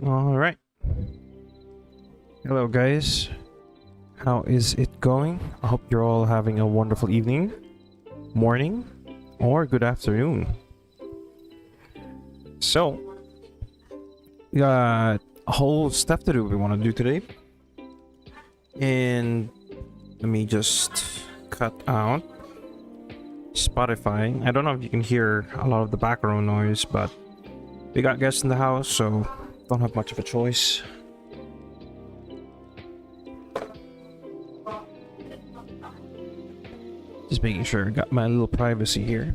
All right. Hello, guys. How is it going? I hope you're all having a wonderful evening, morning, or good afternoon. So, we got a whole stuff to do we want to do today. And let me just cut out Spotify. I don't know if you can hear a lot of the background noise, but we got guests in the house, so don't have much of a choice. Just making sure I got my little privacy here.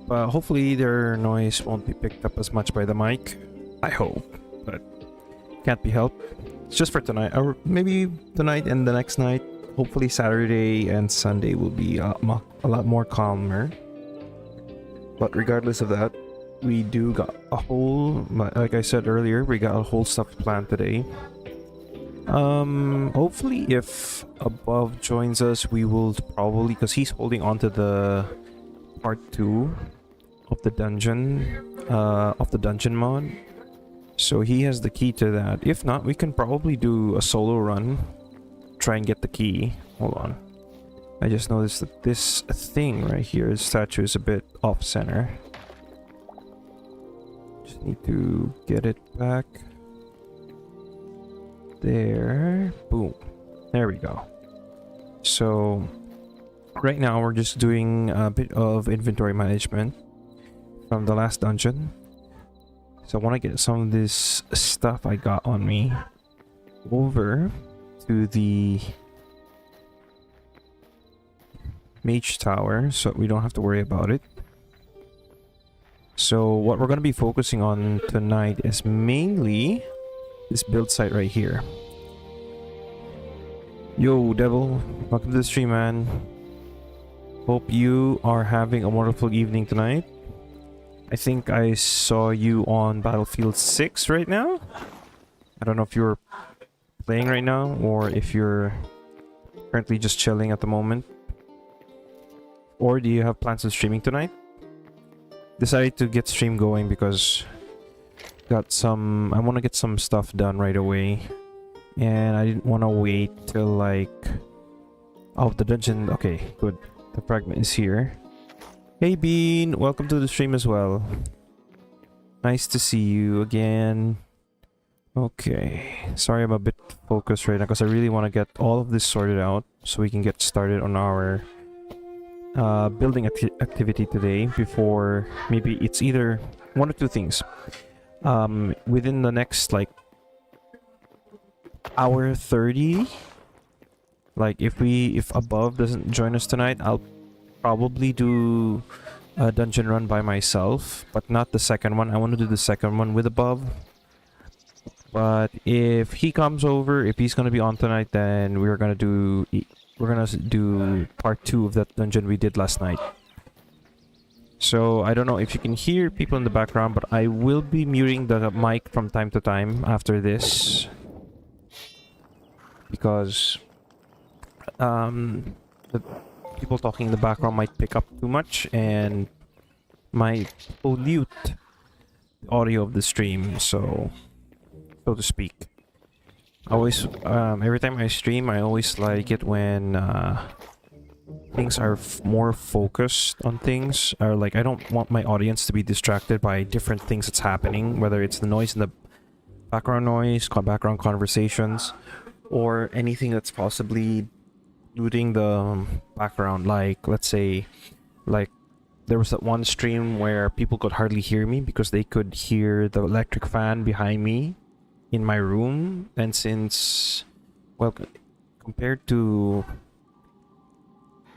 But hopefully their noise won't be picked up as much by the mic. I hope, but can't be helped. It's just for tonight, or maybe tonight and the next night. Hopefully Saturday and Sunday will be a lot more calmer. But regardless of that, we do got a whole, like I said earlier, we got a whole stuff planned today. Hopefully if Above joins us, we will probably, because he's holding on to the part 2 of the dungeon mod, so he has the key to that. If not, we can probably do a solo run, try and get the key. Hold on, I just noticed that this thing right here, this statue, is a bit off center. Just need to get it back. There. Boom. There we go. So right now we're just doing a bit of inventory management from the last dungeon. So I want to get some of this stuff I got on me over to the mage tower so we don't have to worry about it. So what we're going to be focusing on tonight is mainly this build site right here. Yo, Devil, welcome to the stream, man. Hope you are having a wonderful evening tonight. I think I saw you on Battlefield 6 right now. I don't know if you're playing right now or if you're currently just chilling at the moment. Or do you have plans of streaming tonight? Decided to get stream going because I want to get some stuff done right away, and I didn't want to wait till like, oh, the dungeon. Okay, good, the fragment is here. Hey Bean, welcome to the stream as well. Nice to see you again. Okay, sorry I'm a bit focused right now because I really want to get all of this sorted out so we can get started on our building activity today. Before, maybe it's either one or two things. Within the next like hour 30, like if Above doesn't join us tonight, I'll probably do a dungeon run by myself, but not the second one. I want to do the second one with Above. But if he comes over, if he's gonna be on tonight, then we're gonna do part 2 of that dungeon we did last night. So I don't know if you can hear people in the background, but I will be muting the mic from time to time after this, because the people talking in the background might pick up too much and might pollute the audio of the stream, so to speak. Always, every time I stream, I always like it when things are more focused on things, or like I don't want my audience to be distracted by different things that's happening, whether it's the noise in the background noise, background conversations, or anything that's possibly looting the background. Like, let's say, like there was that one stream where people could hardly hear me because they could hear the electric fan behind me in my room, and since, well, compared to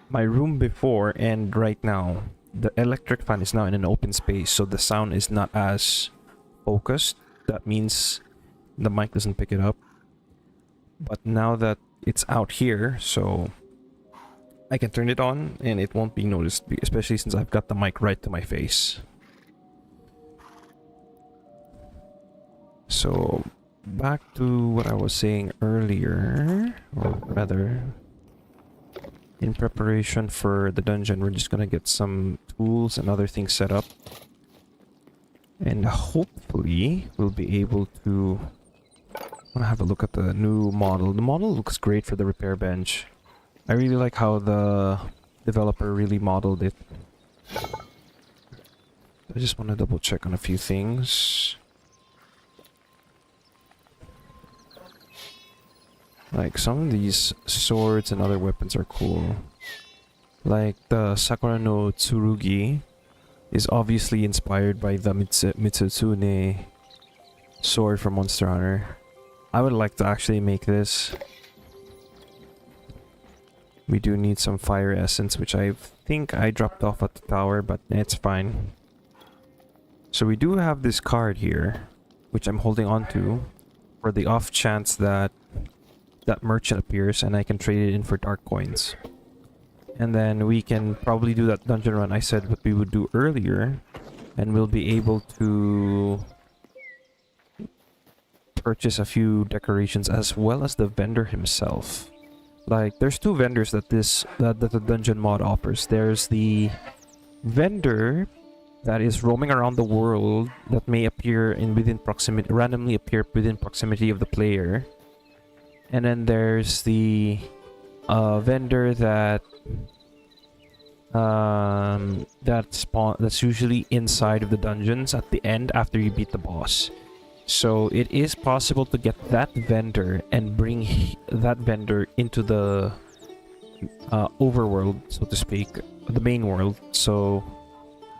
my room before and right now, the electric fan is now in an open space, so the sound is not as focused. That means the mic doesn't pick it up. But now that it's out here, so I can turn it on and it won't be noticed, especially since I've got the mic right to my face. So back to what I was saying earlier, or rather, in preparation for the dungeon, we're just gonna get some tools and other things set up. And hopefully we'll be able to... I want to have a look at the new model. The model looks great for the repair bench. I really like how the developer really modeled it. I just want to double check on a few things. Like, some of these swords and other weapons are cool. Like, the Sakura no Tsurugi is obviously inspired by the Mitsutsune sword from Monster Hunter. I would like to actually make this. We do need some fire essence, which I think I dropped off at the tower, but it's fine. So we do have this card here, which I'm holding on to for the off chance that that merchant appears and I can trade it in for dark coins. And then we can probably do that dungeon run I said what we would do earlier, and we'll be able to purchase a few decorations as well as the vendor himself. Like, there's two vendors that the dungeon mod offers. There's the vendor that is roaming around the world that may appear randomly appear within proximity of the player. And then there's the vendor that's usually inside of the dungeons at the end after you beat the boss. So it is possible to get that vendor and bring that vendor into the overworld, so to speak, the main world. So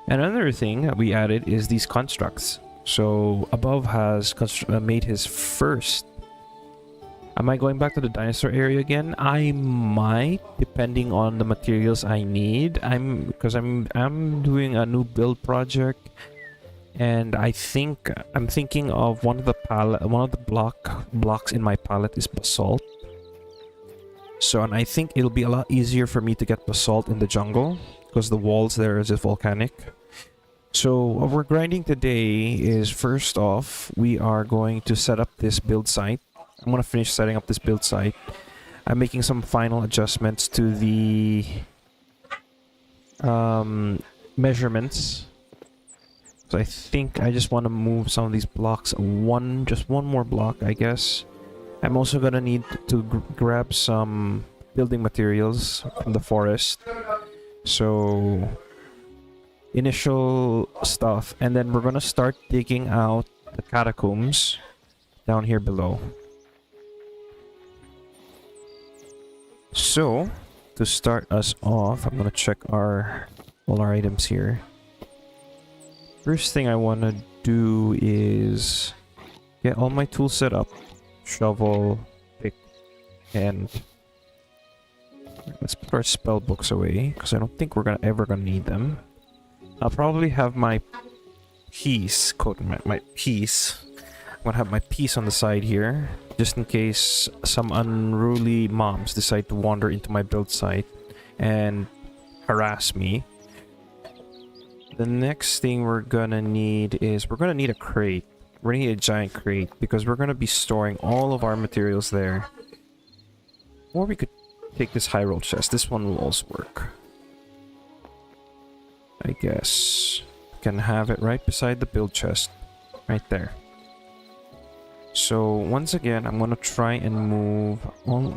another thing that we added is these constructs. So Above has made his first. Am I going back to the dinosaur area again? I might, depending on the materials I need. I'm doing a new build project, and I'm thinking of one of the blocks in my palette is basalt. So, and I think it'll be a lot easier for me to get basalt in the jungle because the walls there is just volcanic. So what we're grinding today is, first off, we are going to set up this build site. I'm going to finish setting up this build site. I'm making some final adjustments to the measurements. So I think I just want to move some of these blocks just one more block, I guess. I'm also going to need to grab some building materials from the forest. So initial stuff, and then we're going to start digging out the catacombs down here below. So, to start us off, I'm gonna check all our items here. First thing I wanna do is get all my tools set up. Shovel, pick, and let's put our spell books away, because I don't think we're ever gonna need them. I'll probably have my piece, my piece. I'm gonna have my piece on the side here, just in case some unruly mobs decide to wander into my build site and harass me. The next thing we're gonna need is we're gonna need a crate. We're gonna need a giant crate because we're gonna be storing all of our materials there. Or we could take this high roll chest. This one will also work, I guess. Can have it right beside the build chest, right there. So once again, I'm gonna try and move all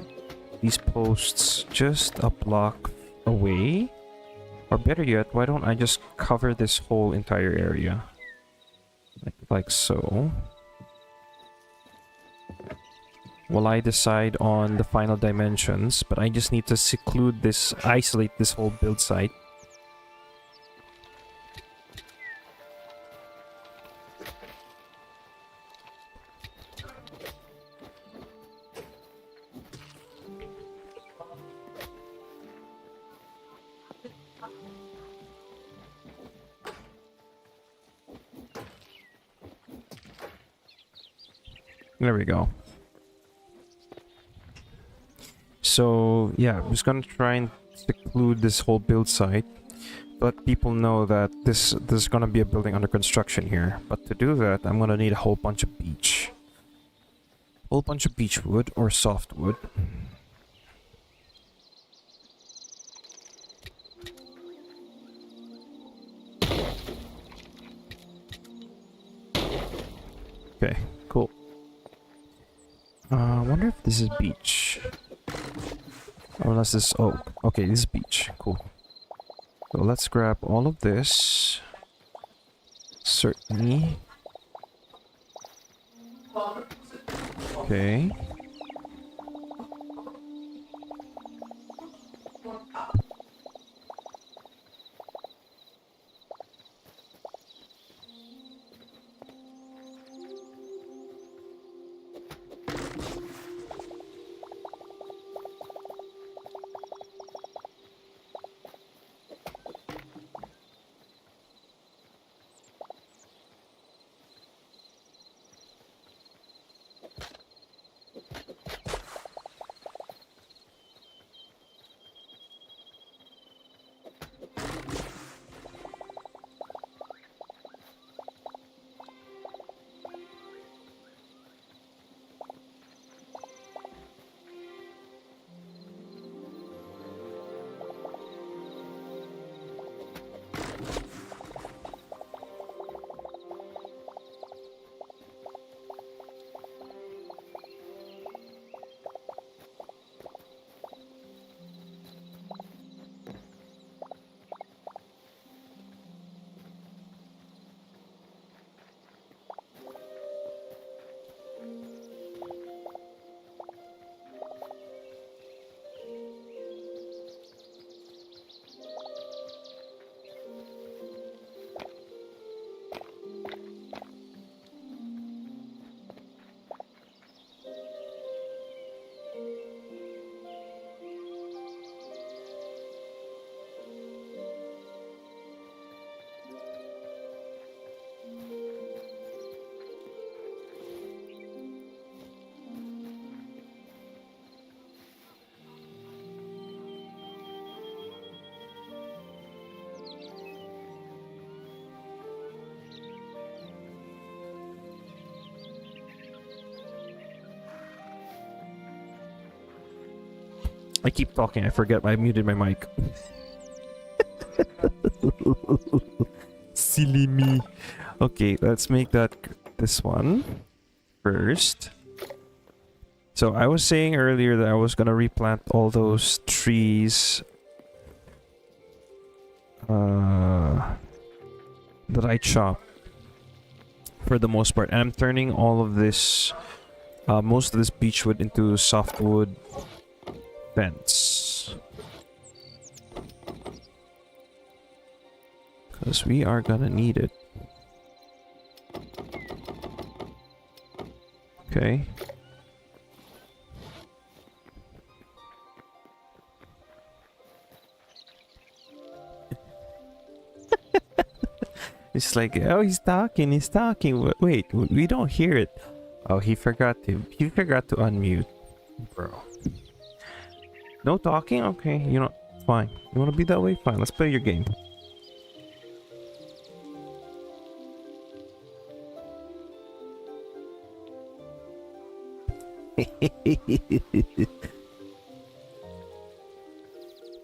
these posts just a block away. Or better yet, why don't I just cover this whole entire area? Like so. While I decide on the final dimensions, but I just need to isolate this whole build site. There we go. So yeah, I'm just gonna try and seclude this whole build site. Let people know that there's gonna be a building under construction here. But to do that, I'm gonna need a whole bunch of beech. Whole bunch of beech wood or softwood. Okay, cool. I wonder if this is beach. Oh, unless this... Oh, okay, this is beach. Cool. So let's grab all of this. Certainly. Okay. I keep talking, I forget I muted my mic. Silly me. Okay, let's make that this one first. So I was saying earlier that I was gonna replant all those trees that I chopped for the most part. And I'm turning all of this, most of this beechwood into softwood fence. Because we are gonna need it. Okay. It's like, oh, he's talking. Wait, we don't hear it. Oh, he forgot to unmute, bro. No talking? Okay, you know, fine. You wanna be that way? Fine, let's play your game.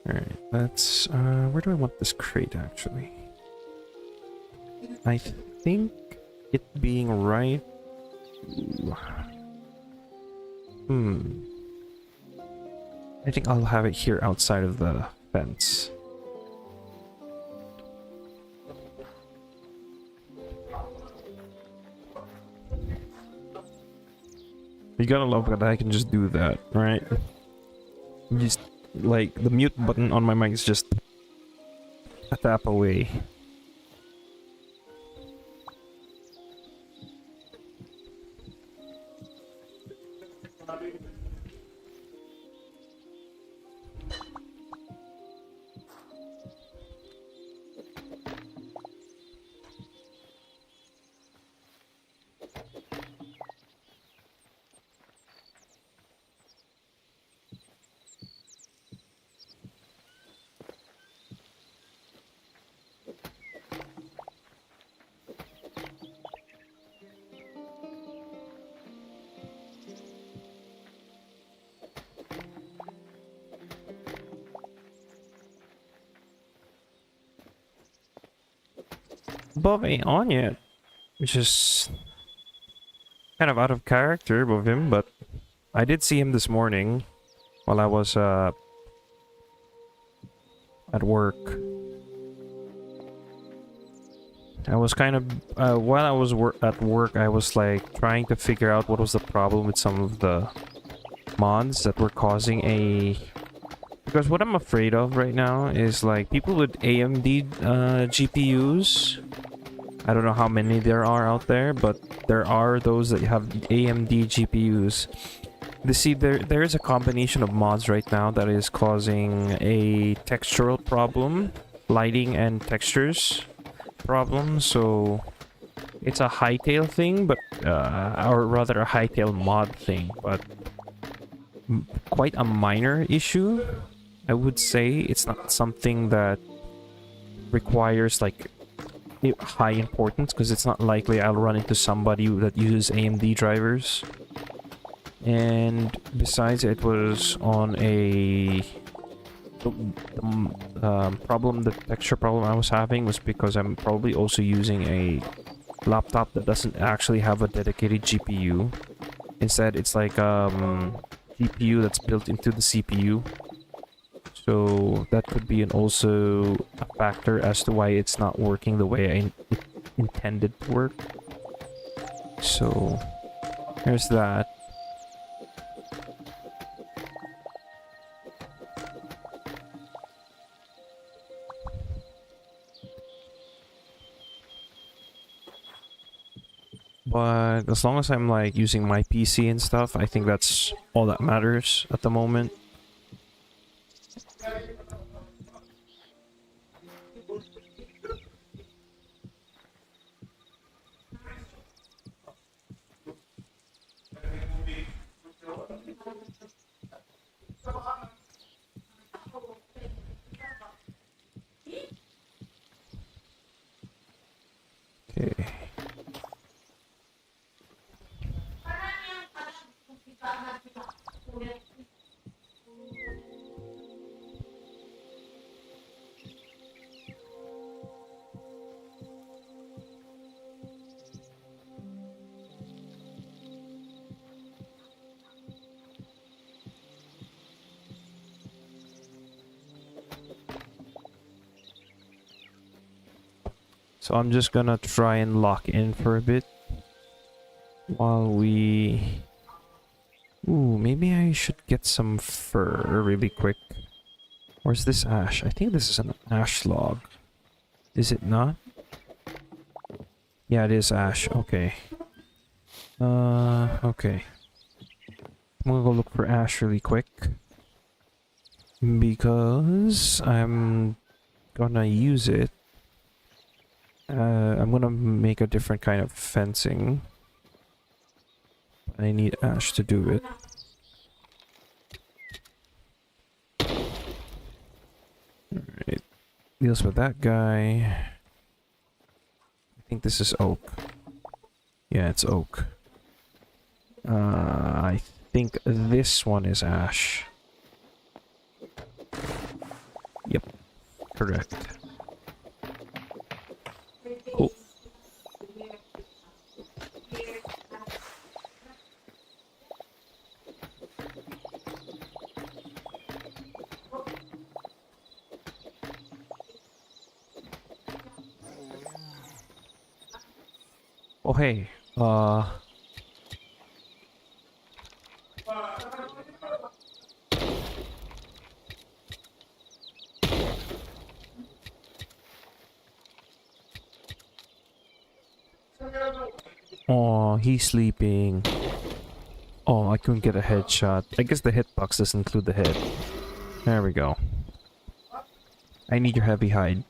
Alright, let's, where do I want this crate, actually? I think it being right... I think I'll have it here outside of the fence. You gotta love that I can just do that, right? Just, like, the mute button on my mic is just a tap away. Above ain't on yet. Which is kind of out of character of him, but I did see him this morning while I was at work. I was kind of while I was at work, I was like trying to figure out what was the problem with some of the mods that were causing a. Because what I'm afraid of right now is like people with AMD GPUs. I don't know how many there are out there, but there are those that have AMD GPUs. There is a combination of mods right now that is causing a textural problem, lighting and textures problem. So it's a Hytale thing, but or rather a Hytale mod thing, but quite a minor issue. I would say it's not something that requires like high importance, because it's not likely I'll run into somebody that uses AMD drivers. And besides, it was on a problem. The texture problem I was having was because I'm probably also using a laptop that doesn't actually have a dedicated GPU. Instead, it's like GPU that's built into the CPU. So that could be also a factor as to why it's not working the way I intended to work. So there's that. But as long as I'm like using my PC and stuff, I think that's all that matters at the moment. Okay. So I'm just gonna try and lock in for a bit while we... Ooh, maybe I should get some fur really quick. Where's this ash? I think this is an ash log. Is it not? Yeah, it is ash. Okay. Okay. I'm gonna go look for ash really quick. Because I'm gonna use it. I'm gonna make a different kind of fencing. I need ash to do it. Alright. Deals with that guy. I think this is oak. Yeah, it's oak. I think this one is ash. Yep. Correct. Cool. Oh, hey. Oh, he's sleeping. Oh, I couldn't get a headshot. I guess the hitbox doesn't include the head. There we go. I need your heavy hide.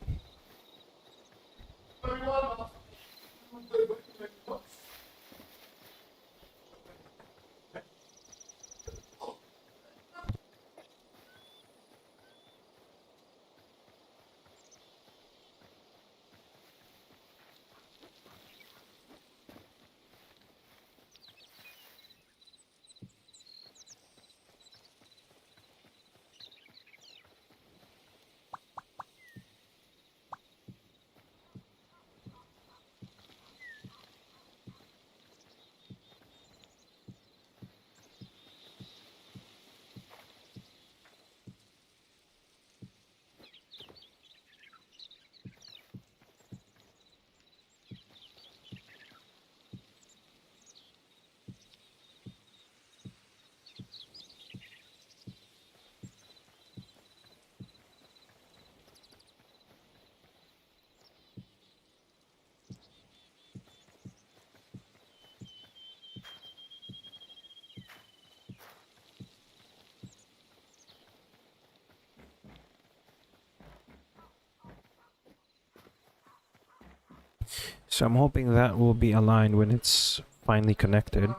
So I'm hoping that will be aligned when it's finally connected.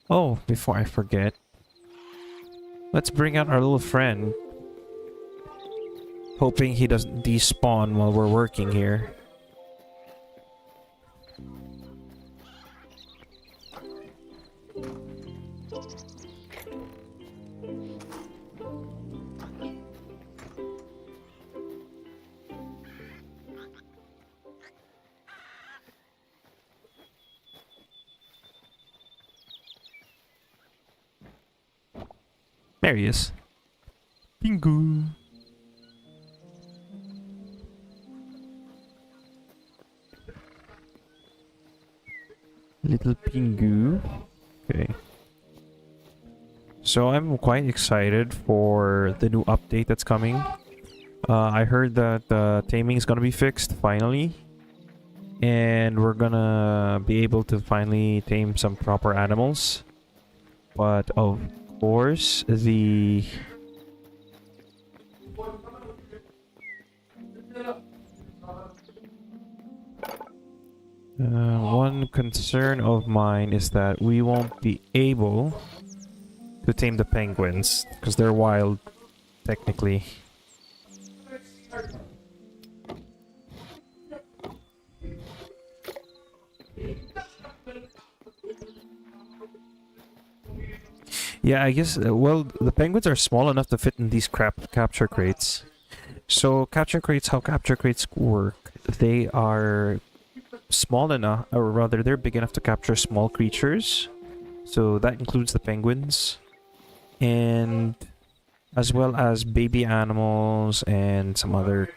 Oh, before I forget, let's bring out our little friend. Hoping he doesn't despawn while we're working here. There he is. Pingu. Little Pingu. Okay. So I'm quite excited for the new update that's coming. I heard that taming is gonna be fixed finally. And we're gonna be able to finally tame some proper animals. But of course, the... one concern of mine is that we won't be able to tame the penguins because they're wild, technically. Yeah, I guess, well, the penguins are small enough to fit in these capture crates. So, capture crates, how capture crates work, they are small enough, or rather, they're big enough to capture small creatures. So, that includes the penguins. And as well as baby animals and some other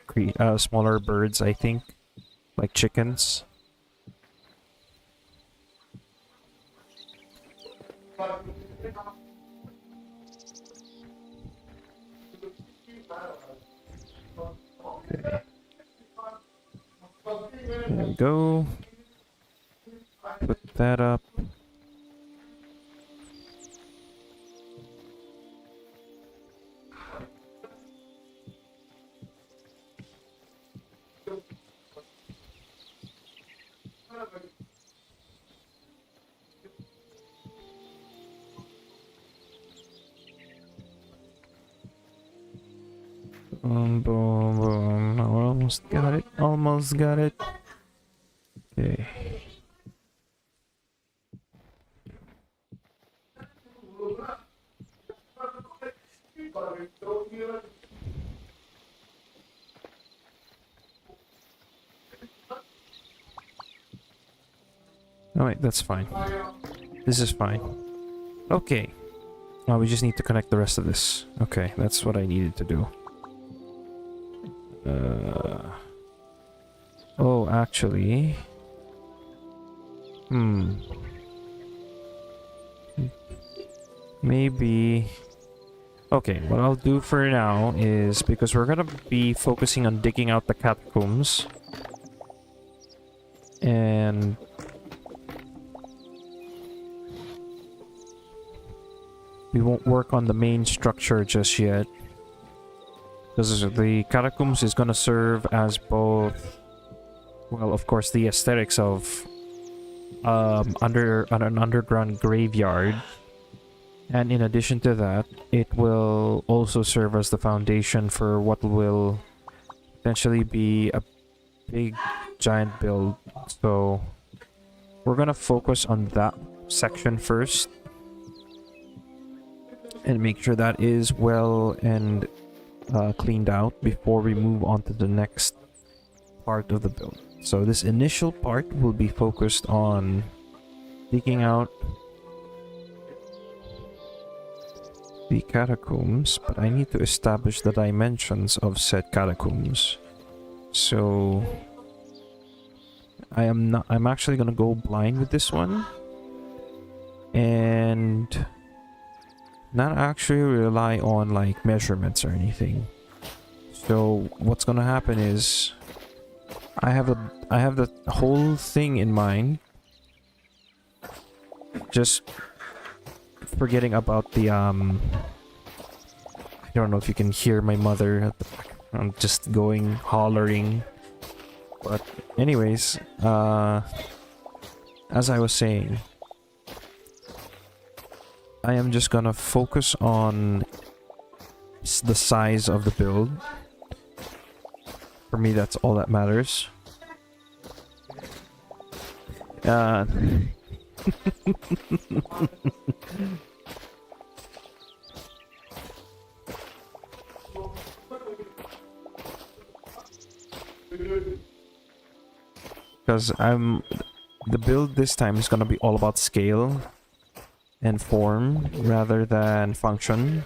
smaller birds, I think, like chickens. Okay. There we go. Put that up. Boom, boom. Almost got it. Almost got it. Okay. Alright, that's fine. This is fine. Okay. Now we just need to connect the rest of this. Okay, that's what I needed to do. Oh, actually... Maybe... Okay, what I'll do for now is, because we're gonna be focusing on digging out the catacombs. And... we won't work on the main structure just yet. Because the catacombs is gonna serve as both... well, of course, the aesthetics of... an underground graveyard. And in addition to that, it will also serve as the foundation for what will potentially be a big, giant build. So, we're gonna focus on that section first. And make sure that is well and cleaned out before we move on to the next part of the build. So this initial part will be focused on digging out the catacombs, but I need to establish the dimensions of said catacombs. So I'm actually gonna go blind with this one and not actually rely on like measurements or anything. So what's gonna happen is I have the whole thing in mind, just forgetting about the I don't know if you can hear my mother at the back. I'm just going hollering. But anyways, as I was saying, I am just gonna focus on the size of the build. For me, that's all that matters. Because the build this time is gonna be all about scale and form rather than function.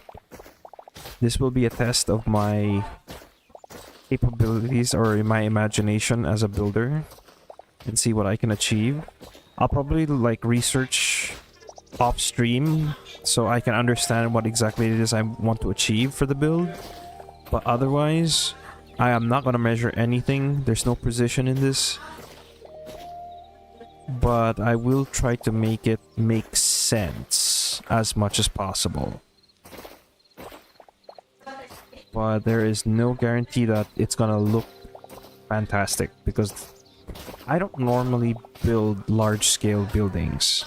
This will be a test of my capabilities or my imagination as a builder and see what I can achieve. I'll probably like research off stream so I can understand what exactly it is I want to achieve for the build. But otherwise, I am not gonna measure anything. There's no precision in this. But I will try to make it make sense as much as possible. But there is no guarantee that it's gonna look fantastic because I don't normally build large-scale buildings,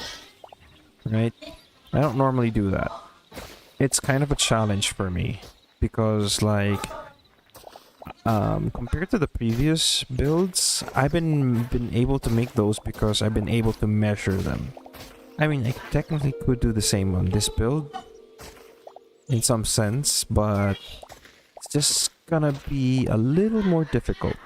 right? I don't normally do that. It's kind of a challenge for me because, like, compared to the previous builds, I've been able to make those because I've been able to measure them. I mean, I technically could do the same on this build in some sense, but it's just gonna be a little more difficult.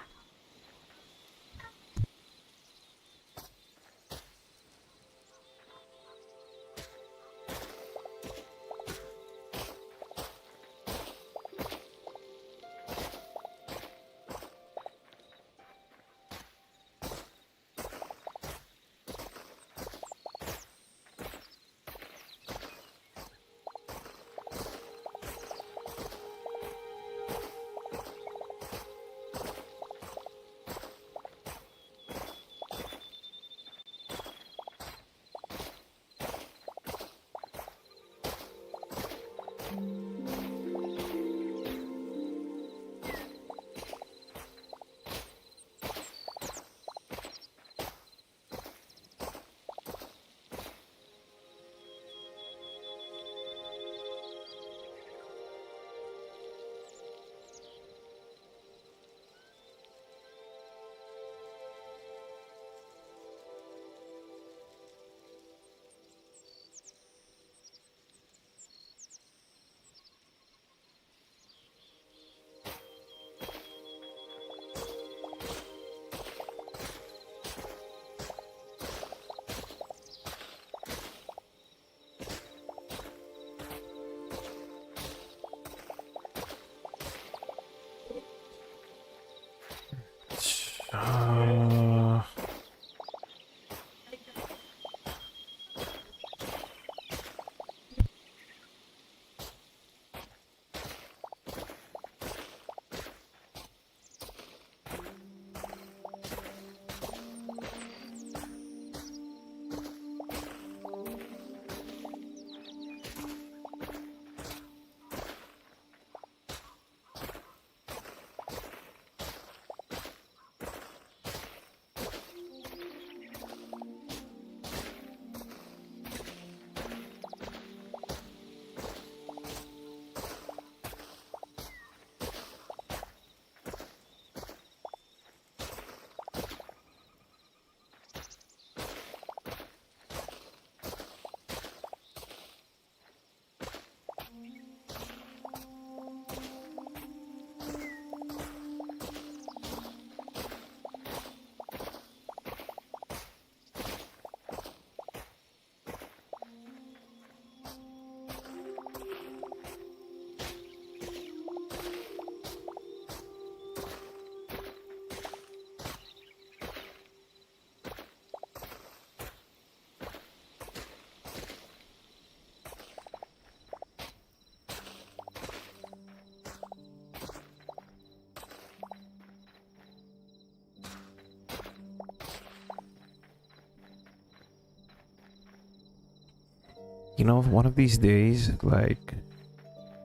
You know, one of these days, like,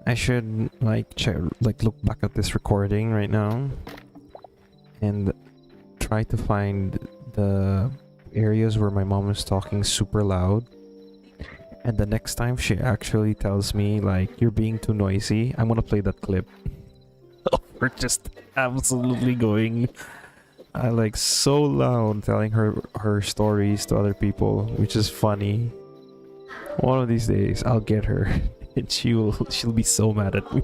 I should, like, check, like, look back at this recording right now and try to find the areas where my mom is talking super loud. And the next time she actually tells me, like, you're being too noisy, I'm gonna play that clip. We're just absolutely going like so loud, telling her stories to other people, which is funny. One of these days I'll get her and she'll be so mad at me.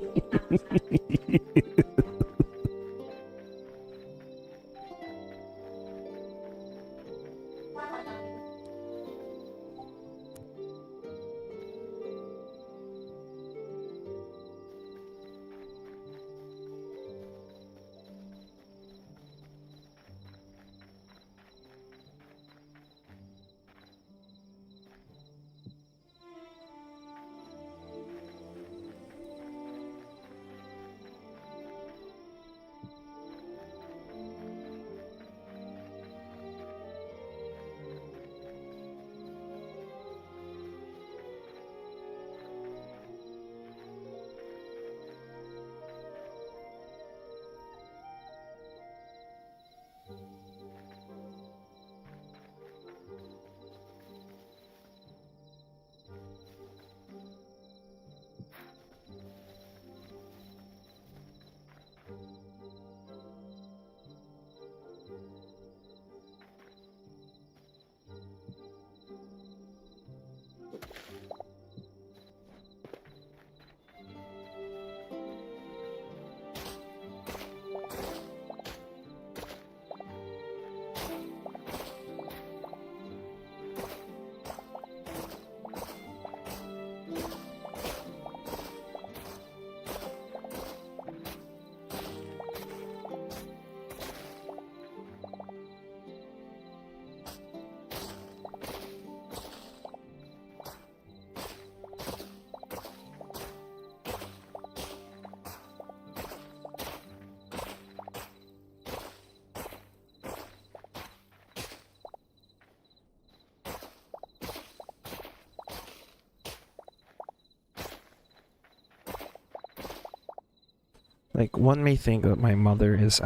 Like, one may think that my mother is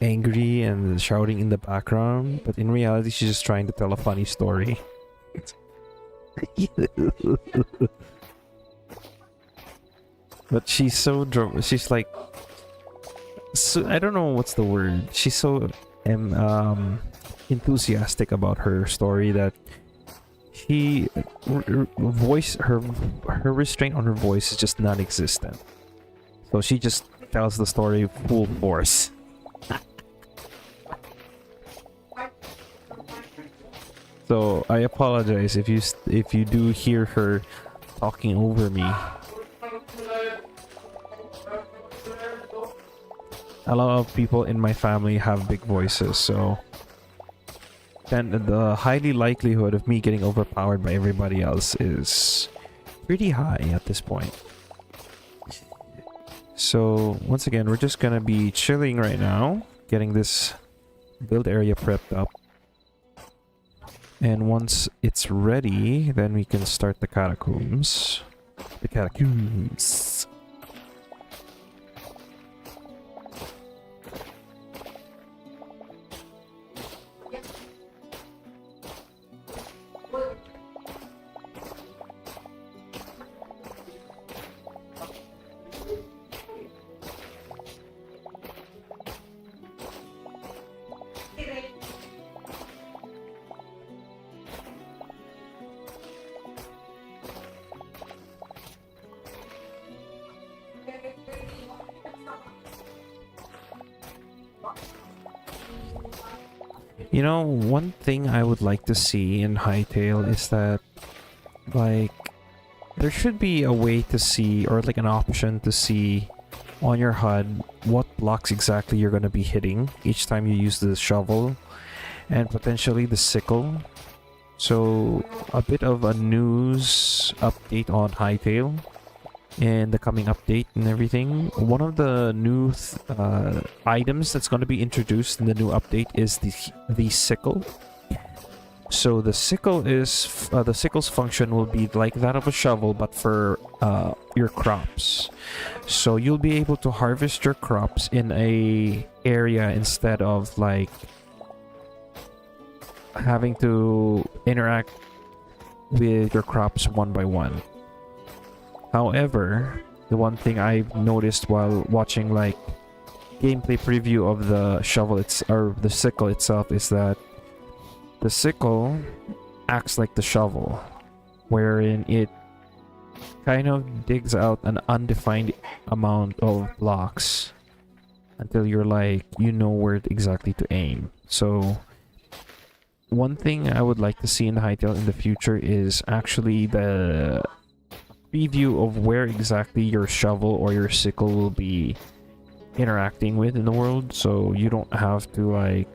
angry and shouting in the background, but in reality, she's just trying to tell a funny story. But she's so she's like, so, I don't know what's the word. She's so enthusiastic about her story that she her restraint on her voice is just non-existent. So she just tells the story full force. So I apologize if you do hear her talking over me. A lot of people in my family have big voices, so then the highly likelihood of me getting overpowered by everybody else is pretty high at this point. So once again, we're just gonna be chilling right now, getting this build area prepped up. And once it's ready, then we can start the catacombs. The catacombs. You know, one thing I would like to see in Hytale is that, like, there should be a way to see, or like an option to see on your HUD what blocks exactly you're going to be hitting each time you use the shovel and potentially the sickle. So a bit of a news update on Hytale and the coming update and everything. One of the new items that's going to be introduced in the new update is the sickle. So the sickle is the sickle's function will be like that of a shovel, but for your crops. So you'll be able to harvest your crops in a area instead of like having to interact with your crops one by one. However, the one thing I've noticed while watching like gameplay preview of the shovel or the sickle itself is that the sickle acts like the shovel, wherein it kind of digs out an undefined amount of blocks until you're like, you know where exactly to aim. So one thing I would like to see in Hytale in the future is actually the preview of where exactly your shovel or your sickle will be interacting with in the world, so you don't have to like...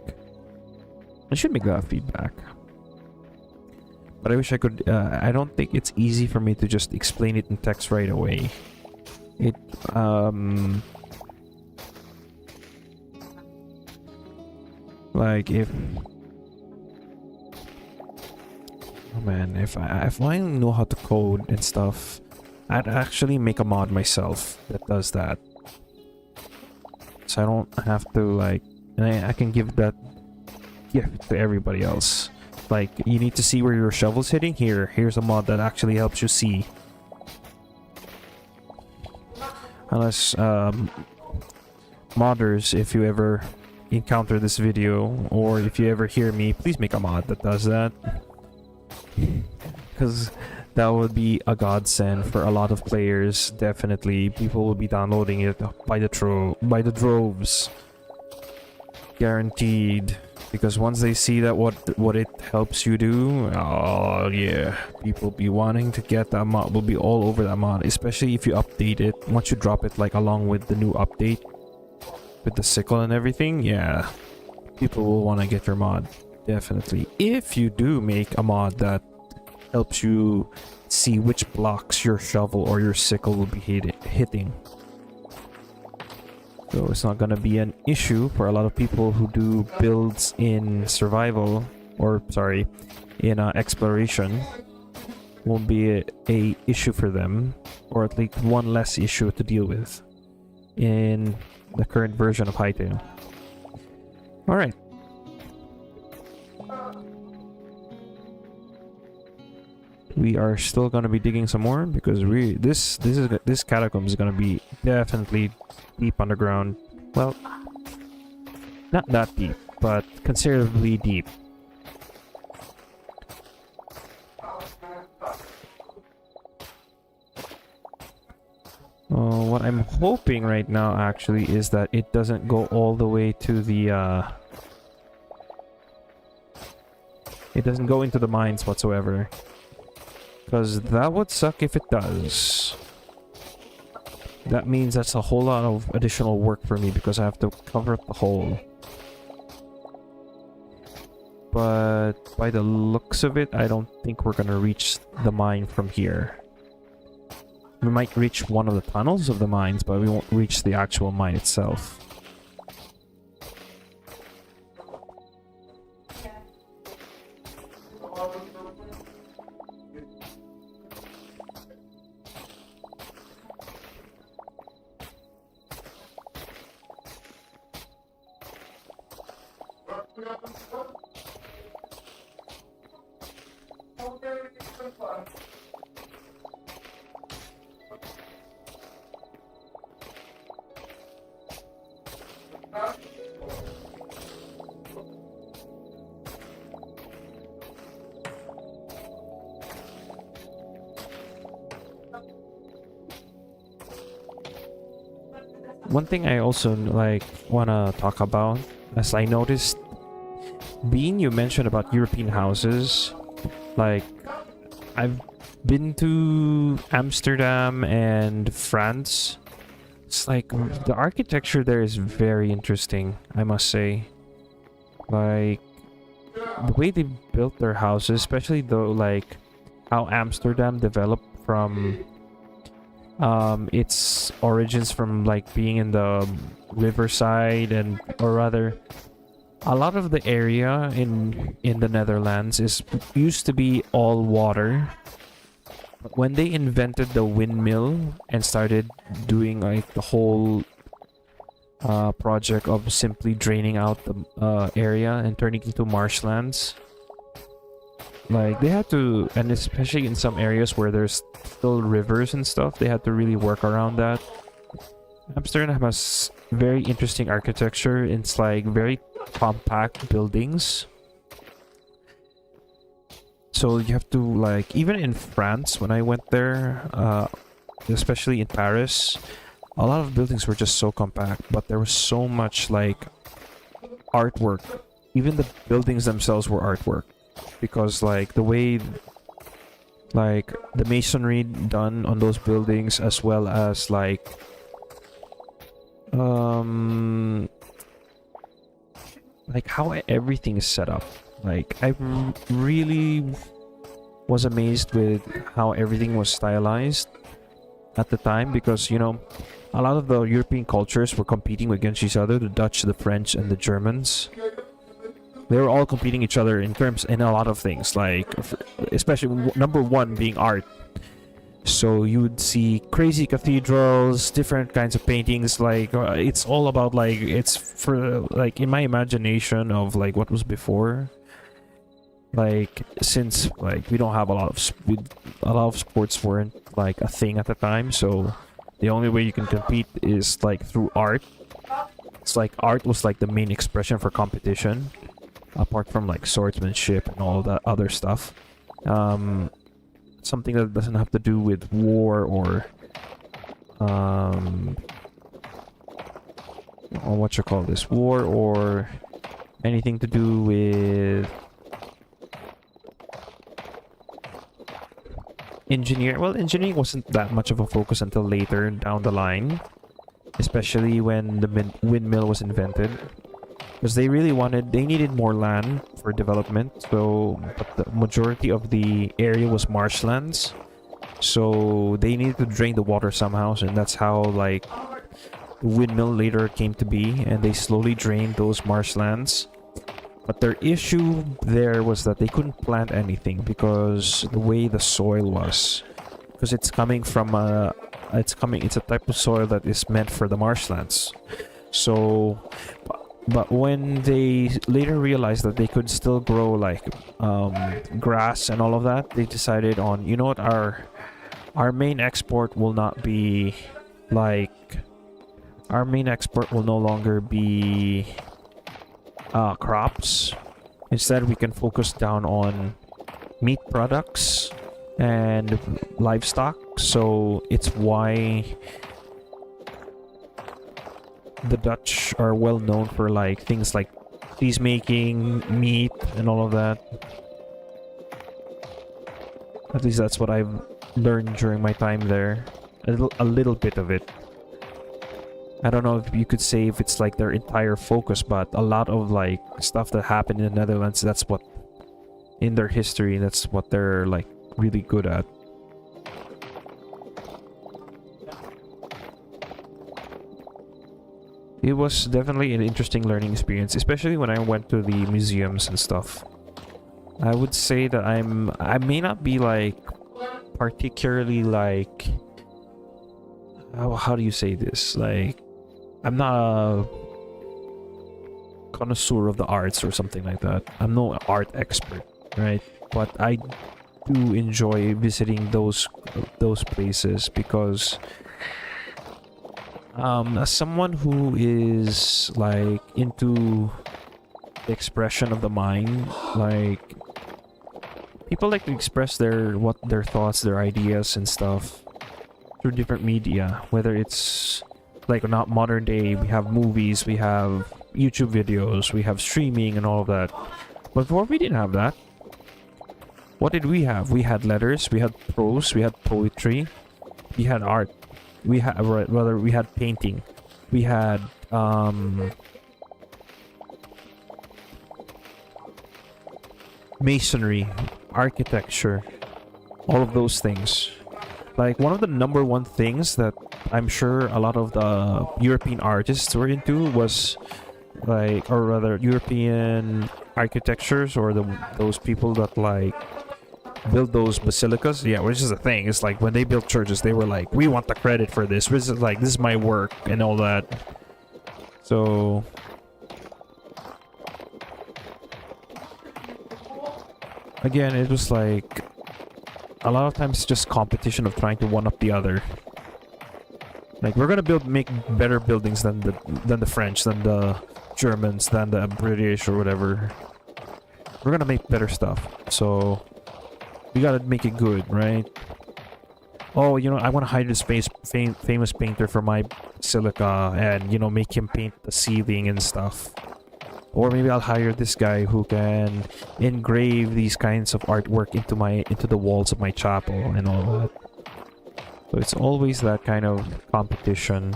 I should make that feedback. But I wish I could... I don't think it's easy for me to just explain it in text right away. It... like if... oh man, if I know how to code and stuff, I'd actually make a mod myself that does that. So I don't have to like... and I can give that gift to everybody else. Like, you need to see where your shovel's hitting? Here's a mod that actually helps you see. Unless, modders, if you ever encounter this video, or if you ever hear me, please make a mod that does that. Because that would be a godsend for a lot of players. Definitely, people will be downloading it by the droves. Guaranteed. Because once they see that what it helps you do, oh yeah, people be wanting to get that mod, will be all over that mod, especially if you update it. Once you drop it like along with the new update with the sickle and everything, yeah, people will want to get your mod, definitely. If you do make a mod that helps you see which blocks your shovel or your sickle will be hitting. So it's not gonna be an issue for a lot of people who do builds in survival, or sorry, in exploration. Won't be a issue for them, or at least one less issue to deal with in the current version of Hytale. Alright. We are still gonna be digging some more because this catacomb is gonna be definitely deep underground. Well, not that deep, but considerably deep. What I'm hoping right now actually is that it doesn't go all the way to the it doesn't go into the mines whatsoever. Because that would suck if it does. That means that's a whole lot of additional work for me because I have to cover up the hole. But by the looks of it, I don't think we're gonna reach the mine from here. We might reach one of the tunnels of the mines, but we won't reach the actual mine itself. One thing I also like wanna talk about, as I noticed, Bean, you mentioned about European houses. Like, I've been to Amsterdam and France. It's like the architecture there is very interesting, I must say. Like, the way they built their houses, especially though, like how Amsterdam developed from its origins from like being in the riverside, and or rather a lot of the area in the Netherlands used to be all water. But when they invented the windmill and started doing like the whole project of simply draining out the area and turning it into marshlands, Like they had to, and especially in some areas where there's still rivers and stuff, they had to really work around that. Amsterdam has very interesting architecture. It's like very compact buildings. So you have to like, even in France when I went there, especially in Paris, a lot of buildings were just so compact, but there was so much like artwork. Even the buildings themselves were artwork, because like the way like the masonry done on those buildings, as well as like how everything is set up. Like I really was amazed with how everything was stylized at the time, because you know a lot of the European cultures were competing against each other, the Dutch, the French, and the Germans. They were all competing each other in a lot of things, like especially number one being art. So you would see crazy cathedrals, different kinds of paintings. Like it's all about like, it's for like in my imagination of like what was before. Like since like we don't have a lot of sports weren't like a thing at the time, so the only way you can compete is like through art. It's like art was like the main expression for competition, apart from like swordsmanship and all that other stuff. Something that doesn't have to do with war or what you call this, war, or anything to do with engineering. Well, engineering wasn't that much of a focus until later down the line, especially when the windmill was invented, because they needed more land for development. So but the majority of the area was marshlands, so they needed to drain the water somehow, and that's how like the windmill later came to be, and they slowly drained those marshlands. But their issue there was that they couldn't plant anything because the way the soil was, because it's a type of soil that is meant for the marshlands. So but when they later realized that they could still grow like grass and all of that, they decided on, you know what, our main export will not be like, our main export will no longer be crops. Instead, we can focus down on meat products and livestock. So it's why the Dutch are well known for like things like cheese making, meat, and all of that. At least that's what I've learned during my time there. A little bit of it. I don't know if you could say if it's like their entire focus, but a lot of like stuff that happened in the Netherlands, that's what, in their history, that's what they're like really good at. It was definitely an interesting learning experience, especially when I went to the museums and stuff. I would say that I may not be like particularly like, how do you say this? Like, I'm not a connoisseur of the arts or something like that. I'm no art expert, right? But I do enjoy visiting those places because as someone who is like into the expression of the mind, like people like to express their thoughts, their ideas and stuff through different media, whether it's like not modern day, we have movies, we have YouTube videos, we have streaming and all of that. But before we didn't have that. What did we have? We had letters, we had prose, we had poetry, we had art, we had we had painting, we had masonry, architecture, all of those things. Like one of the number one things that I'm sure a lot of the European artists were into was like, or rather European architectures, or those people that like build those basilicas. Yeah, which is the thing. It's like when they built churches, they were like, we want the credit for this. This is like, this is my work and all that. So again, it was like a lot of times just competition of trying to one up the other. Like we're gonna make better buildings than the French, than the Germans, than the British or whatever. We're gonna make better stuff, so we gotta make it good, right? Oh, you know, I want to hire this famous painter for my silica, and you know, make him paint the ceiling and stuff. Or maybe I'll hire this guy who can engrave these kinds of artwork into the walls of my chapel and all that. So it's always that kind of competition.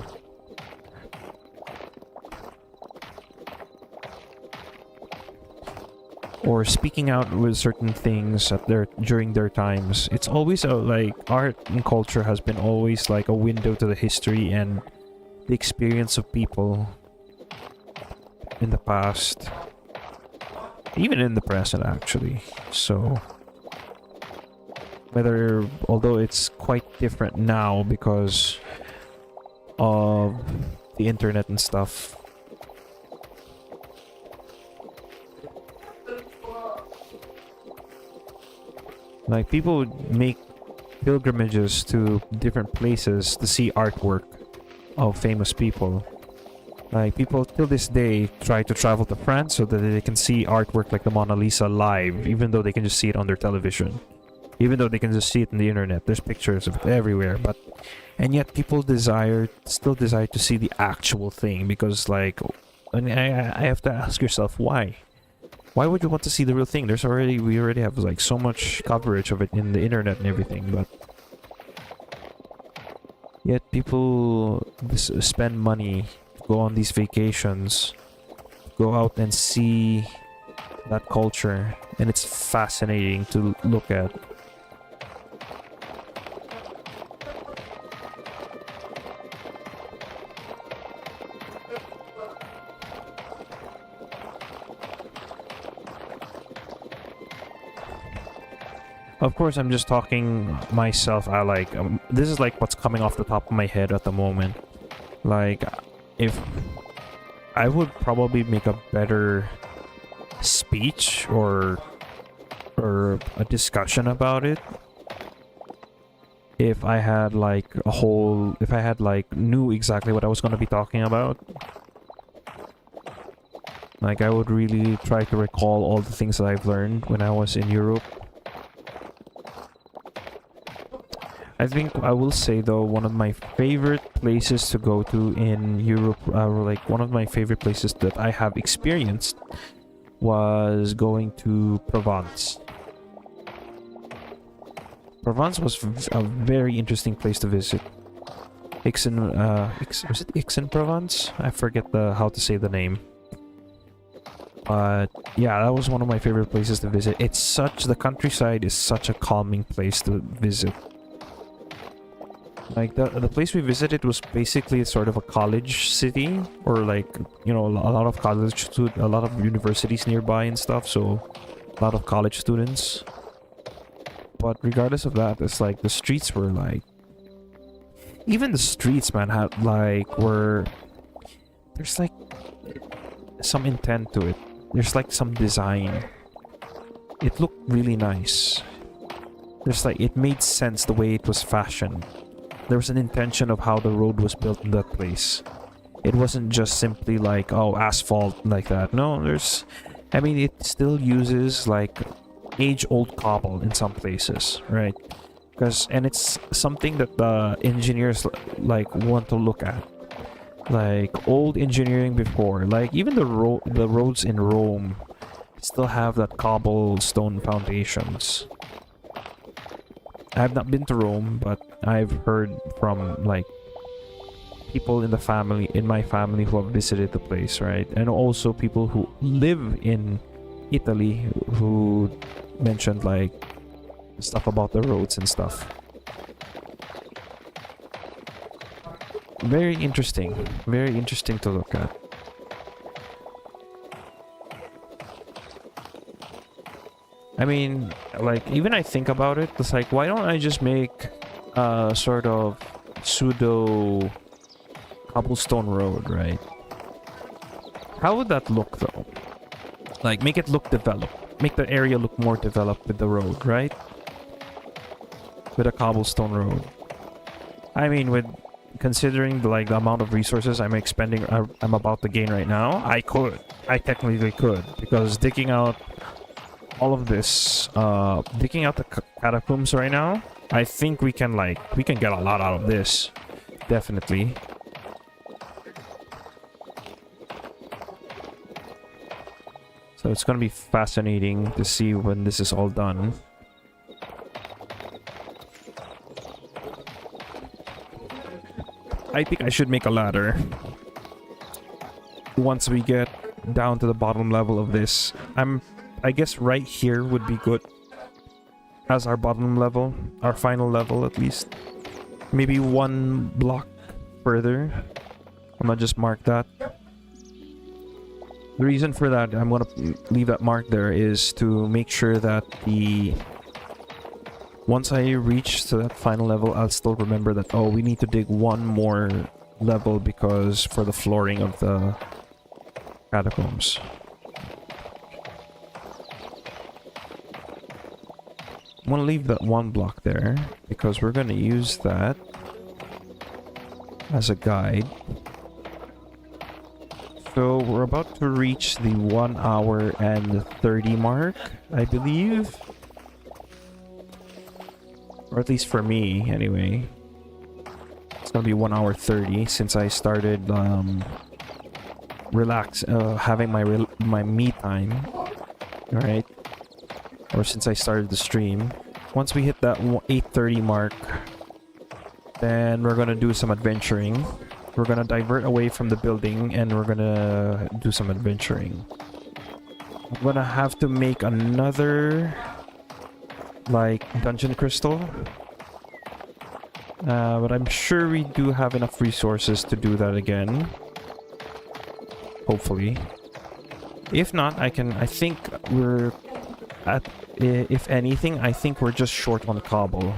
Or speaking out with certain things at during their times. It's always like art and culture has been always like a window to the history and the experience of people in the past, even in the present actually. So although it's quite different now because of the internet and stuff. Like people would make pilgrimages to different places to see artwork of famous people. Like people till this day try to travel to France so that they can see artwork like the Mona Lisa live, even though they can just see it on their television. Even though they can just see it on the internet. There's pictures of it everywhere, and yet people still desire to see the actual thing because like, and I have to ask yourself why. Why would you want to see the real thing? We already have like so much coverage of it in the internet and everything, but yet people spend money to go on these vacations, go out and see that culture, and it's fascinating to look at. Of course, I'm just talking myself. This is like what's coming off the top of my head at the moment. Like, if I would probably make a better speech or a discussion about it if I had knew exactly what I was going to be talking about. Like, I would really try to recall all the things that I've learned when I was in Europe. I think I will say though, one of my favorite places to go to in Europe, like one of my favorite places that I have experienced, was going to Provence. Provence was a very interesting place to visit. Was it Aix-en-Provence? I forget how to say the name. But yeah, that was one of my favorite places to visit. The countryside is such a calming place to visit. Like the place we visited was basically sort of a college city, or like, you know, a lot of universities nearby and stuff, so a lot of college students. But regardless of that, it's like the streets were like, even the streets, man, there's like some intent to it. There's like some design. It looked really nice. It made sense the way it was fashioned. There was an intention of how the road was built in that place. It wasn't just simply like, oh, asphalt like that. No, it still uses like age-old cobble in some places, right? And it's something that the engineers like want to look at. Like old engineering before, like even the roads in Rome still have that cobblestone foundations. I have not been to Rome, but I've heard from like people in my family who have visited the place, right? And also people who live in Italy who mentioned like stuff about the roads and stuff. Very interesting to look at. I mean, like, even I think about it, it's like, why don't I just make a sort of pseudo cobblestone road, right? How would that look, though? Like, make it look developed. make the area look more developed with the road, right? With a cobblestone road. I mean, with considering the amount of resources I'm expending, I'm about to gain right now, I technically could, because digging out all of this, digging out the catacombs right now, I think we can get a lot out of this, definitely. So it's gonna be fascinating to see when this is all done. I think I should make a ladder once we get down to the bottom level of this. I guess right here would be good as our bottom level, our final level at least. Maybe one block further. I'm gonna just mark that. The reason for that, I'm gonna leave that mark there, is to make sure that once I reach to that final level, I'll still remember that, oh, we need to dig one more level because for the flooring of the catacombs. I'm gonna leave that one block there because we're gonna use that as a guide. So we're about to reach the 1 hour and 30 mark, I believe. Or at least for me, anyway. It's gonna be 1 hour 30 since I started having my me time. Alright. Or since I started the stream. Once we hit that 8:30 mark, then we're gonna do some adventuring. We're gonna divert away from the building and we're gonna do some adventuring. I'm gonna have to make another dungeon crystal. But I'm sure we do have enough resources to do that again. Hopefully. If not, I think we're at, if anything, I think we're just short on cobble.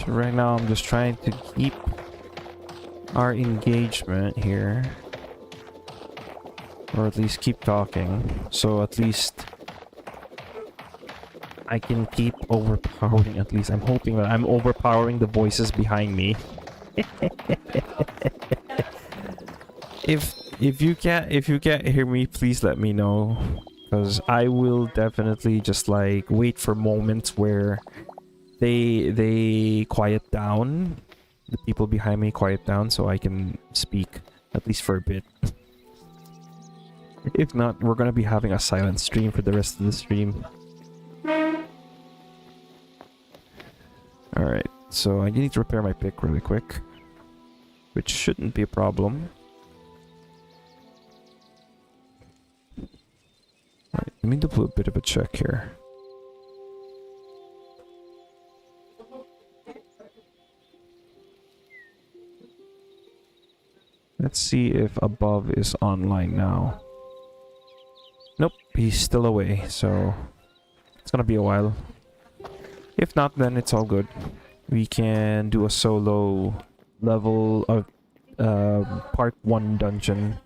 Right now I'm just trying to keep our engagement here, or at least keep talking, so at least I can keep overpowering. At least I'm hoping that I'm overpowering the voices behind me. if you can't hear me, please let me know, because I will definitely just wait for moments where they quiet down, the people behind me quiet down, so I can speak at least for a bit. If not, we're gonna be having a silent stream for the rest of the stream. Alright, so I need to repair my pick really quick, which shouldn't be a problem. Alright, let me do a bit of a check here. Let's see if Above is online now. Nope, he's still away, so it's gonna be a while. If not, then it's all good. We can do a solo level of part 1 dungeon.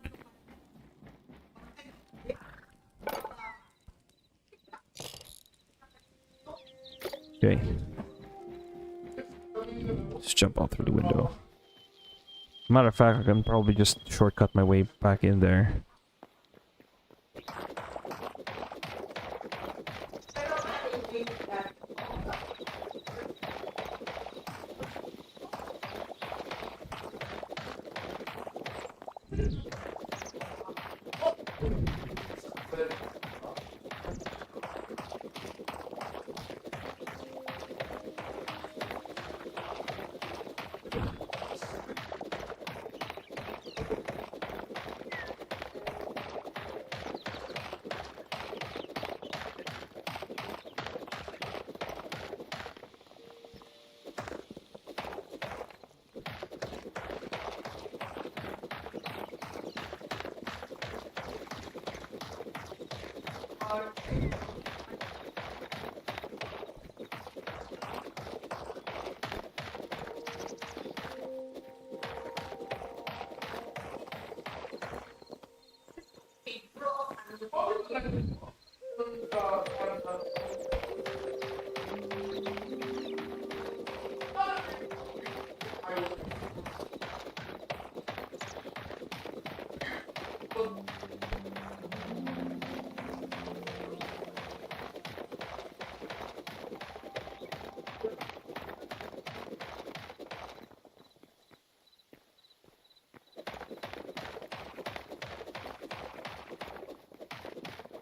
Okay. Just jump out through the window. Matter of fact, I can probably just shortcut my way back in there.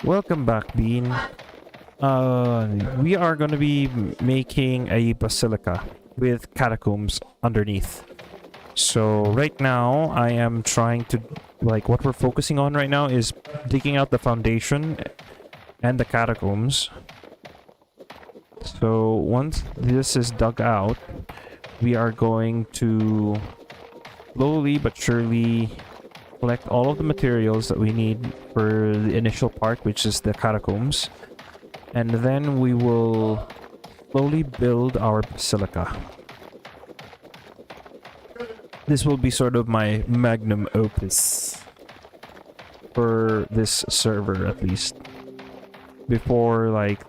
Welcome back, Bean. We are going to be making a basilica with catacombs underneath. So right now, I am trying to, like, what we're focusing on right now is digging out the foundation and the catacombs. So once this is dug out, we are going to slowly but surely collect all of the materials that we need for the initial part, which is the catacombs. And then we will slowly build our basilica. This will be sort of my magnum opus for this server, at least, before like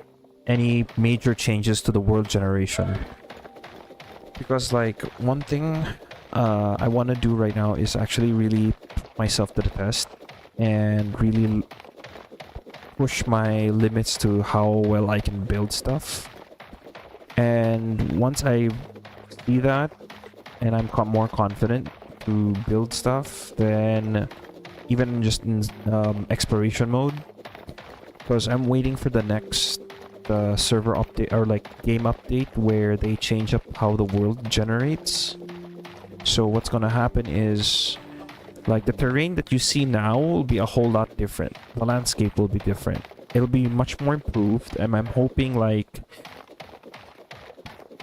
any major changes to the world generation. Because like one thing I want to do right now is actually really put myself to the test and really push my limits to how well I can build stuff. And once I see that and I'm more confident to build stuff, then even just in exploration mode, because I'm waiting for the next server update or like game update where they change up how the world generates. So what's gonna happen is like the terrain that you see now will be a whole lot different. The landscape will be different. It'll be much more improved, and I'm hoping like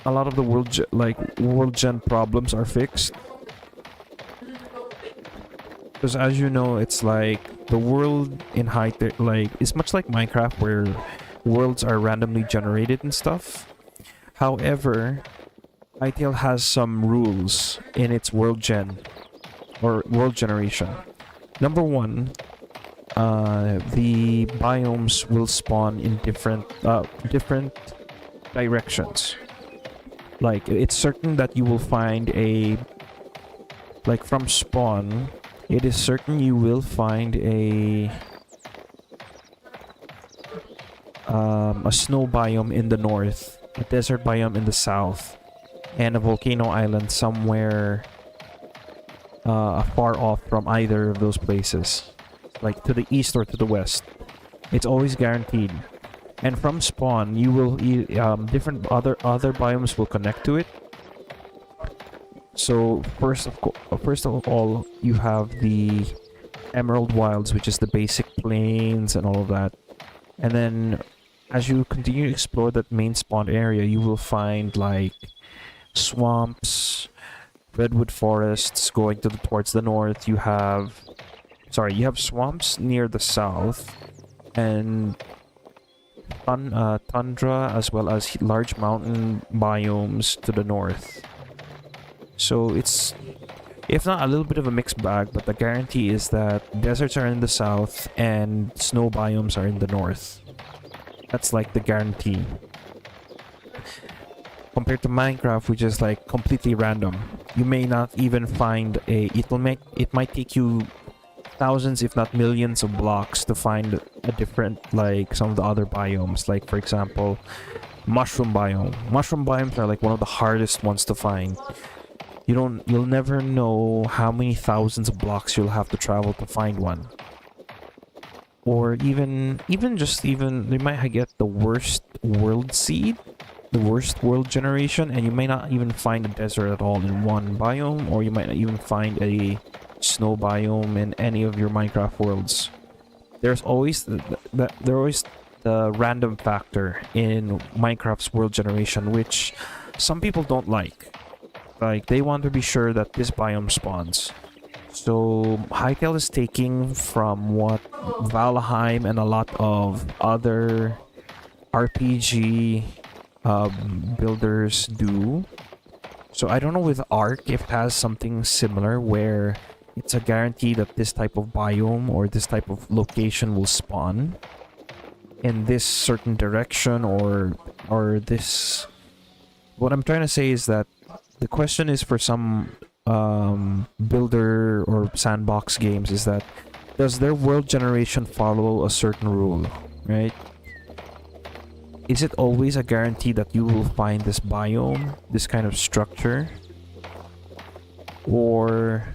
a lot of the world gen problems are fixed. Because as you know, it's like the world in like it's much like Minecraft where worlds are randomly generated and stuff. However, Hytale has some rules in its world generation. Number one, the biomes will spawn in different directions. Like it's certain that you will find from spawn, it is certain you will find a snow biome in the north, a desert biome in the south, and a volcano island somewhere far off from either of those places, like to the east or to the west. It's always guaranteed. And from spawn, you will different other biomes will connect to it. So first of all, you have the Emerald Wilds, which is the basic plains and all of that. And then as you continue to explore that main spawn area, you will find like swamps, redwood forests going towards the north. You have swamps near the south, and tundra, as well as large mountain biomes to the north. So it's, if not a little bit of a mixed bag, but the guarantee is that deserts are in the south and snow biomes are in the north. That's like the guarantee. Compared to Minecraft, which is like completely random. You may not even find it might take you thousands if not millions of blocks to find a different, like some of the other biomes. Like for example, mushroom biome. Mushroom biomes are like one of the hardest ones to find. You'll never know how many thousands of blocks you'll have to travel to find one. Or even they might get the worst world seed, the worst world generation, and you may not even find a desert at all in one biome, or you might not even find a snow biome in any of your Minecraft worlds. There's always the random factor in Minecraft's world generation, which some people don't like. Like, they want to be sure that this biome spawns. So Hytale is taking from what Valheim and a lot of other RPG builders do. So I don't know with Ark if it has something similar where it's a guarantee that this type of biome or this type of location will spawn in this certain direction or this. What I'm trying to say is that the question is for some builder or sandbox games is that does their world generation follow a certain rule, right? Is it always a guarantee that you will find this biome, this kind of structure? Or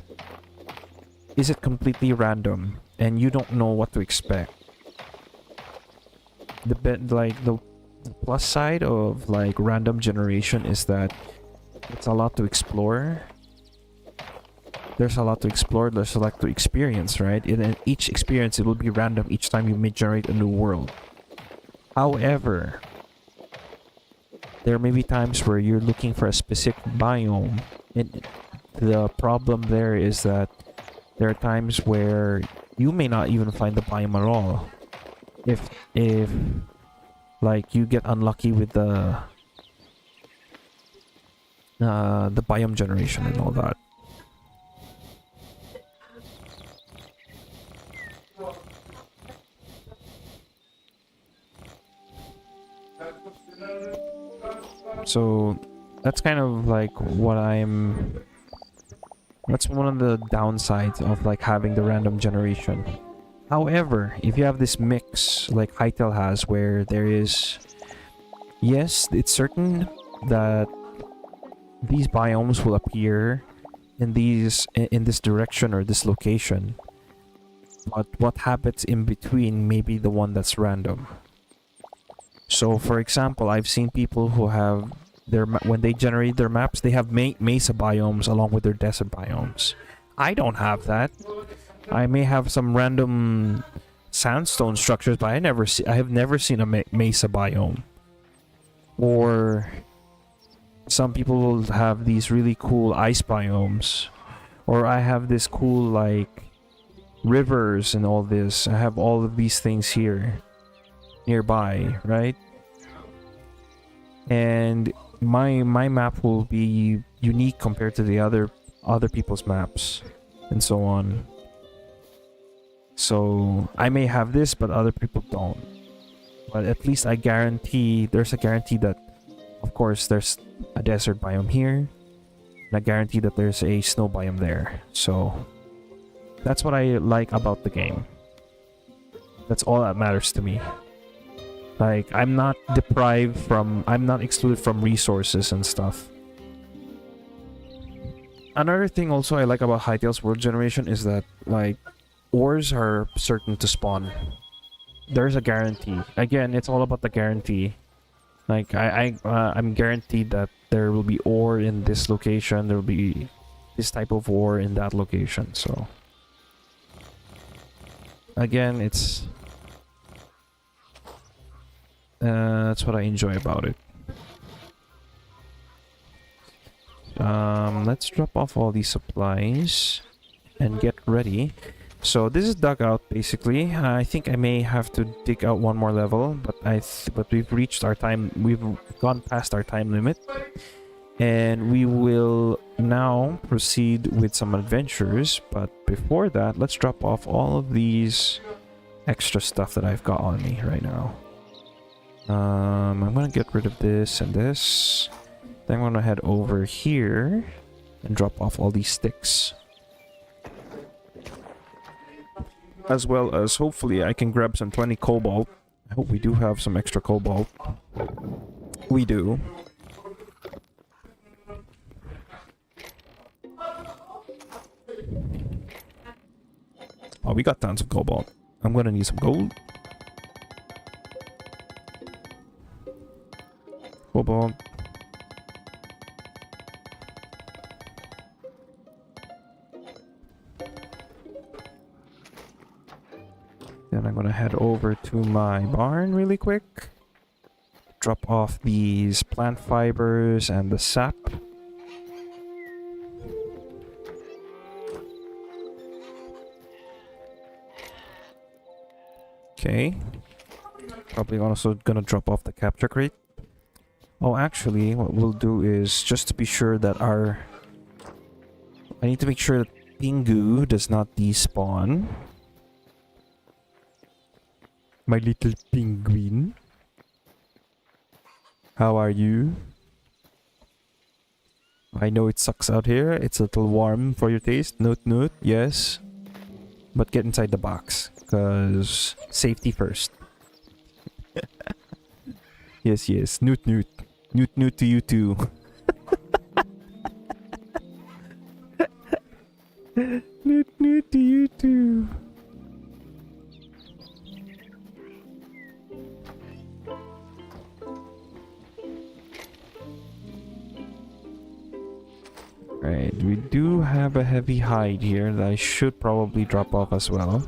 is it completely random and you don't know what to expect? The plus side of like random generation is that it's a lot to explore. There's a lot to explore, there's a lot to experience, right? In each experience it will be random each time you may generate a new world. However, there may be times where you're looking for a specific biome, and the problem there is that there are times where you may not even find the biome at all. If like you get unlucky with the biome generation and all that. So that's kind of like that's one of the downsides of like having the random generation. However, if you have this mix like Hytale has where there is, yes, it's certain that these biomes will appear in this direction or this location, but what happens in between may be the one that's random. So for example, I've seen people who have when they generate their maps, they have mesa biomes along with their desert biomes. I don't have that. I may have some random sandstone structures, but I have never seen a mesa biome. Or some people will have these really cool ice biomes, or I have this cool like rivers and all this. I have all of these things here nearby, right? And my map will be unique compared to the other people's maps and so on. So I may have this but other people don't, but at least there's a guarantee that of course there's a desert biome here and a guarantee that there's a snow biome there. So that's what I like about the game. That's all that matters to me. Like, I'm not excluded from resources and stuff. Another thing also I like about Hytale's world generation is that, like, ores are certain to spawn. There's a guarantee. Again, it's all about the guarantee. Like, I'm guaranteed that there will be ore in this location, there will be this type of ore in that location, so... Again, it's... that's what I enjoy about it. Let's drop off all these supplies and get ready. So this is dugout basically. I think I may have to dig out one more level, but we've reached our time. We've gone past our time limit, and we will now proceed with some adventures. But before that, let's drop off all of these extra stuff that I've got on me right now. I'm gonna get rid of this and this. Then I'm gonna head over here and drop off all these sticks. As well as hopefully I can grab some 20 cobalt. I hope we do have some extra cobalt. We do. Oh, we got tons of cobalt. I'm gonna need some gold. Cobalt. Then I'm gonna head over to my barn really quick. Drop off these plant fibers and the sap. Okay. Probably also gonna drop off the capture crate. Oh, actually, what we'll do is just to be sure that I need to make sure that Pingu does not despawn. My little penguin. How are you? I know it sucks out here. It's a little warm for your taste. Note, note, yes. But get inside the box, because safety first. Yes, yes. Newt, newt. Newt, newt to you too. Newt, newt to you too. Right, we do have a heavy hide here that I should probably drop off as well.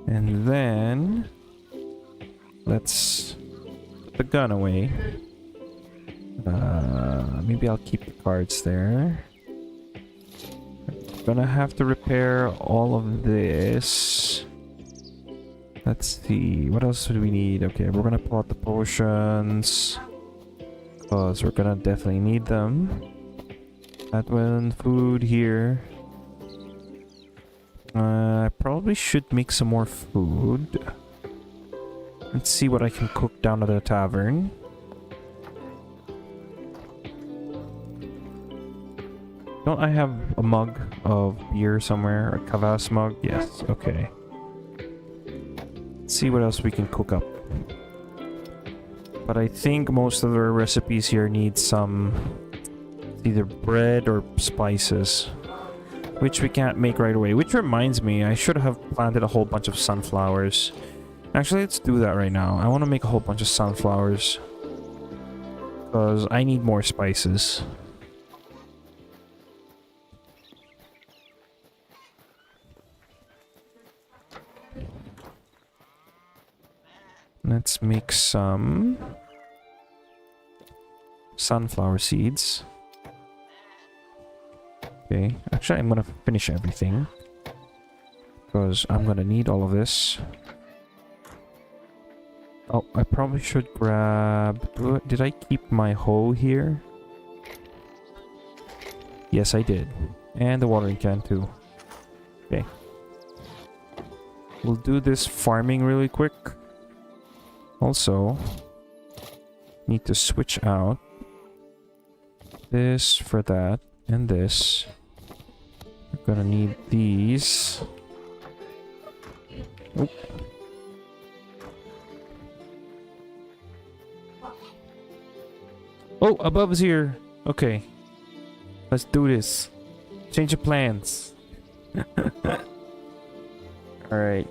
And then let's put the gun away. Maybe I'll keep the cards there. Gonna have to repair all of this. Let's see, what else do we need? Okay, we're gonna pull out the potions, because we're gonna definitely need them. That one, food here. I probably should make some more food. Let's see what I can cook down at the tavern. Don't I have a mug of beer somewhere? A Kvass mug? Yes, okay. Let's see what else we can cook up. But I think most of the recipes here need some either bread or spices, which we can't make right away. Which reminds me, I should have planted a whole bunch of sunflowers. Actually, let's do that right now. I want to make a whole bunch of sunflowers, because I need more spices. Let's make some sunflower seeds. Okay, actually I'm gonna finish everything, because I'm gonna need all of this. Oh, I probably should grab... Did I keep my hoe here? Yes, I did. And the watering can too. Okay. We'll do this farming really quick. Also, need to switch out this for that and this. We're gonna need these. Oh. Oh, above is here. Okay. Let's do this. Change of plans. Alright.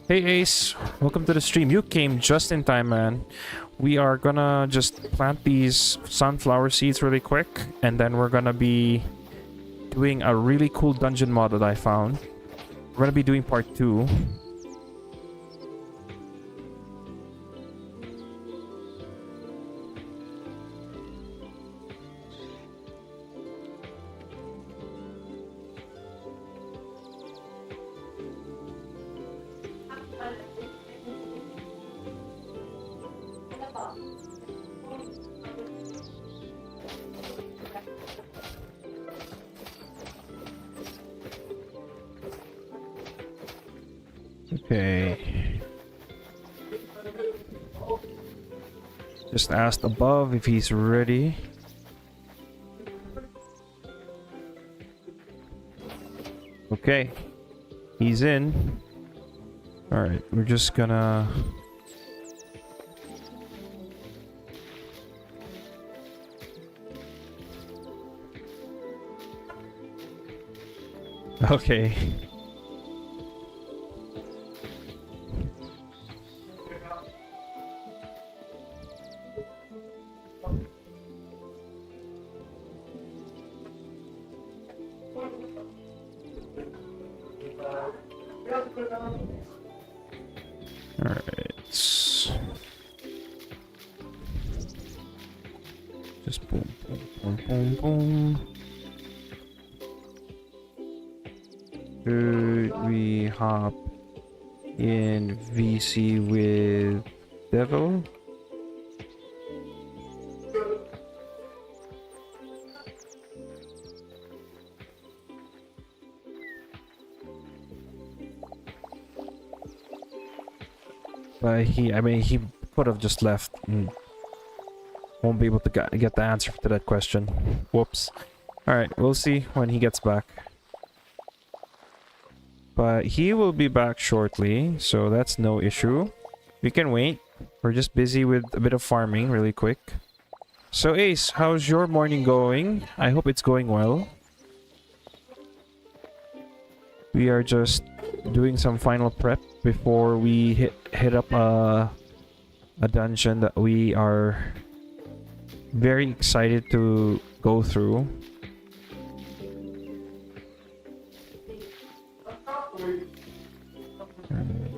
Hey Ace, welcome to the stream. You came just in time, man. We are gonna just plant these sunflower seeds really quick, and then we're gonna be doing a really cool dungeon mod that I found. We're gonna be doing part 2. Okay. Just asked above if he's ready. Okay. He's in. Alright, we're just gonna... Okay. Alright. Just boom, boom, boom, boom, boom. Should we hop in VC with Devil? But I mean, he could have just left and won't be able to get the answer to that question. Whoops. Alright, we'll see when he gets back. But he will be back shortly, so that's no issue. We can wait. We're just busy with a bit of farming really quick. So Ace, how's your morning going? I hope it's going well. We are just doing some final prep before we hit up a dungeon that we are very excited to go through.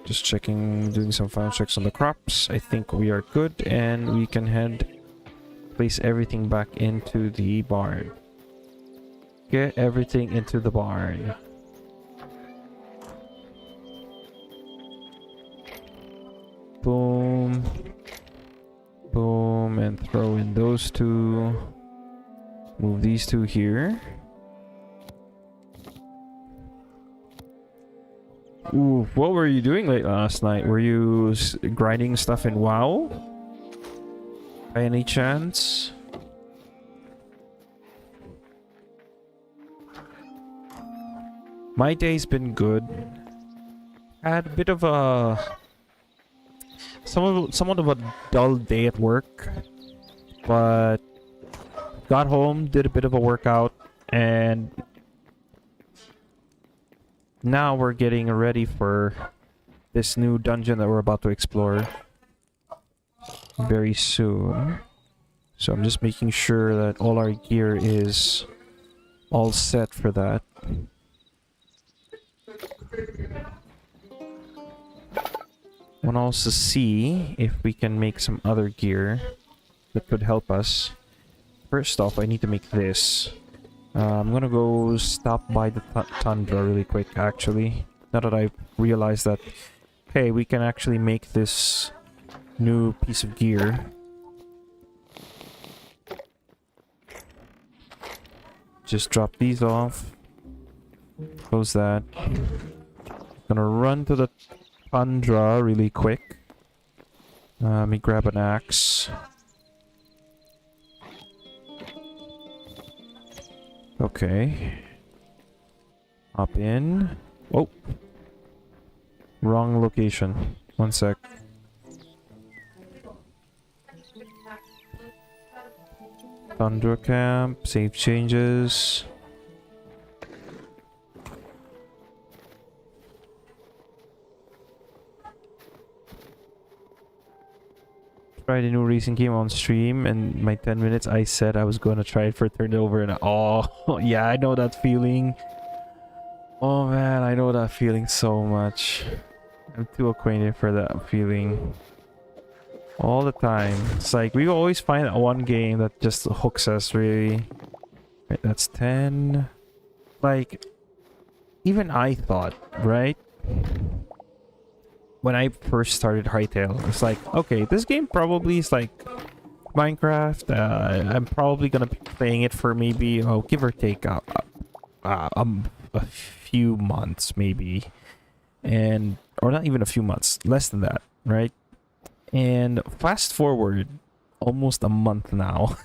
Just checking, doing some final checks on the crops. I think we are good, and we can place everything back into the barn. Get everything into the barn. Boom. Boom, and throw in those two. Move these two here. Ooh, what were you doing late last night? Were you grinding stuff in WoW? By any chance? My day's been good. I had a bit of a somewhat of a dull day at work, but got home, did a bit of a workout, and now we're getting ready for this new dungeon that we're about to explore very soon. So I'm just making sure that all our gear is all set for that. Want to also see if we can make some other gear that could help us. First off, I need to make this. I'm gonna go stop by the tundra really quick, actually. Now that I realized that, hey, we can actually make this new piece of gear. Just drop these off. Close that. Gonna run to the tundra really quick. Let me grab an axe. Okay. Hop in. Oh. Wrong location. One sec. Tundra camp. Save changes. Tried a new racing game on stream, and my 10 minutes I said I was going to try it for turned over, and oh yeah, I know that feeling. Oh man, I know that feeling so much. I'm too acquainted for that feeling. All the time. It's like we always find that one game that just hooks us really. Right, that's 10. Like, even I thought, right? When I first started Hytale, it's like, okay, this game probably is like Minecraft. I'm probably gonna be playing it for maybe, give or take a few months, maybe, or not even a few months, less than that, right? And fast forward almost a month now,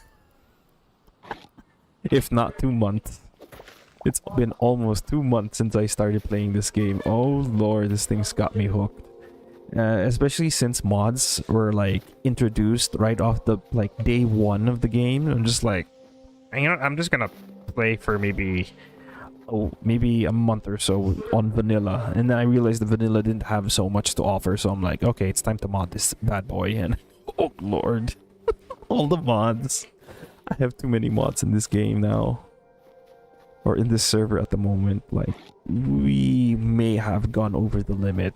if not 2 months. It's been almost 2 months since I started playing this game. Oh lord, this thing's got me hooked. Especially since mods were like introduced right off the day one of the game. I'm just like, you know, I'm just gonna play for maybe a month or so on vanilla, and then I realized the vanilla didn't have so much to offer, so I'm like, okay, it's time to mod this bad boy. And oh lord, all the mods. I have too many mods in this game now, or in this server at the moment. Like, we may have gone over the limit.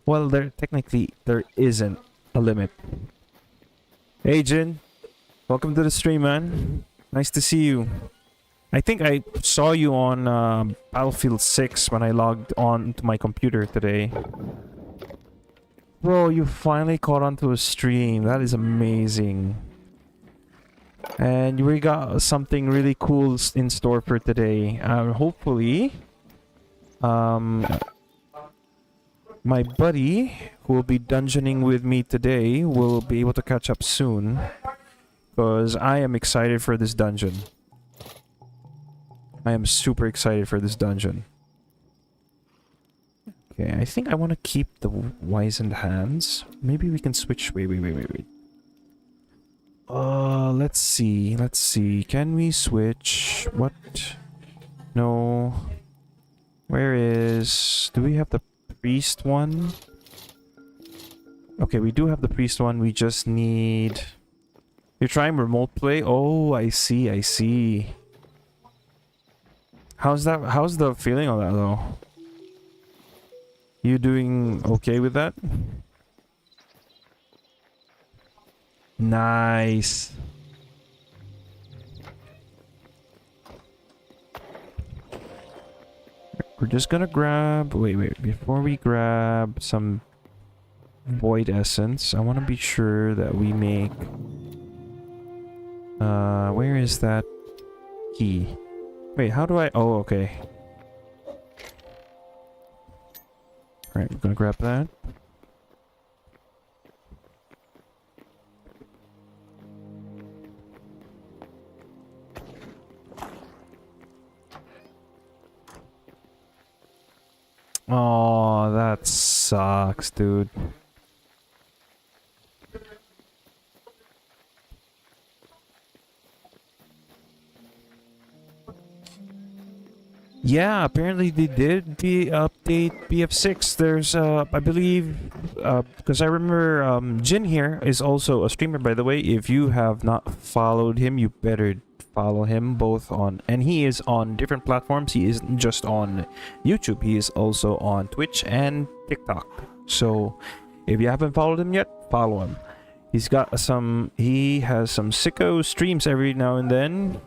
Well, there isn't a limit. Hey Jin, welcome to the stream, man. Nice to see you. I think I saw you on Battlefield 6 when I logged on to my computer today. Bro, you finally caught onto a stream. That is amazing. And we got something really cool in store for today. Hopefully, my buddy who will be dungeoning with me today will be able to catch up soon. Because I am excited for this dungeon. I am super excited for this dungeon. Okay, I think I want to keep the wizened hands. Maybe we can switch. Wait. Let's see. Can we switch? What? No. Where is... Do we have the priest one? Okay, we do have the priest one. We just need... You're trying remote play? Oh, I see. How's the feeling on that though? You doing okay with that? Nice. We're just gonna grab... Wait. Before we grab some void essence, I want to be sure that we make... where is that key? Wait, how do I... Oh, okay. Alright, we're gonna grab that. Oh, that sucks, dude. Yeah, apparently they did update BF6. There's I believe because I remember Jin here is also a streamer, by the way. If you have not followed him, you better follow him both on, and he is on different platforms. He isn't just on YouTube, he is also on Twitch and TikTok. So if you haven't followed him yet, follow him. He has some sicko streams every now and then.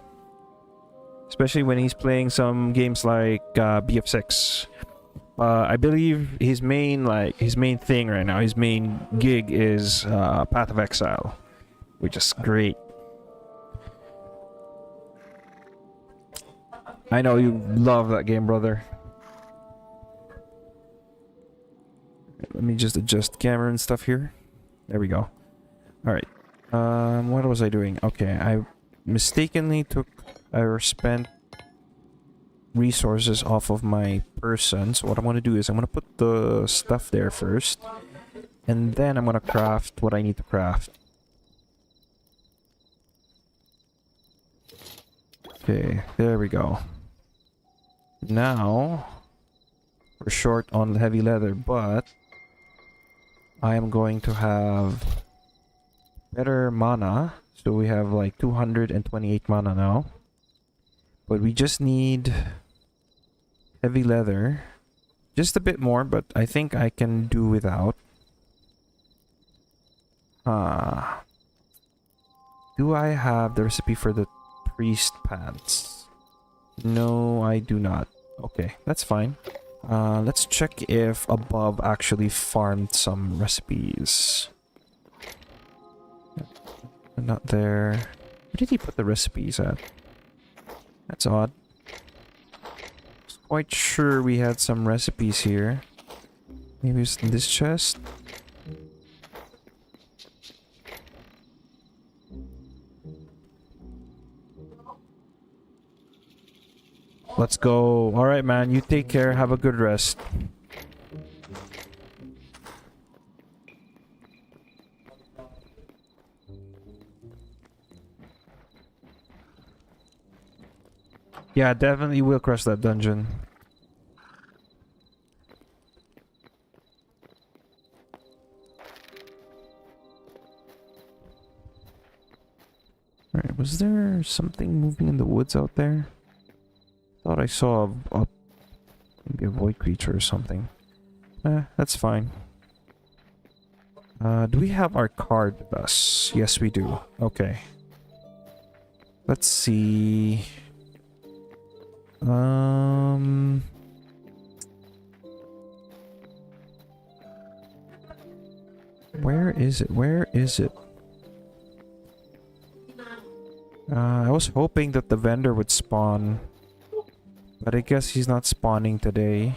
Especially when he's playing some games like BF6. I believe his main thing right now, his main gig is Path of Exile, which is great. I know you love that game, brother. Let me just adjust camera and stuff here. There we go. Alright. What was I doing? Okay, I mistakenly spent resources off of my person. So what I'm going to do is I'm going to put the stuff there first. And then I'm going to craft what I need to craft. Okay, there we go. Now, we're short on heavy leather, but I am going to have better mana. So we have like 228 mana now. But we just need heavy leather. Just a bit more, but I think I can do without. Do I have the recipe for the priest pants? No, I do not. Okay, that's fine. Let's check if Above actually farmed some recipes. Not there. Where did he put the recipes at? That's odd. I was quite sure we had some recipes here. Maybe it's in this chest. Let's go. Alright, man. You take care. Have a good rest. Yeah, definitely will crush that dungeon. Alright, was there something moving in the woods out there? Thought I saw maybe a void creature or something. That's fine. Do we have our card with us? Yes, we do. Okay. Let's see. Where is it? Where is it? I was hoping that the vendor would spawn, but I guess he's not spawning today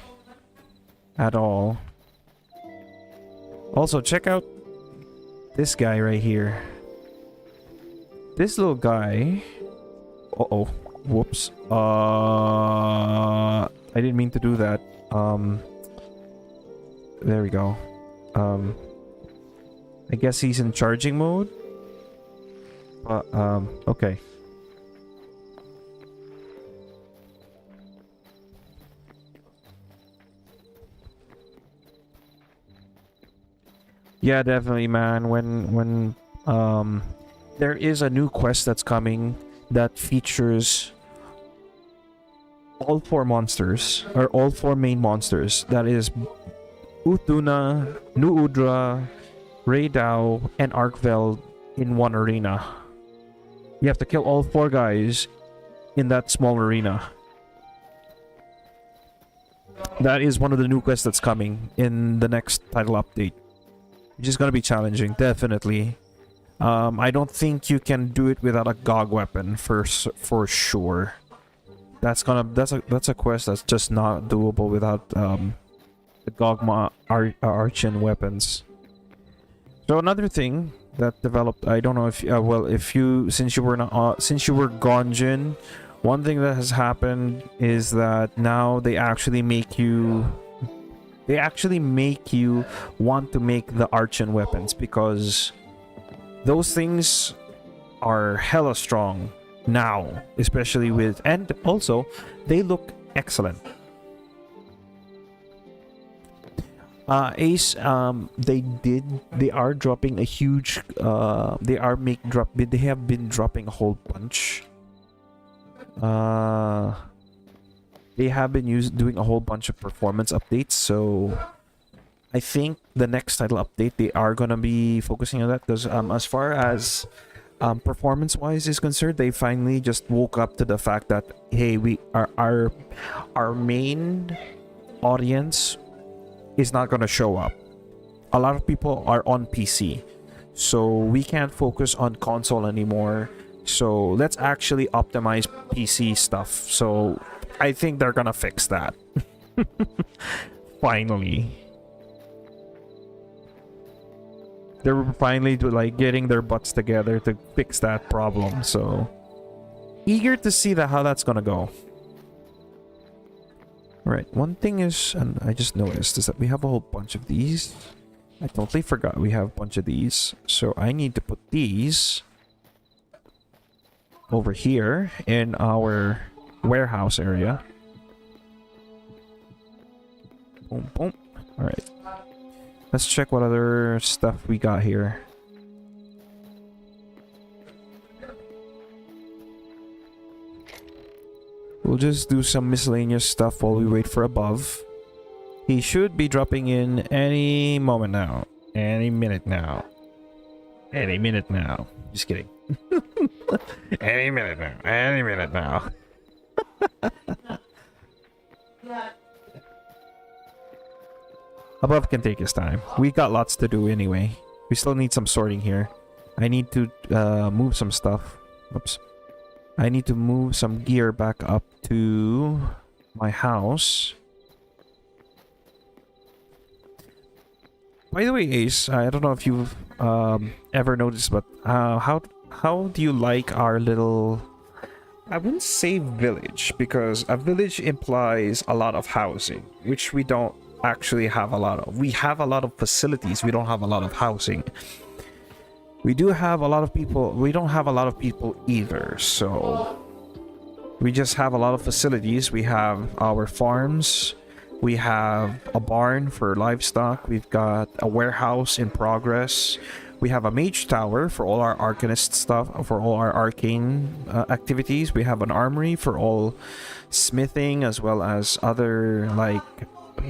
at all. Also, check out this guy right here. This little guy. Uh-oh. Whoops. I didn't mean to do that. There we go. I guess he's in charging mode. Okay. Yeah, definitely, man. When there is a new quest that's coming that features all four monsters, or all four main monsters. That is Utuna, Nu Udra, Raydao, and Arkveld in one arena. You have to kill all four guys in that small arena. That is one of the new quests that's coming in the next title update, which is gonna be challenging, definitely. I don't think you can do it without a GOG weapon for sure. That's a quest that's just not doable without the GOG Archon weapons. So another thing that developed, I don't know if well, if you since you were gone, Jin, one thing that has happened is that now they actually make you want to make the Archon weapons, because those things are hella strong now, especially with, and also they look excellent. Ace, they are dropping a huge they have been dropping a whole bunch. They have been doing a whole bunch of performance updates, so I think the next title update they are gonna be focusing on that, because as far as performance wise is concerned, they finally just woke up to the fact that, hey, our main audience is not gonna show up. A lot of people are on PC, so we can't focus on console anymore. So let's actually optimize PC stuff. So I think they're gonna fix that. Finally. They're finally getting their butts together to fix that problem. So eager to see how that's gonna go. Right, one thing is, and I just noticed, is that we have a whole bunch of these. I totally forgot we have a bunch of these. So I need to put these over here in our warehouse area. Boom, boom. Alright. Let's check what other stuff we got here. We'll just do some miscellaneous stuff while we wait for Above. He should be dropping in any moment now. Any minute now. Any minute now. Just kidding. Any minute now. Any minute now. Above can take his time. We got lots to do anyway. We still need some sorting here. I need to move some stuff. Oops. I need to move some gear back up to my house. By the way, Ace, I don't know if you've ever noticed, but how do you like our little... I wouldn't say village, because a village implies a lot of housing, which we don't actually have a lot of. We have a lot of facilities, we don't have a lot of housing. We do have a lot of people, we don't have a lot of people either, so we just have a lot of facilities. We have our farms, we have a barn for livestock, we've got a warehouse in progress, we have a mage tower for all our arcanist stuff, for all our arcane activities, we have an armory for all smithing, as well as other like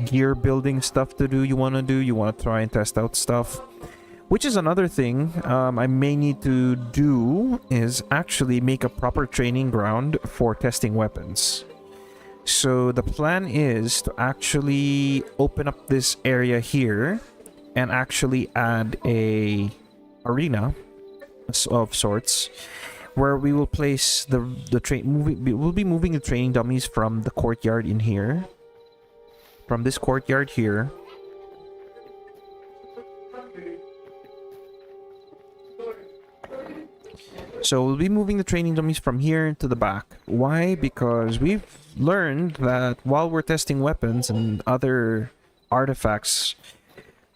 gear building stuff to do. You want to try and test out stuff. Which is another thing I may need to do is actually make a proper training ground for testing weapons. So the plan is to actually open up this area here and actually add a arena of sorts where we will place the train we'll be moving the training dummies from the courtyard in here, from this courtyard here. So we'll be moving the training dummies from here to the back. Why? Because we've learned that while we're testing weapons and other artifacts,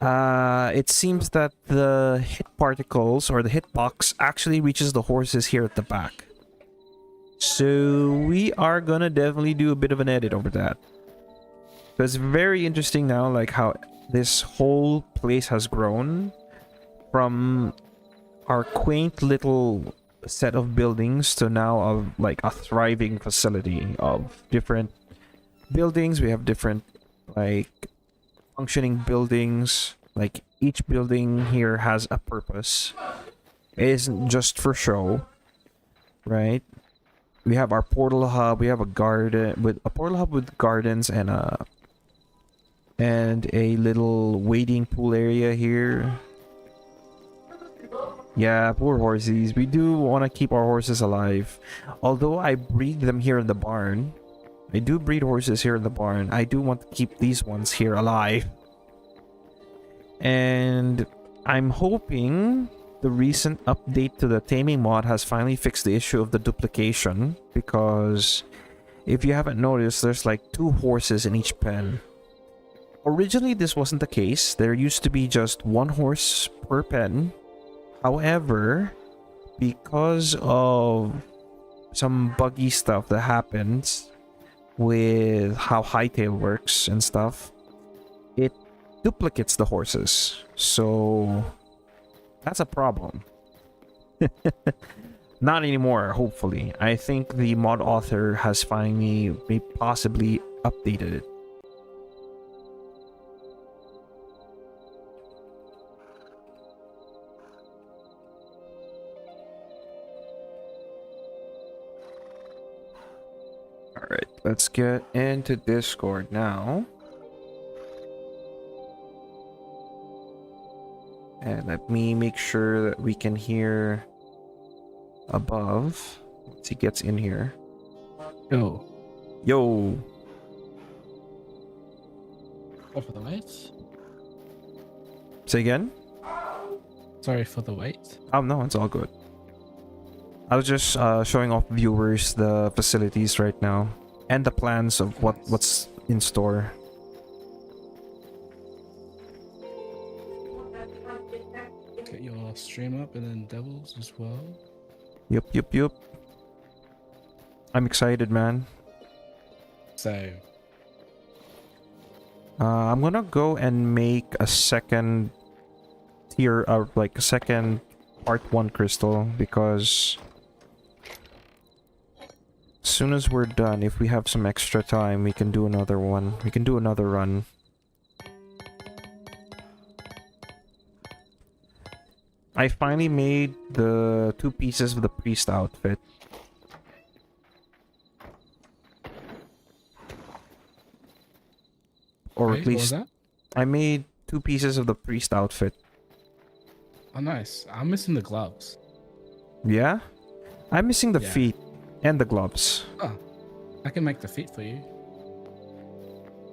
it seems that the hit particles or the hitbox actually reaches the horses here at the back. So we are gonna definitely do a bit of an edit over that. So it's very interesting now, like how this whole place has grown from our quaint little set of buildings to now of like a thriving facility of different buildings. We have different like functioning buildings. Like each building here has a purpose. It isn't just for show, right? We have our portal hub. We have a garden with a portal hub with gardens and a little wading pool area here. Yeah, poor horses. We do want to keep our horses alive. Although I breed them here in the barn. I do breed horses here in the barn. I do want to keep these ones here alive. And I'm hoping the recent update to the taming mod has finally fixed the issue of the duplication. Because if you haven't noticed, there's like 2 horses in each pen. Originally, this wasn't the case. There used to be just 1 horse per pen. However, because of some buggy stuff that happens with how Hytale works and stuff, it duplicates the horses. So that's a problem. Not anymore, hopefully. I think the mod author has finally possibly updated it. Alright, let's get into Discord now. And let me make sure that we can hear above once he gets in here. Yo. Yo! Sorry for the wait. Say again? Sorry for the wait. Oh no, it's all good. I was just showing off viewers the facilities right now and the plans of what's in store. Get your stream up and then Devils as well. Yup. I'm excited, man. So, I'm gonna go and make a second tier, like a second part 1 crystal, because as soon as we're done, if we have some extra time, we can do another one. We can do another run. I finally made the 2 pieces of the priest outfit. Or wait, at what was least that? I made 2 pieces of the priest outfit. Oh, nice. I'm missing the gloves. Yeah? I'm missing the Yeah. feet and the gloves. Oh, I can make the feet for you.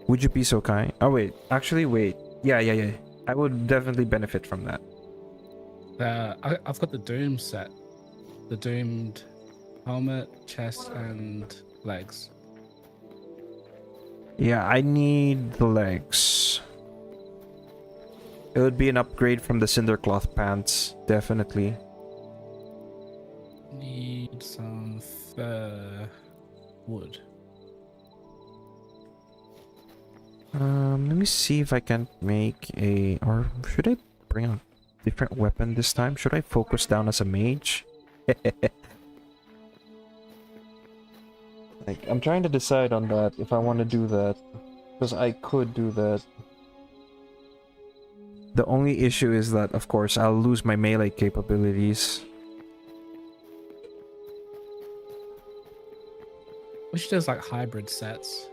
Would you be so kind? Oh wait, actually wait. Yeah. I would definitely benefit from that. I've got the Doom set. The Doomed helmet, chest, and legs. Yeah, I need the legs. It would be an upgrade from the Cindercloth pants, definitely. Need some wood. Let me see if I can make a... Or should I bring a different weapon this time? Should I focus down as a mage? Like, I'm trying to decide on that, if I want to do that. Because I could do that. The only issue is that, of course, I'll lose my melee capabilities. We should just like hybrid sets.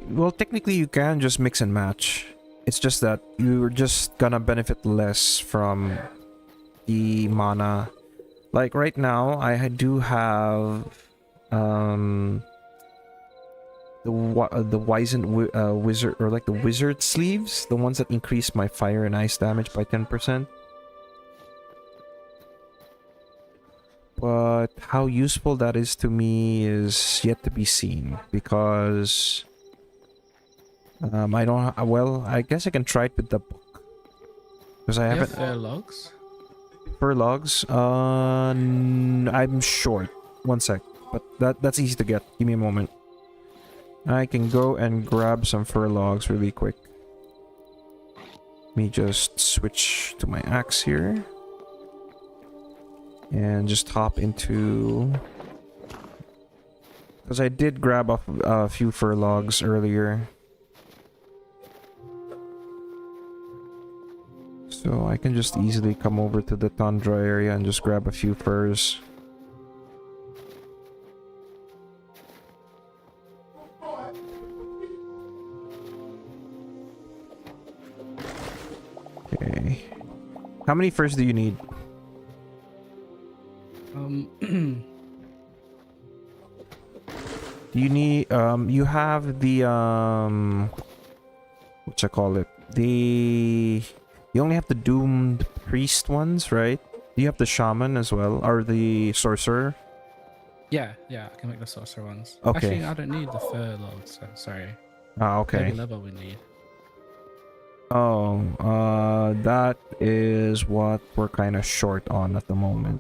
Well, technically you can just mix and match. It's just that you're just gonna benefit less from the mana. Like right now, I do have the wizened wizard, or like the wizard sleeves, the ones that increase my fire and ice damage by 10%. But how useful that is to me is yet to be seen, because I don't. Well, I guess I can try it with the book, because I You haven't. have fair logs. Fur logs. I'm short. One sec, but that's easy to get. Give me a moment. I can go and grab some fur logs really quick. Let me just switch to my axe here. And just hop into... Because I did grab a few fur logs earlier. So I can just easily come over to the tundra area and just grab a few furs. Okay. How many furs do you need? Do you need you have the what you call it? You only have the doomed priest ones, right? Do you have the shaman as well, or the sorcerer? Yeah, I can make the sorcerer ones. Okay. Actually, I don't need the fur logs. So sorry. Ah, okay. Heavy level we need. Oh, that is what we're kind of short on at the moment.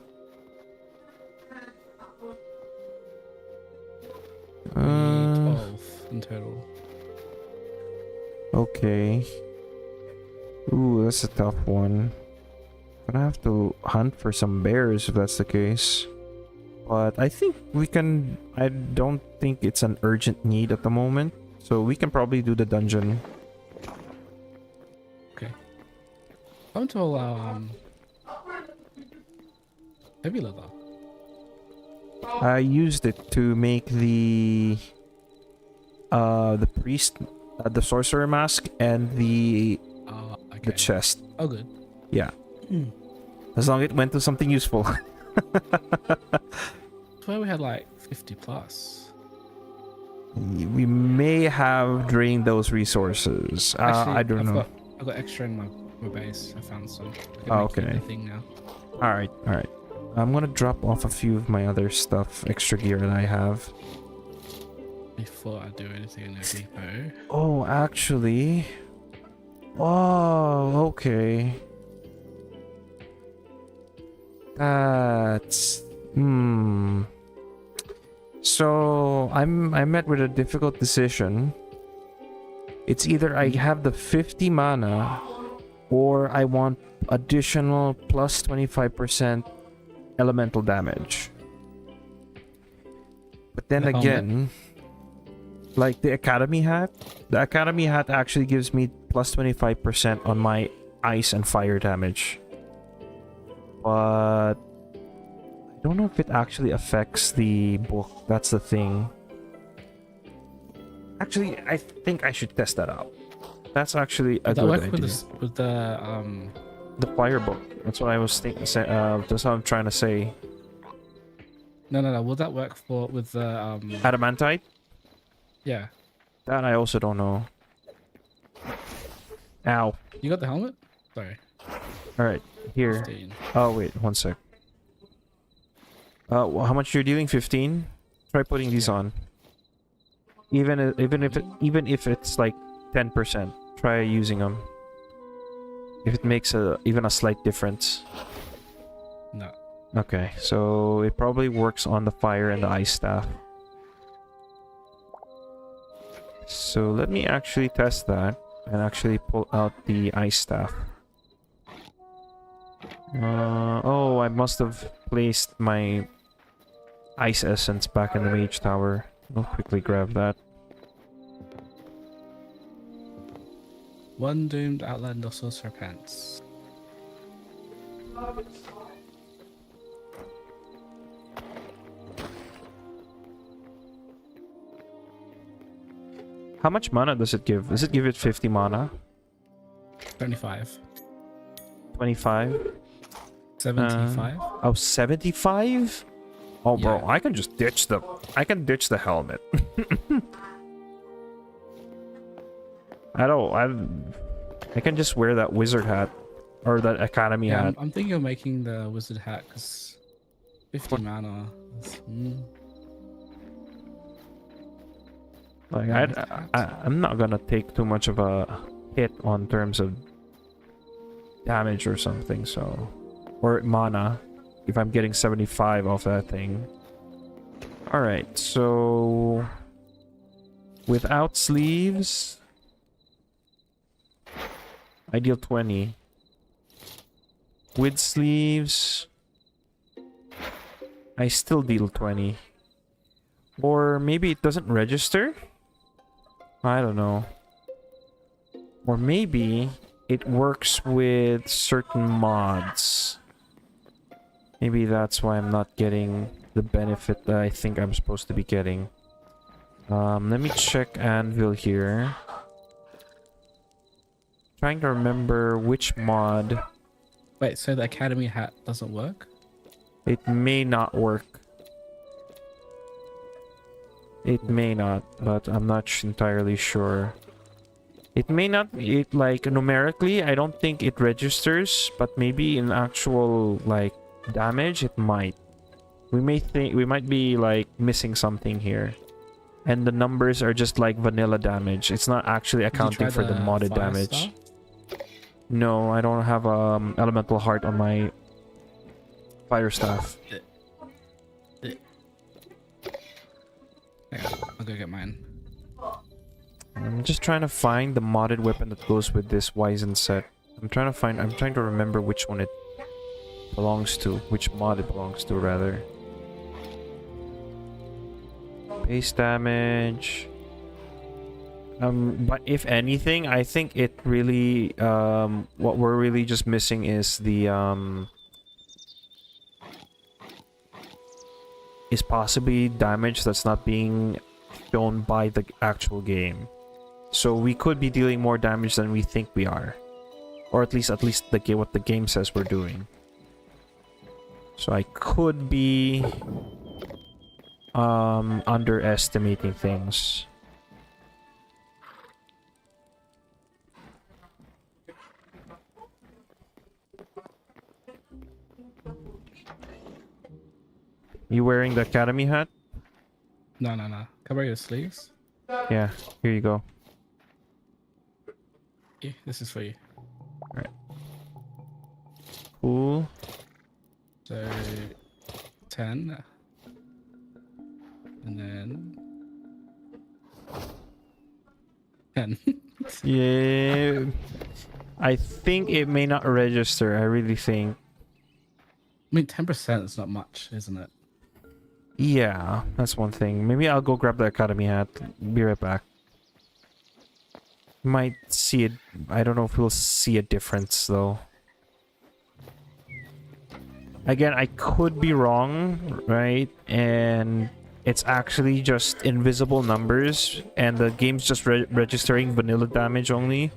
We need 12 in total. Okay. Ooh, that's a tough one. Gonna have to hunt for some bears if that's the case. But I think we can... I don't think it's an urgent need at the moment. So we can probably do the dungeon. Okay. I want to allow heavy leather. I used it to make the priest, the sorcerer mask, and the Okay. chest. Oh, good. Yeah. As long as it went to something useful. Where we had like 50 plus. We may have drained those resources. Actually, I don't know. I've got extra in my base. I found some. I can Oh, make it okay. a thing now. Alright, alright. I'm gonna drop off a few of my other stuff, extra gear that I have. Before I do anything in the depot. Oh, actually... Oh, okay. That's... So, I'm met with a difficult decision. It's either I have the 50 mana, or I want additional plus 25% elemental damage. But then The helmet? again, like the academy hat actually gives me plus 25% on my ice and fire damage. But I don't know if it actually affects the book. That's the thing. Actually, I think I should test that out. That's actually a Does that good work idea. with the The fire book. That's what I was thinking. That's what I'm trying to say. No. Will that work with the Adamantite? Yeah. That I also don't know. Ow. You got the helmet? Sorry. Alright, here. 15. Oh, wait, one sec. How much you're dealing? 15? Try putting these Yeah. on. Even if it's like 10%, try using them. If it makes even a slight difference. No. Okay, so it probably works on the fire and the ice staff. So let me actually test that and actually pull out the ice staff. Oh, I must have placed my ice essence back in the mage tower. I'll quickly grab that. One doomed outlander sorcerer pants. How much mana does it give? Does it give it 50 mana? 25. 25? 75. Oh, 75? Oh, bro, Yeah. I can just ditch the... I can ditch the helmet. I can just wear that wizard hat. Or that academy Yeah, hat. I'm thinking of making the wizard hat because 50 mana. Like, Yeah, wizard hat. I'm not gonna take too much of a hit on terms of damage or something, so... Or mana. If I'm getting 75 off that thing. Alright, so... Without sleeves... I deal 20. With sleeves... I still deal 20. Or maybe it doesn't register? I don't know. Or maybe it works with certain mods. Maybe that's why I'm not getting the benefit that I think I'm supposed to be getting. Let me check Anvil here. Trying to remember which mod. Wait, so the academy hat doesn't work? It may not work. It may not, but I'm not entirely sure. It may not, like, numerically, I don't think it registers, but maybe in actual, like, damage, it might. We might be, like, missing something here. And the numbers are just like vanilla damage. It's not actually accounting for the modded damage. No, I don't have elemental heart on my fire staff. Hang on, I'll go get mine. I'm just trying to find the modded weapon that goes with this Wizen set. I'm trying to remember which one it belongs to. Which mod it belongs to, rather. Base damage. But if anything, I think it really, what we're really just missing is the, is possibly damage that's not being shown by the actual game. So we could be dealing more damage than we think we are. Or at least what the game says we're doing. So I could be underestimating things. You wearing the academy hat? No. Cover your sleeves. Yeah, here you go. Yeah, this is for you. Cool. So 10. And then 10. Yeah. I think it may not register. I really think. I mean, 10% is not much, isn't it? Yeah, that's one thing. Maybe I'll go grab the academy hat. Be right back. Might see it. I don't know if we'll see a difference though. Again, I could be wrong, right? And it's actually just invisible numbers, and the game's just registering vanilla damage only.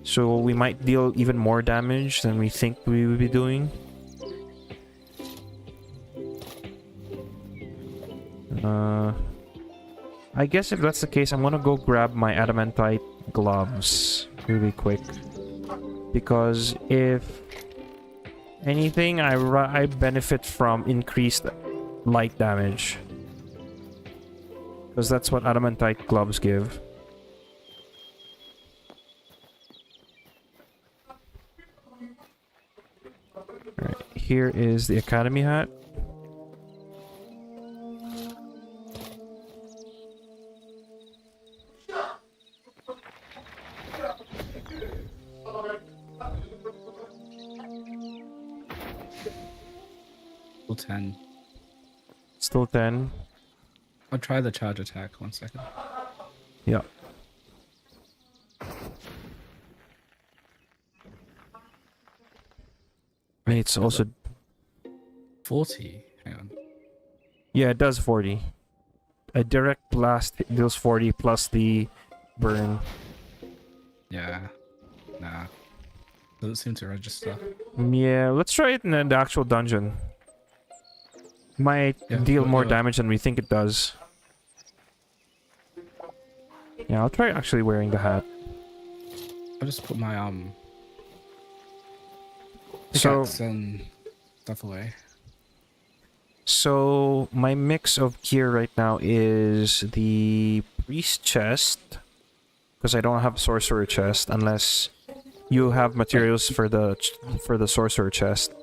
So we might deal even more damage than we think we would be doing. I guess if that's the case, I'm gonna go grab my adamantite gloves really quick. Because if anything, I benefit from increased light damage. Because that's what adamantite gloves give. Alright, here is the academy hat. Still 10. Still 10. I'll try the charge attack. 1 second. Yeah. mean, it's also 40. Hang on. yeah, it does 40. A direct blast deals 40 plus the burn. Yeah. Nah. Doesn't seem to register. Yeah, let's try it in the actual dungeon. Might Yeah, deal but, more damage than we think it does. Yeah, I'll try actually wearing the hat. I'll just put my So, pickaxe and stuff away. so my mix of gear right now is the priest chest, because I don't have sorcerer chest unless you have materials for the sorcerer chest.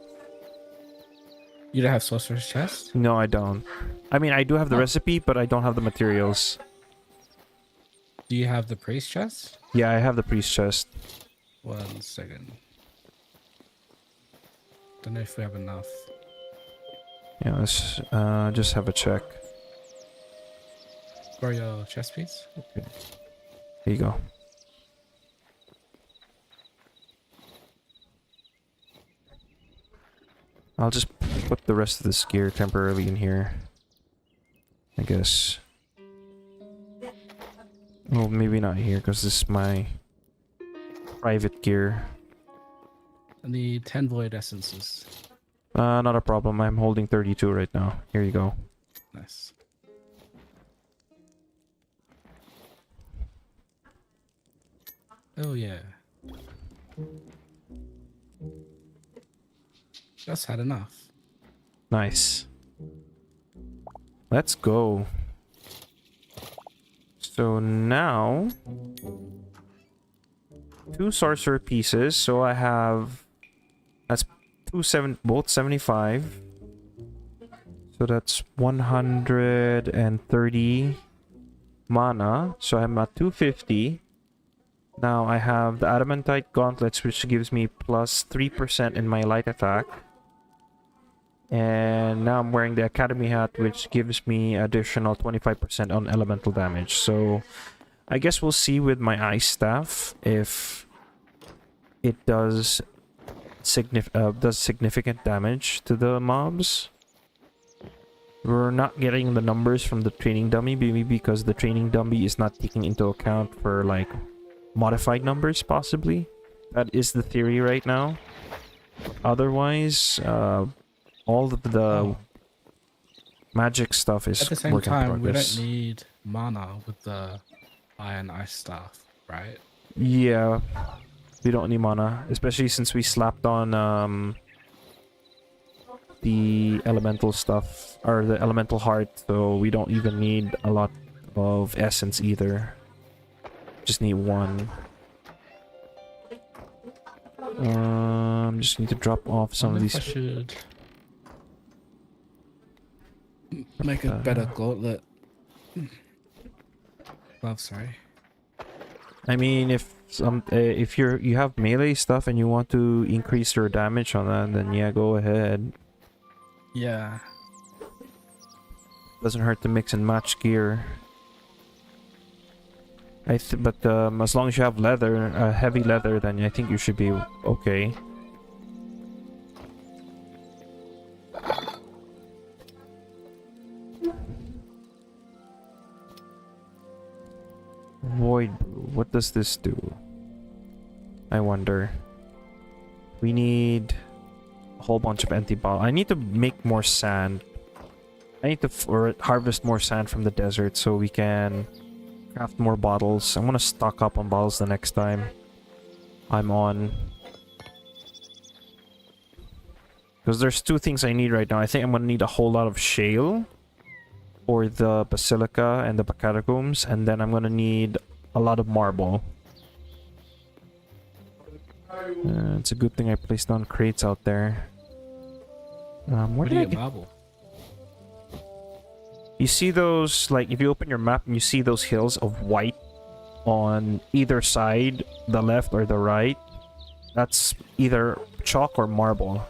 You don't have sorcerer's chest? No, I don't. I mean, I do have the Oh. recipe, but I don't have the materials. Do you have the priest chest? Yeah, I have the priest chest. 1 second. Don't know if we have enough. Yeah, let's just have a check. Borrow your chest piece. Here you go. I'll just put the rest of this gear temporarily in here, I guess. Well, maybe not here, because this is my private gear. I need 10 void essences. Not a problem. I'm holding 32 right now. Here you go. Nice. Oh yeah. Just had enough. Nice. Let's go. So now, 2 sorcerer pieces. So I have, that's both 75. So that's 130 mana. So I'm at 250. Now I have the adamantite gauntlets, which gives me plus 3% in my light attack. And now I'm wearing the academy hat, which gives me additional 25% on elemental damage. So I guess we'll see with my ice staff if it does significant damage to the mobs. We're not getting the numbers from the training dummy, maybe because the training dummy is not taking into account for like modified numbers, possibly. That is the theory right now. Otherwise, all of the magic stuff is At the same work in time, we progress. don't need mana with the iron ice staff, right? Yeah, we don't need mana, especially since we slapped on the elemental stuff, or the elemental heart, so we don't even need a lot of essence either. Just need 1. Just need to drop off some of I these. should make a better gauntlet. Glove, sorry. I mean, if you have melee stuff and you want to increase your damage on that, then yeah, go ahead. Yeah. Doesn't hurt to mix and match gear. But as long as you have leather, heavy leather, then I think you should be okay. Void brew. What does this do? I wonder. We need a whole bunch of empty bottles. I need to make more sand. I need to harvest more sand from the desert so we can craft more bottles. I'm gonna stock up on bottles the next time I'm on. Because there's 2 things I need right now. I think I'm gonna need a whole lot of shale for the basilica and the catacombs, and then I'm gonna need a lot of marble. It's a good thing I placed down crates out there. Where Where do did I you get? get marble? You see those, like, if you open your map and you see those hills of white on either side, the left or the right, that's either chalk or marble.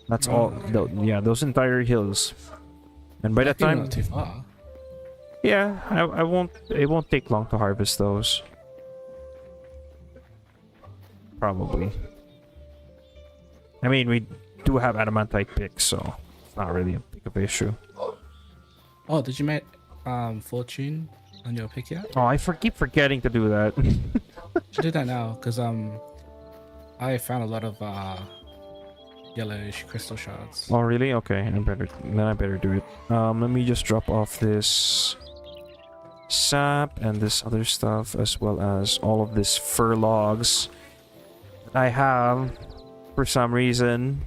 That's all. Okay. Yeah, those entire hills. And by that Luckily time, not too far. yeah, I won't. It won't take long to harvest those. Probably. I mean, we do have adamantite picks, so it's not really a big of an issue. Oh, did you make fortune on your pick yet? Oh, keep forgetting to do that. Should do that now, because I found a lot of yellowish crystal shards. Oh, really? Okay, I better do it. Let me just drop off this sap and this other stuff, as well as all of this fur logs that I have for some reason.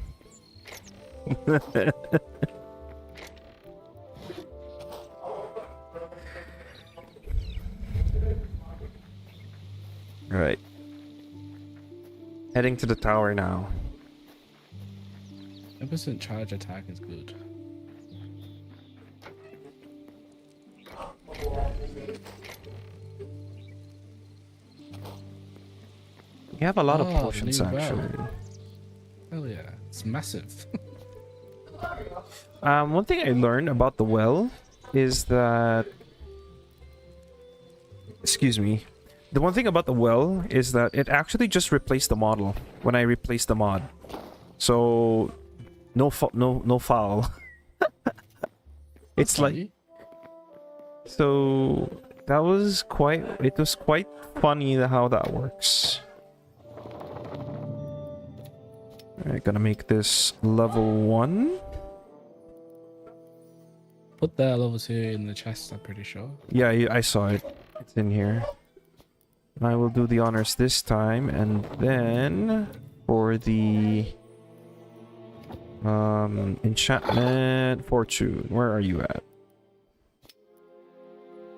Alright. Heading to the tower now. 10% charge attack is good. We have a lot of Oh, the potions, new well. actually. Hell yeah, it's massive. One thing I learned about the well is that... Excuse me. The one thing about the well is that it actually just replaced the model when I replaced the mod. So... No foul. It's like... Okay. So... That was quite... It was quite funny how that works. Alright, gonna make this level 1. Put the level 2 in the chest, I'm pretty sure. Yeah, I saw it. It's in here. I will do the honors this time, and then for the enchantment fortune. Where are you at?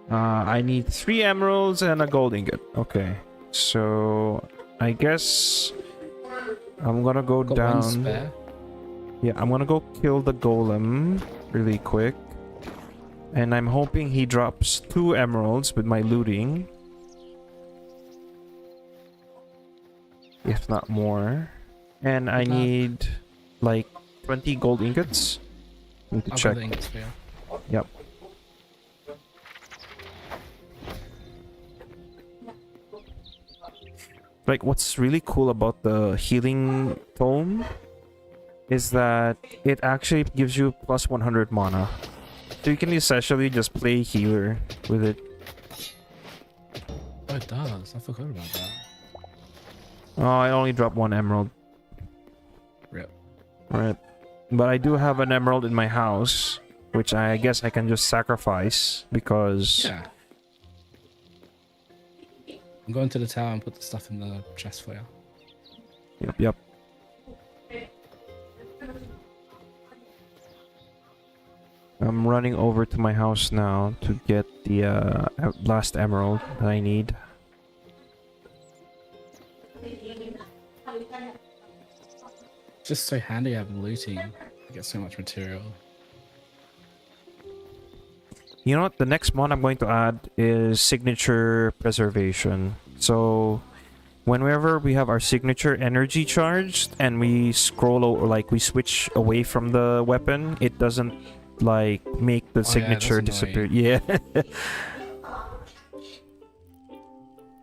I need 3 emeralds and a gold ingot. Okay, so I guess I'm gonna go Got down. one spare. Yeah, I'm gonna go kill the golem really quick. And I'm hoping he drops 2 emeralds with my looting. If not more. And I need like 20 gold ingots. Need to I'll check. put the ingots for you. Yep. Like, what's really cool about the healing tome is that it actually gives you plus 100 mana. So you can essentially just play healer with it. Oh, it does. I forgot about that. Oh, I only dropped 1 emerald. Rip. Alright. But I do have an emerald in my house, which I guess I can just sacrifice because... Yeah. I'm going to the tower and put the stuff in the chest for you. Yep. I'm running over to my house now to get the last emerald that I need. Just so handy having looting. You get so much material. You know what? The next mod I'm going to add is signature preservation. So whenever we have our signature energy charged and we scroll or like we switch away from the weapon, it doesn't like make the signature disappear. Yeah.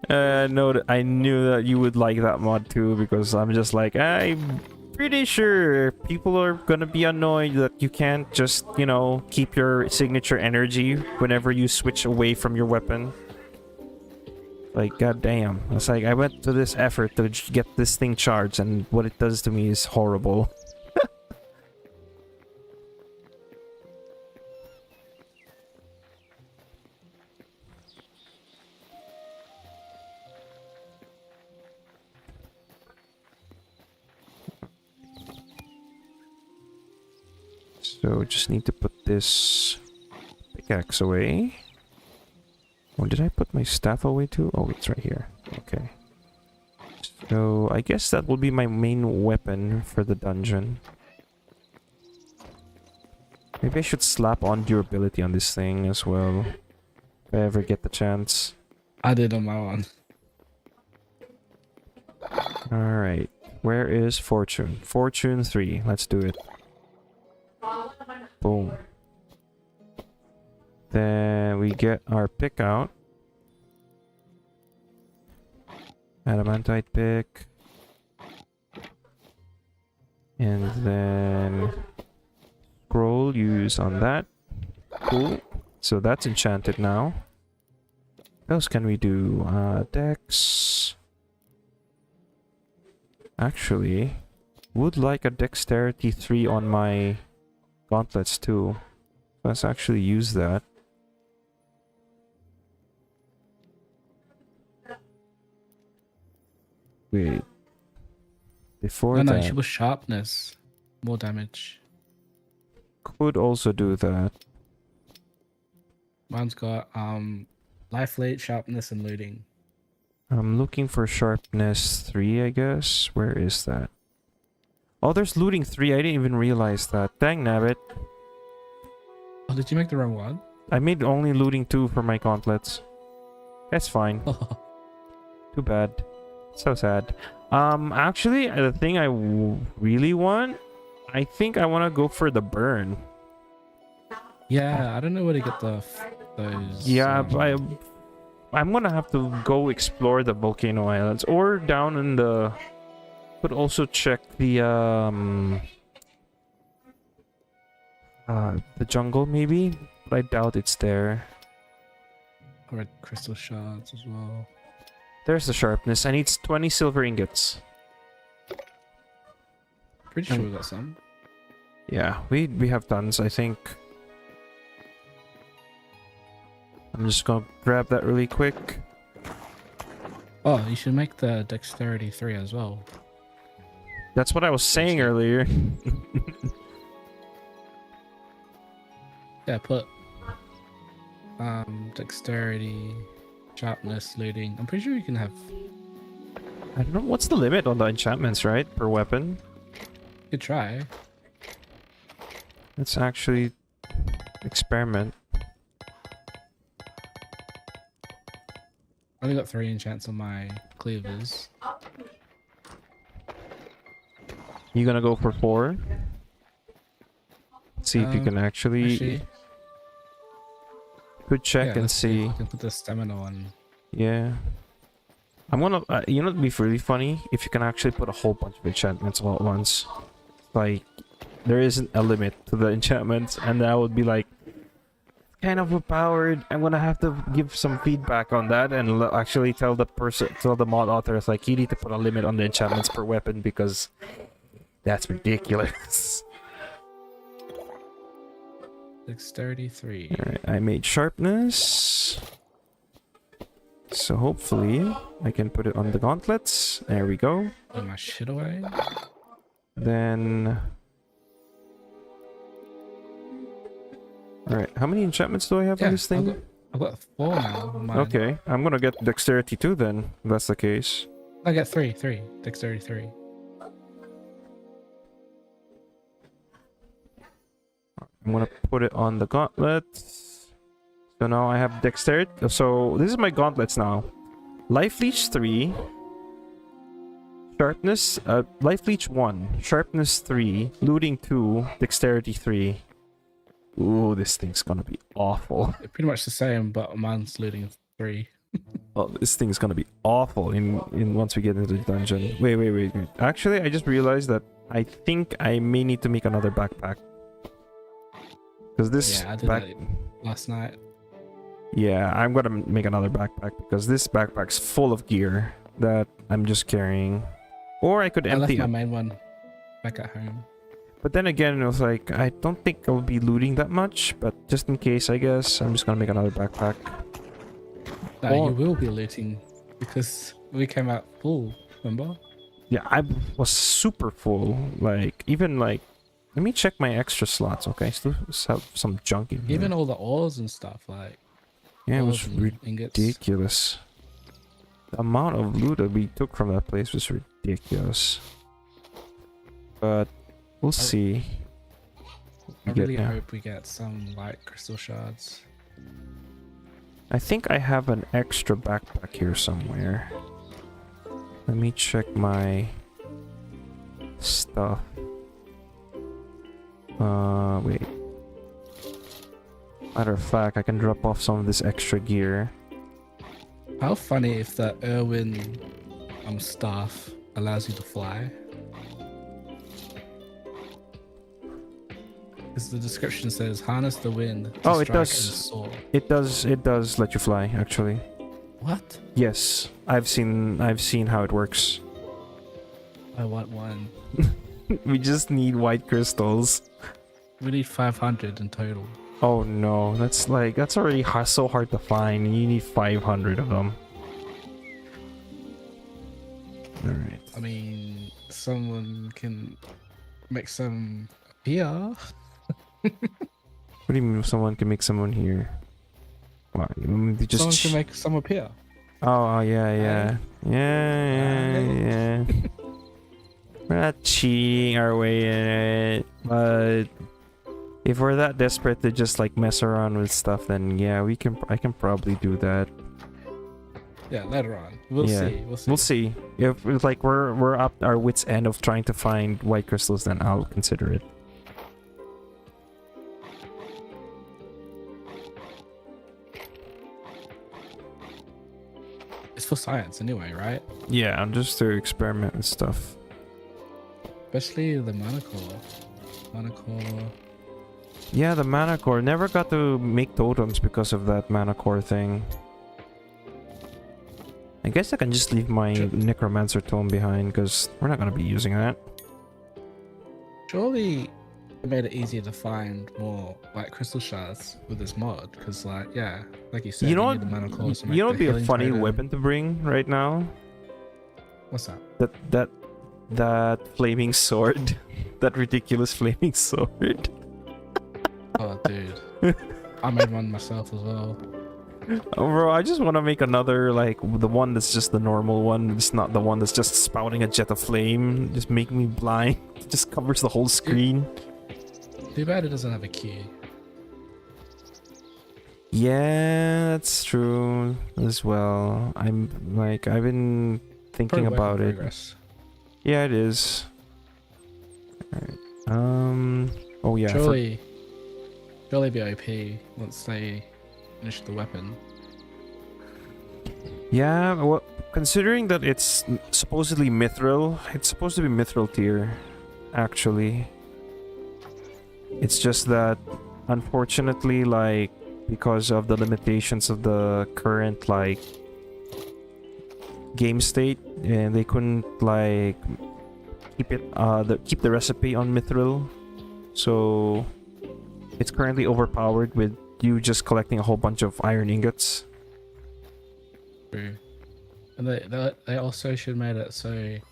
No, I knew that you would like that mod too, because I'm just like, I'm pretty sure people are gonna be annoyed that you can't just, you know, keep your signature energy whenever you switch away from your weapon. Like, goddamn. It's like, I went to this effort to get this thing charged, and what it does to me is horrible. So just need to put this pickaxe away. Or did I put my staff away too? Oh, it's right here. Okay. So I guess that will be my main weapon for the dungeon. Maybe I should slap on durability on this thing as well. If I ever get the chance. I did on my one. Alright. Where is Fortune? Fortune 3. Let's do it. Boom. Then we get our pick out. Adamantite pick. And then scroll use on that. Cool. So that's enchanted now. What else can we do? Dex. Actually, would like a dexterity 3 on my gauntlets too. Let's actually use that. Wait. Before No, no, you that, should put sharpness. More damage. could also do that. Mine's got life lead, sharpness, and looting. I'm looking for sharpness 3, I guess. Where is that? Oh, there's looting 3. I didn't even realize that. Dang nabbit. Oh, did you make the wrong one? I made only looting 2 for my gauntlets. That's fine. Too bad. So sad. Actually, the thing I really want, I think I want to go for the burn. Yeah, I don't know where to get those. Yeah, but I'm gonna have to go explore the volcano islands or down in the. Could also check the jungle maybe, but I doubt it's there. Red crystal shards as well. There's the sharpness. I need 20 silver ingots. Pretty sure we got some. Yeah, we have tons, I think. I'm just gonna grab that really quick. Oh, you should make the dexterity 3 as well. That's what I was saying earlier. Yeah, put dexterity, sharpness, looting. I'm pretty sure you can have. I don't know what's the limit on the enchantments, right? Per weapon. You could try. Let's actually experiment. I only got 3 enchants on my cleavers. You gonna go for 4? See if you can actually. Could check and let's see. You can put the stamina on. Yeah. I'm gonna. You know, it'd be really funny if you can actually put a whole bunch of enchantments all at once. Like, there isn't a limit to the enchantments, and that would be like kind of overpowered. I'm gonna have to give some feedback on that and actually tell the mod authors like, you need to put a limit on the enchantments per weapon because that's ridiculous. Dexterity 3. Alright, I made sharpness. So hopefully I can put it on the gauntlets. There we go. Put my shit away. Then... Alright, how many enchantments do I have on this thing? I've got 4 now on mine. Okay, I'm gonna get dexterity 2 then, if that's the case. I get 3. Dexterity 3. I'm gonna put it on the gauntlets. So now I have dexterity. So this is my gauntlets now. Life leech 3. Sharpness, life leech 1. Sharpness 3. Looting 2. Dexterity 3. Ooh, this thing's gonna be awful. They're pretty much the same, but mine's looting 3. Oh, this thing's gonna be awful in once we get into the dungeon. Wait. Actually, I just realized that I think I may need to make another backpack. Because this Yeah, I did that last night. Yeah, I'm gonna make another backpack because this backpack's full of gear that I'm just carrying. Or I could I left empty my it. main one back at home. But then again, it was like, I don't think I'll be looting that much, but just in case, I guess, I'm just gonna make another backpack. No, Or- you will be looting because we came out full, remember? Yeah, I was super full. Like, even like, let me check my extra slots, okay? Still have some junk in here. Even all the ores and stuff, like Yeah, it was ores and ingots. ridiculous. The amount of loot that we took from that place was ridiculous. But we'll see. I We get really there. hope we get some light crystal shards. I think I have an extra backpack here somewhere. Let me check my stuff. Wait. Matter of fact, I can drop off some of this extra gear. How funny if the Irwin staff allows you to fly. Because the description says harness the wind to Oh, it strike does. and soar. It does let you fly, actually. What? Yes, I've seen how it works. I want one. We just need white crystals. We need 500 in total. Oh no, that's already so hard to find. You need 500 of them. Alright. I mean, someone can make some appear. What do you mean someone can make someone here? Wow, they just Someone can make some appear. Oh, yeah. We're not cheating our way in it, but if we're that desperate to just like mess around with stuff, then yeah, I can probably do that. Yeah, later on. We'll Yeah. see. We'll see. If like we're up our wits' end of trying to find white crystals, then I'll consider it. It's for science anyway, right? Yeah, just to experiment with stuff. Especially the mana core. Mana core. Yeah, the mana core. Never got to make totems because of that mana core thing. I guess I can just leave my necromancer tome behind because we're not gonna be using that. Surely it made it easier to find more like crystal shards with this mod. Because like, yeah, like you said, You know need what? the mana cores to You make know the what'd be a healing funny totem. weapon to bring right now? What's that? That flaming sword. That ridiculous flaming sword. Oh, dude. I made one myself as well. Oh, bro, I just want to make another, like, the one that's just the normal one. It's not the one that's just spouting a jet of flame. Just make me blind. It just covers the whole screen. Too bad it doesn't have a key. Yeah, that's true as well. I've been thinking Probably work in about it. progress. Yeah, it is. Alright. Oh yeah. Surely be OP once they finish the weapon. Yeah, well, considering that it's supposedly mithril, it's supposed to be mithril tier, actually. It's just that, unfortunately, like, because of the limitations of the current, like, game state, and they couldn't, like, keep the recipe on mithril. So, it's currently overpowered with you just collecting a whole bunch of iron ingots. True. And they also should made it so it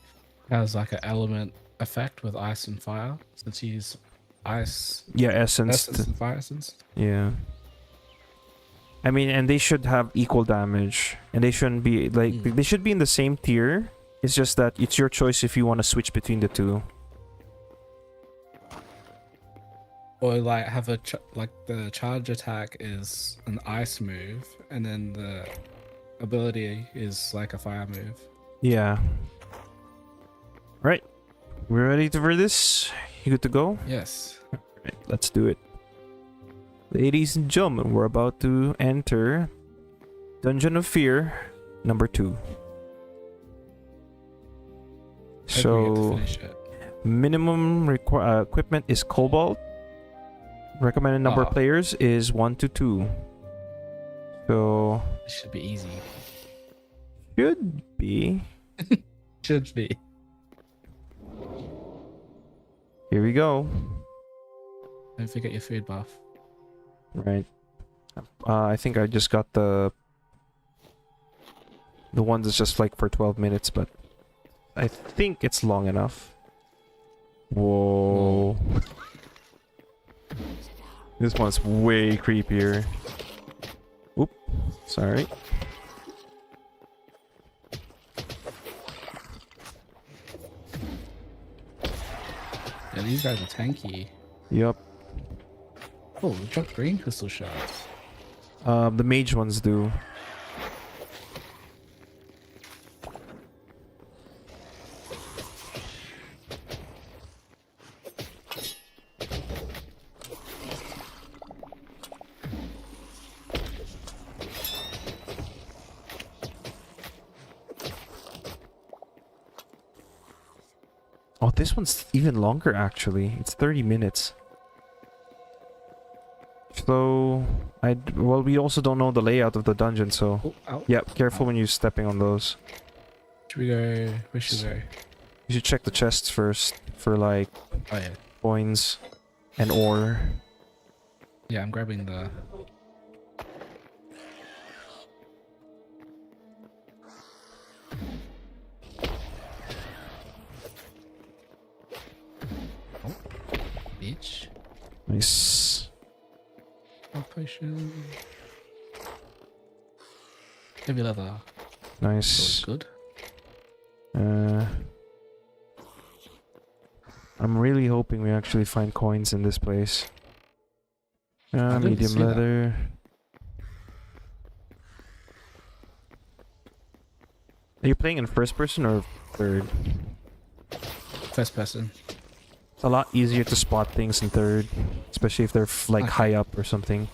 has like an element effect with ice and fire, since you use ice Yeah, essence. essence and fire essence. Yeah. I mean, and they should have equal damage, and they shouldn't be like they should be in the same tier. It's just that it's your choice if you want to switch between the two. Or like have a like the charge attack is an ice move, and then the ability is like a fire move. Yeah. Right. We're ready for this. You good to go? Yes. Right, let's do it. Ladies and gentlemen, we're about to enter Dungeon of Fear number 2. So, minimum equipment is Cobalt. Recommended number of players is 1 to 2. So, it should be easy. should be. Should be. Here we go. Don't forget your food buff. Right. I think I just got the one that's just like for 12 minutes, but I think it's long enough. Whoa. This one's way creepier. Oop. Sorry. Yeah, these guys are tanky. Yup. Oh, we dropped green crystal shards. The mage ones do. Oh, this one's even longer actually. It's 30 minutes. though. Well, we also don't know the layout of the dungeon, so Oh, ow. yeah, careful when you're stepping on those. Should we go? Where should we go? You should check the chests first for like Oh yeah. coins and ore. Yeah, I'm grabbing the. Oh, bitch. Nice. Health potion. Heavy leather. Nice. Always good. I'm really hoping we actually find coins in this place. didn't Medium see that. leather. Are you playing in first person or third? First person. It's a lot easier to spot things in third, especially if they're like Okay. high up or something.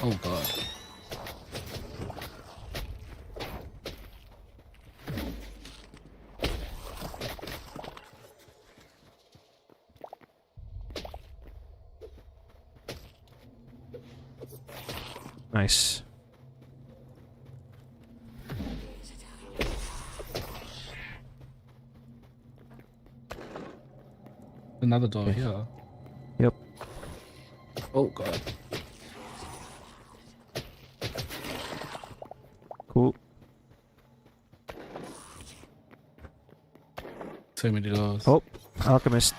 Oh god. Nice. Another door Okay. here. Yep. Oh god. Cool. So many doors. Oh, alchemist.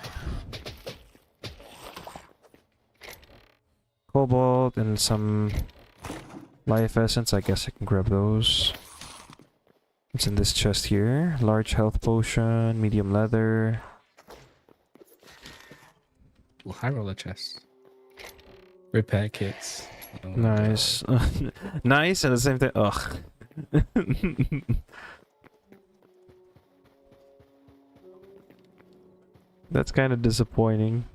Cobalt and some life essence. I guess I can grab those. What's in this chest here? Large health potion, medium leather. Well, high roller chest. Repair kits. Oh my God. Nice. Nice and at the same time. Ugh. That's kind of disappointing.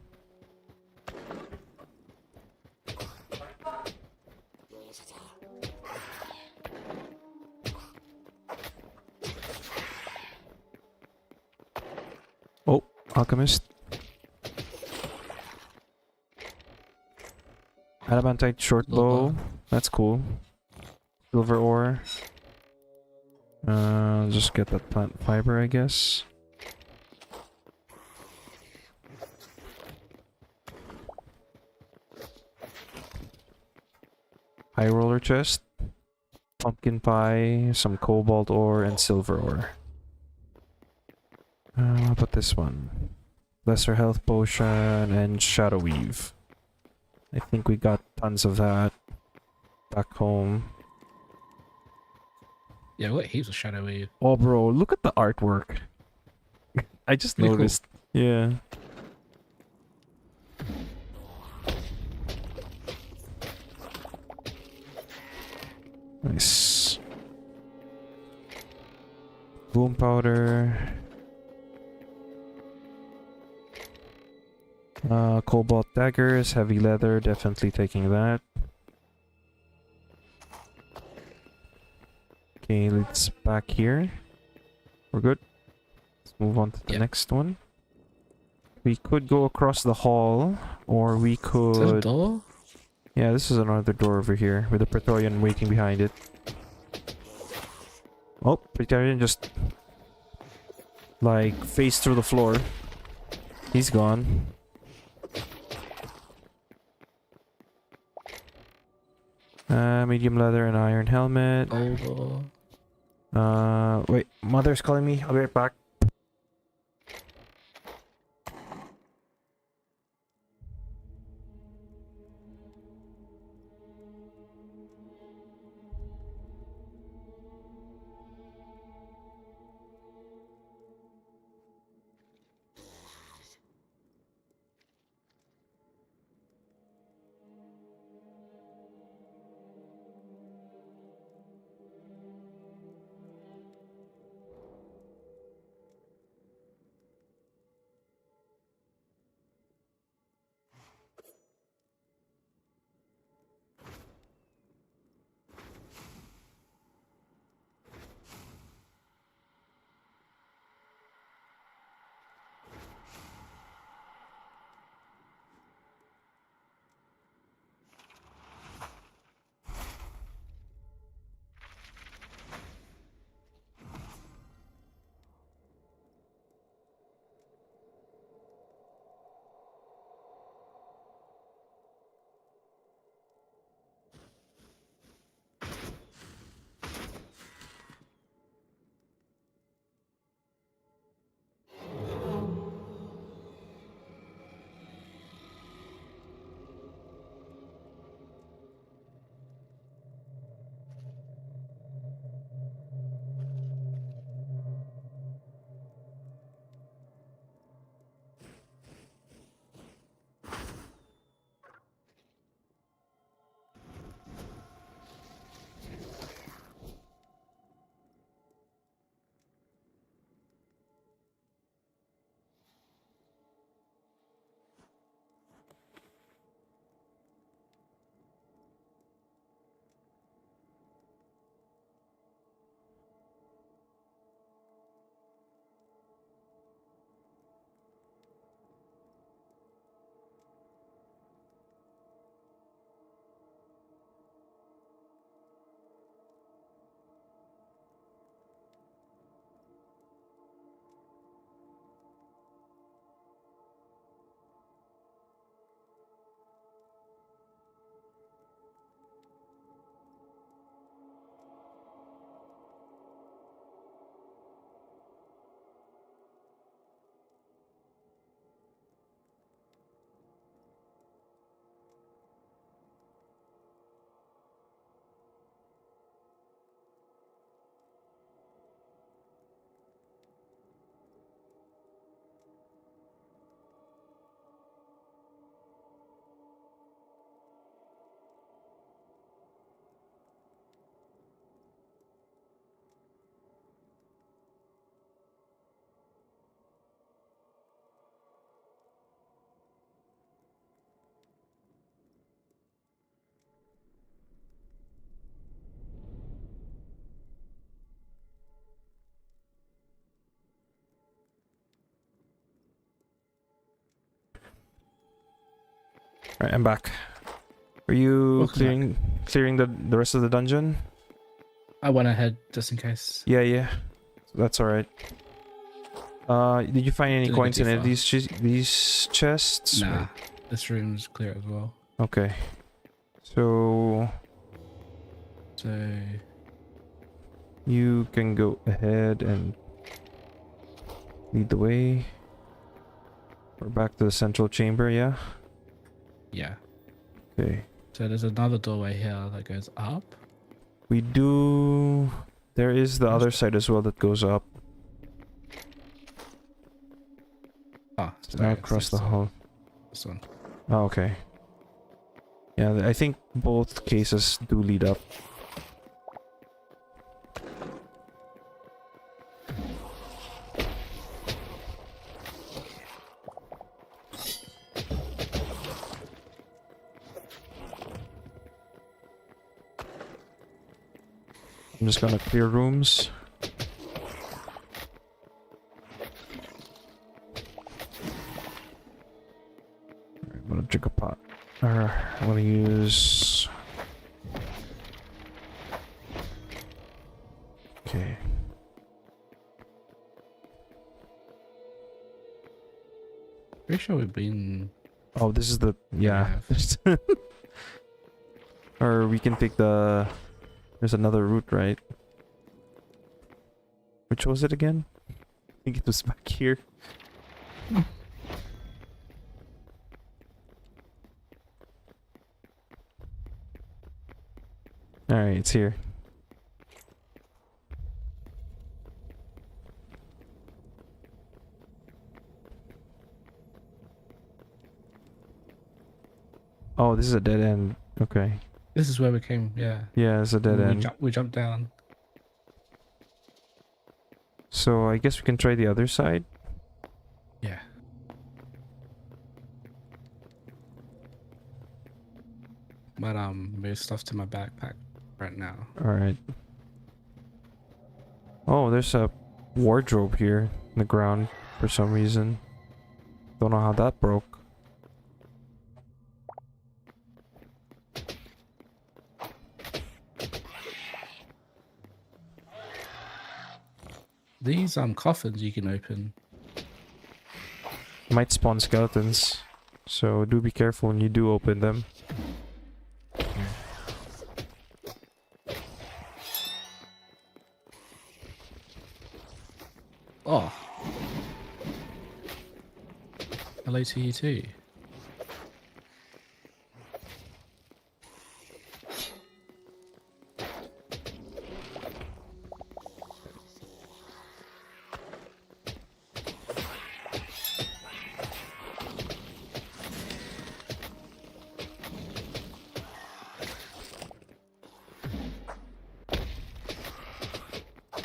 Oh, alchemist. Adamantite short bow. That's cool. Silver ore. Just get that plant fiber, I guess. High roller chest. Pumpkin pie, some cobalt ore, and silver ore. How about this one? Lesser health potion and shadow weave. I think we got tons of that back home. Yeah, what heaps of shadow weave. Oh, bro, look at the artwork. I just Pretty cool. noticed. Yeah. Nice. Boom powder. Cobalt daggers, heavy leather, definitely taking that. Okay, let's back here. We're good. Let's move on to the Yep. next one. We could go across the hall, or we Is that a could... door? Yeah, this is another door over here, with a Praetorian waiting behind it. Oh, Praetorian just... like, phased through the floor. He's gone. Medium leather and iron helmet. Old door. Wait, mother's calling me. I'll be right back. Right, I'm back. Are you Welcome back. clearing the rest of the dungeon? I went ahead just in case. Yeah, yeah. That's all right. Did you find any Didn't go coins too in any of far. these chests? Nah, Or- this room's clear as well. Okay. So So you can go ahead and lead the way. We're back to the central chamber, yeah? yeah. Okay. So there's another doorway here that goes up. We do... There is the other side as well that goes up. Oh, It's sorry, now it's across the this, hall. this one. Oh, okay. Yeah, I think both cases do lead up. I'm just gonna clear rooms. Alright, I'm gonna drink a pot. I'm gonna use... Okay. Pretty sure we've been. Oh, this is the... Yeah. Yeah. Or we can take the... There's another route, right? Which was it again? I think it was back here. Alright, it's here. Oh, this is a dead end. Okay. This is where we came. Yeah. Yeah, it's a dead end. We jumped down. So I guess we can try the other side. Yeah. Might move stuff to my backpack right now. Alright. Oh, there's a wardrobe here in the ground for some reason. Don't know how that broke. These coffins you can open. Might spawn skeletons. So do be careful when you do open them. Oh. Hello to you too.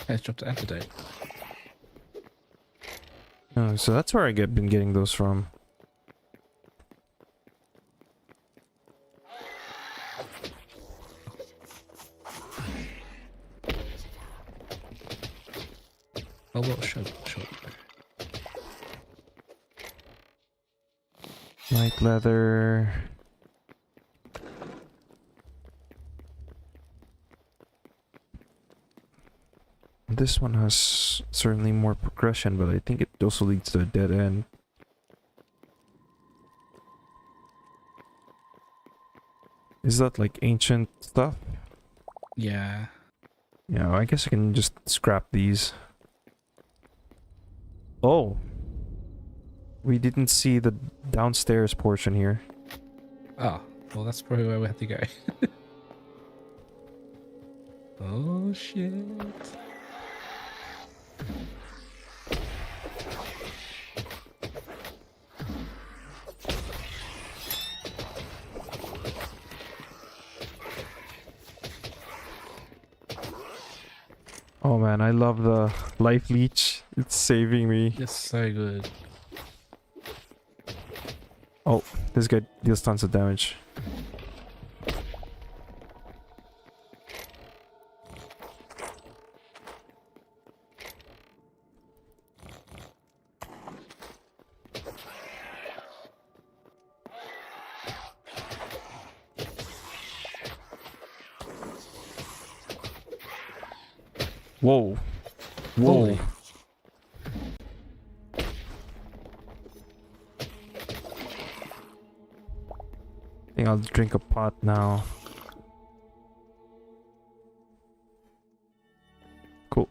Let's drop the antidote. Oh, so that's where been getting those from. Oh, well, sure. Light leather. This one has certainly more progression, but I think it also leads to a dead end. Is that like ancient stuff? Yeah. Yeah, I guess I can just scrap these. Oh! We didn't see the downstairs portion here. Oh, well, that's probably where we have to go. Oh, shit. Oh man, I love the life leech. It's saving me. It's so good. Oh, this guy deals tons of damage. Whoa. Whoa. Holy. I think I'll drink a pot now. Cool.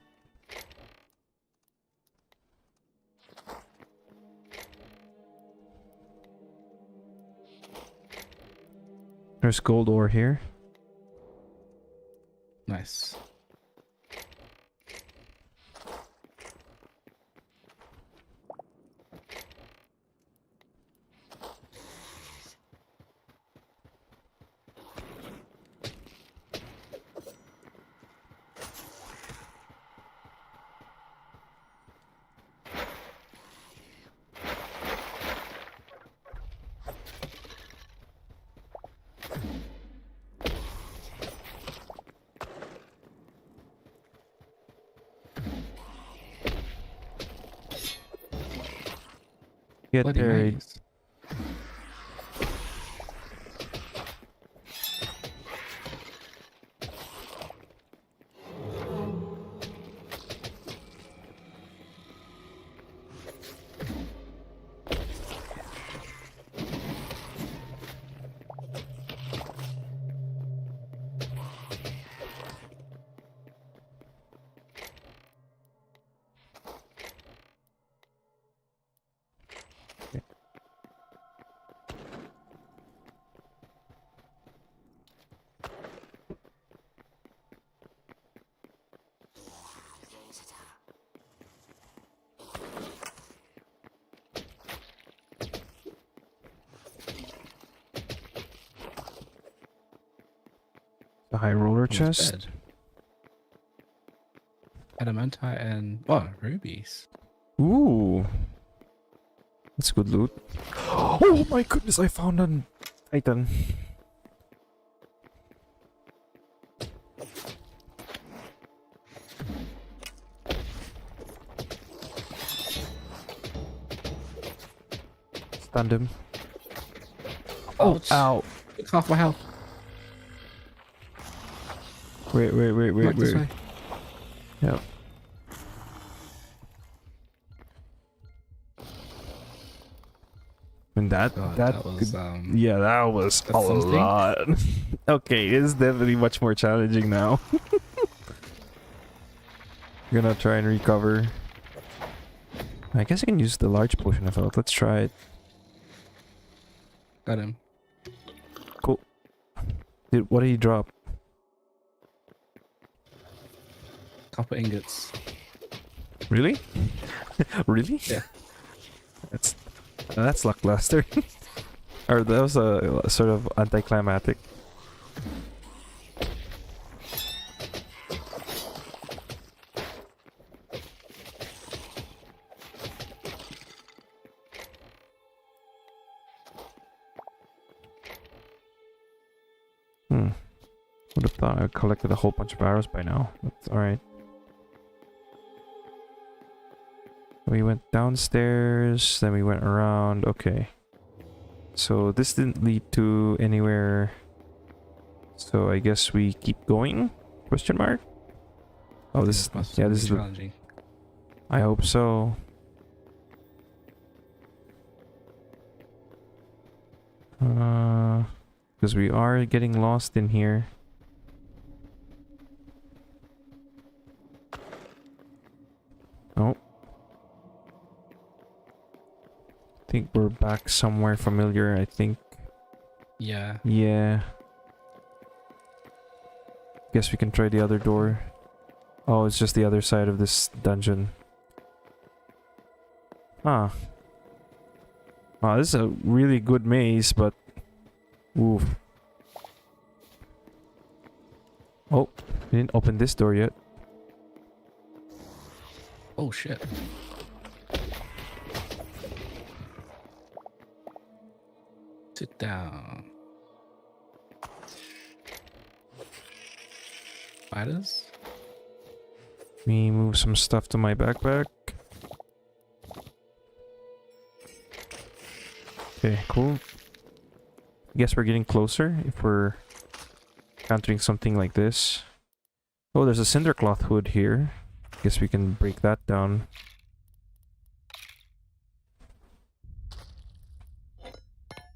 There's gold ore here. Nice. Get Bloody there. maze. The high roller Almost chest. dead. Adamantite and rubies. Ooh. That's good loot. Oh my goodness, I found an Titan. Stunned him. Ouch. Ow. Took half my health. Wait. Right this way. Yep. And that God, that was could- yeah, that was a that's something. lot. Okay, it's definitely much more challenging now. Gonna try and recover. I guess I can use the large potion. I thought. Let's try it. Got him. Dude, what did he drop? Copper ingots. Really? Really? Yeah. That's lackluster. Or that was a sort of anticlimactic. Would have thought I collected a whole bunch of arrows by now. That's alright. We went downstairs, then we went around. Okay. So this didn't lead to anywhere. So I guess we keep going? Question mark? Oh, this is... Must Yeah, be this is the... challenging. I hope so. Because we are getting lost in here. Oh. I think we're back somewhere familiar, I think. Yeah. Yeah. Guess we can try the other door. Oh, it's just the other side of this dungeon. Ah. Wow, this is a really good maze, but... Oof. Oh, we didn't open this door yet. Oh shit. Sit down. Spiders? Let me move some stuff to my backpack. Okay, cool. Guess we're getting closer if we're encountering something like this. Oh, there's a cindercloth hood here. Guess we can break that down.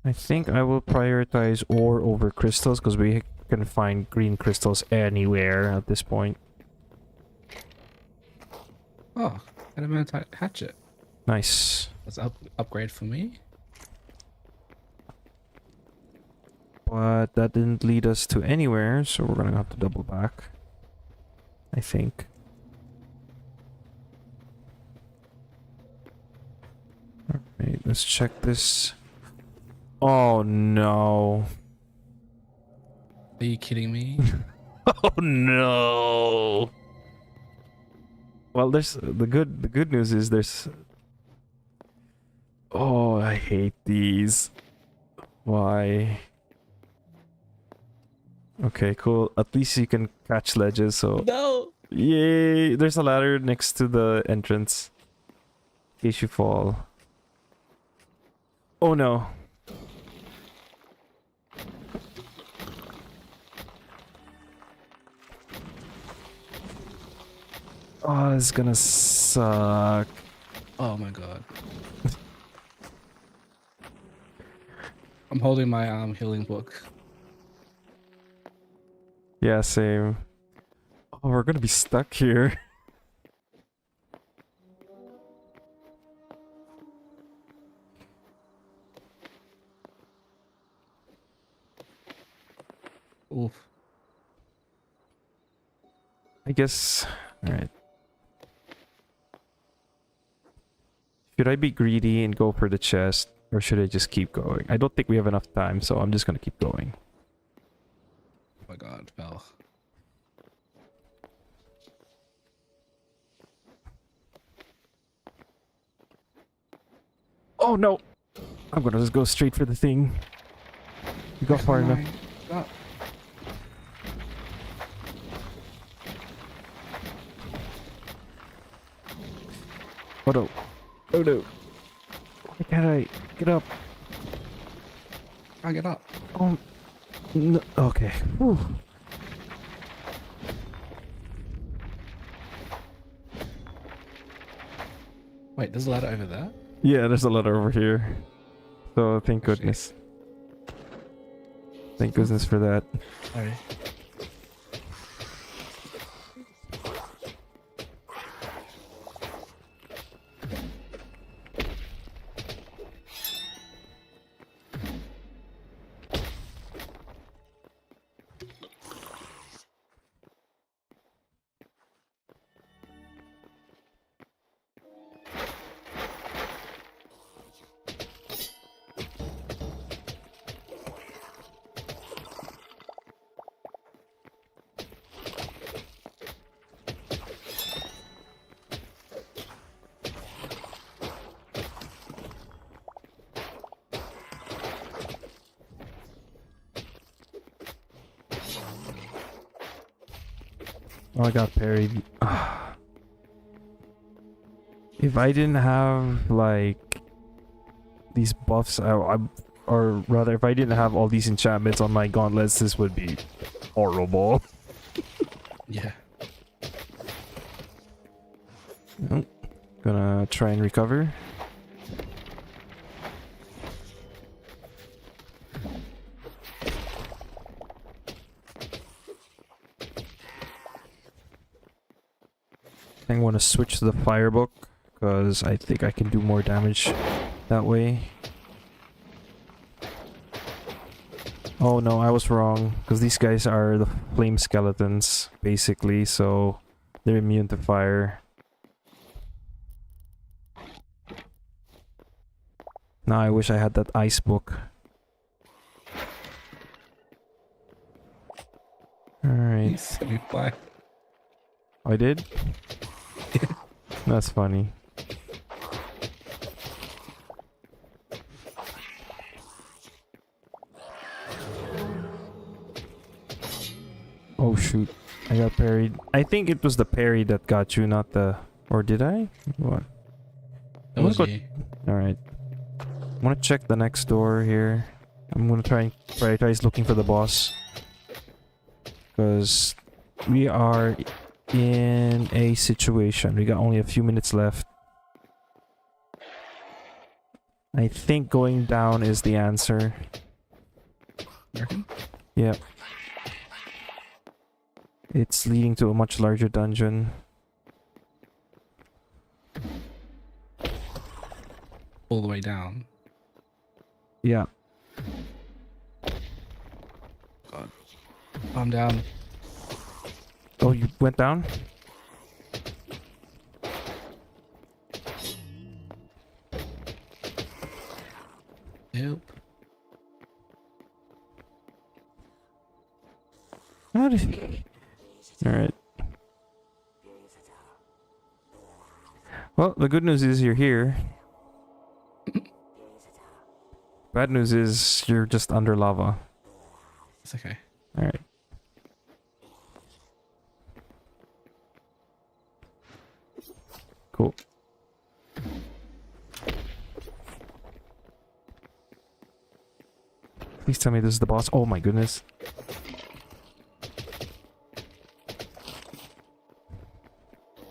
I think I will prioritize ore over crystals because we can find green crystals anywhere at this point. Oh, adamantite hatchet. Nice. That's upgrade for me. But that didn't lead us to anywhere, so we're gonna have to double back. I think. Alright, let's check this. Oh no. Are you kidding me? Oh no. Well, there's the good news is there's. Oh, I hate these. Why? Okay, cool. At least you can catch ledges, so No. yay! There's a ladder next to the entrance. In case you fall. Oh no. Oh, it's gonna suck. Oh my god. I'm holding my healing book. Yeah, same. Oh, we're gonna be stuck here. Oof. I guess. Alright. Should I be greedy and go for the chest? Or should I just keep going? I don't think we have enough time, so I'm just gonna keep going. Oh my god, fell. Oh no! I'm gonna just go straight for the thing. You got far enough. Oh. Oh no. Oh no. Why can't I get up? Can't get up. Oh no. Okay. Whew. Wait, there's a ladder over there? Yeah, there's a ladder over here. So thank goodness. Thank goodness for that. Sorry. Oh, I got parried. If I didn't have like these buffs, or rather, if I didn't have all these enchantments on my gauntlets, this would be horrible. Yeah. Oh, gonna try and recover. I'm gonna switch to the firebook because I think I can do more damage that way. Oh no, I was wrong because these guys are the flame skeletons basically, so they're immune to fire. Now I wish I had that ice book. Alright. Semi-fly. I did? That's funny. Oh shoot. I got parried. I think it was the parry that got you, not the... Or did I? What? That was you. Alright. I'm gonna check the next door here. I'm gonna try and prioritize looking for the boss. Because We are in a situation. We got only a few minutes left. I think going down is the answer. You reckon? Yep. It's leading to a much larger dungeon. All the way down. Yeah. God. I'm down. Oh, you went down? Help. How did... Alright. Well, the good news is you're here. Bad news is you're just under lava. It's okay. Alright. Cool. Please tell me this is the boss. Oh my goodness.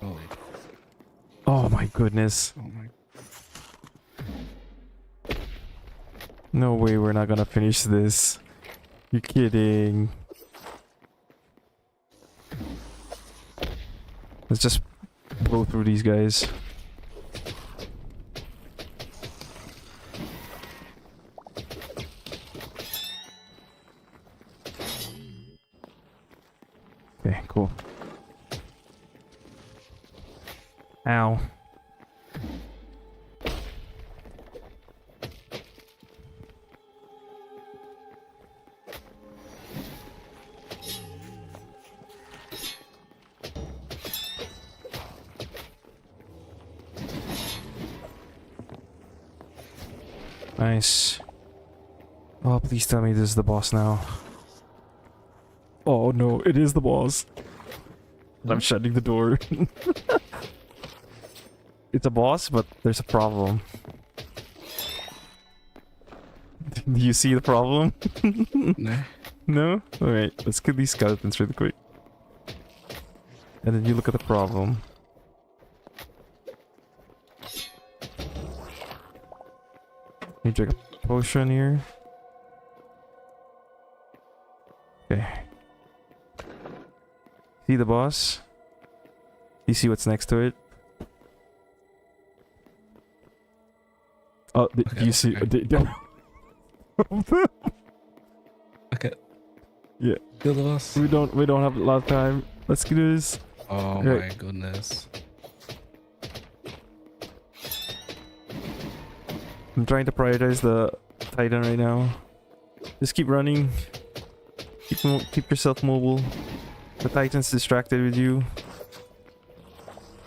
Holy. Oh my goodness. Oh my. No way we're not gonna finish this. You're kidding. Let's just blow through these guys. Okay, cool. Ow. Nice. Oh, please tell me this is the boss now. Oh no, it is the boss. I'm shutting the door. It's a boss, but there's a problem. Do you see the problem? No. No? Alright, let's kill these skeletons really quick. And then you look at the problem. You drink a potion here. Okay. See the boss? You see what's next to it? Oh, do Okay, you see? okay. Okay. Yeah. Kill the boss. We don't have a lot of time. Let's do this. Oh Right. my goodness. I'm trying to prioritize the Titan right now. Just keep running. Keep yourself mobile. The Titan's distracted with you.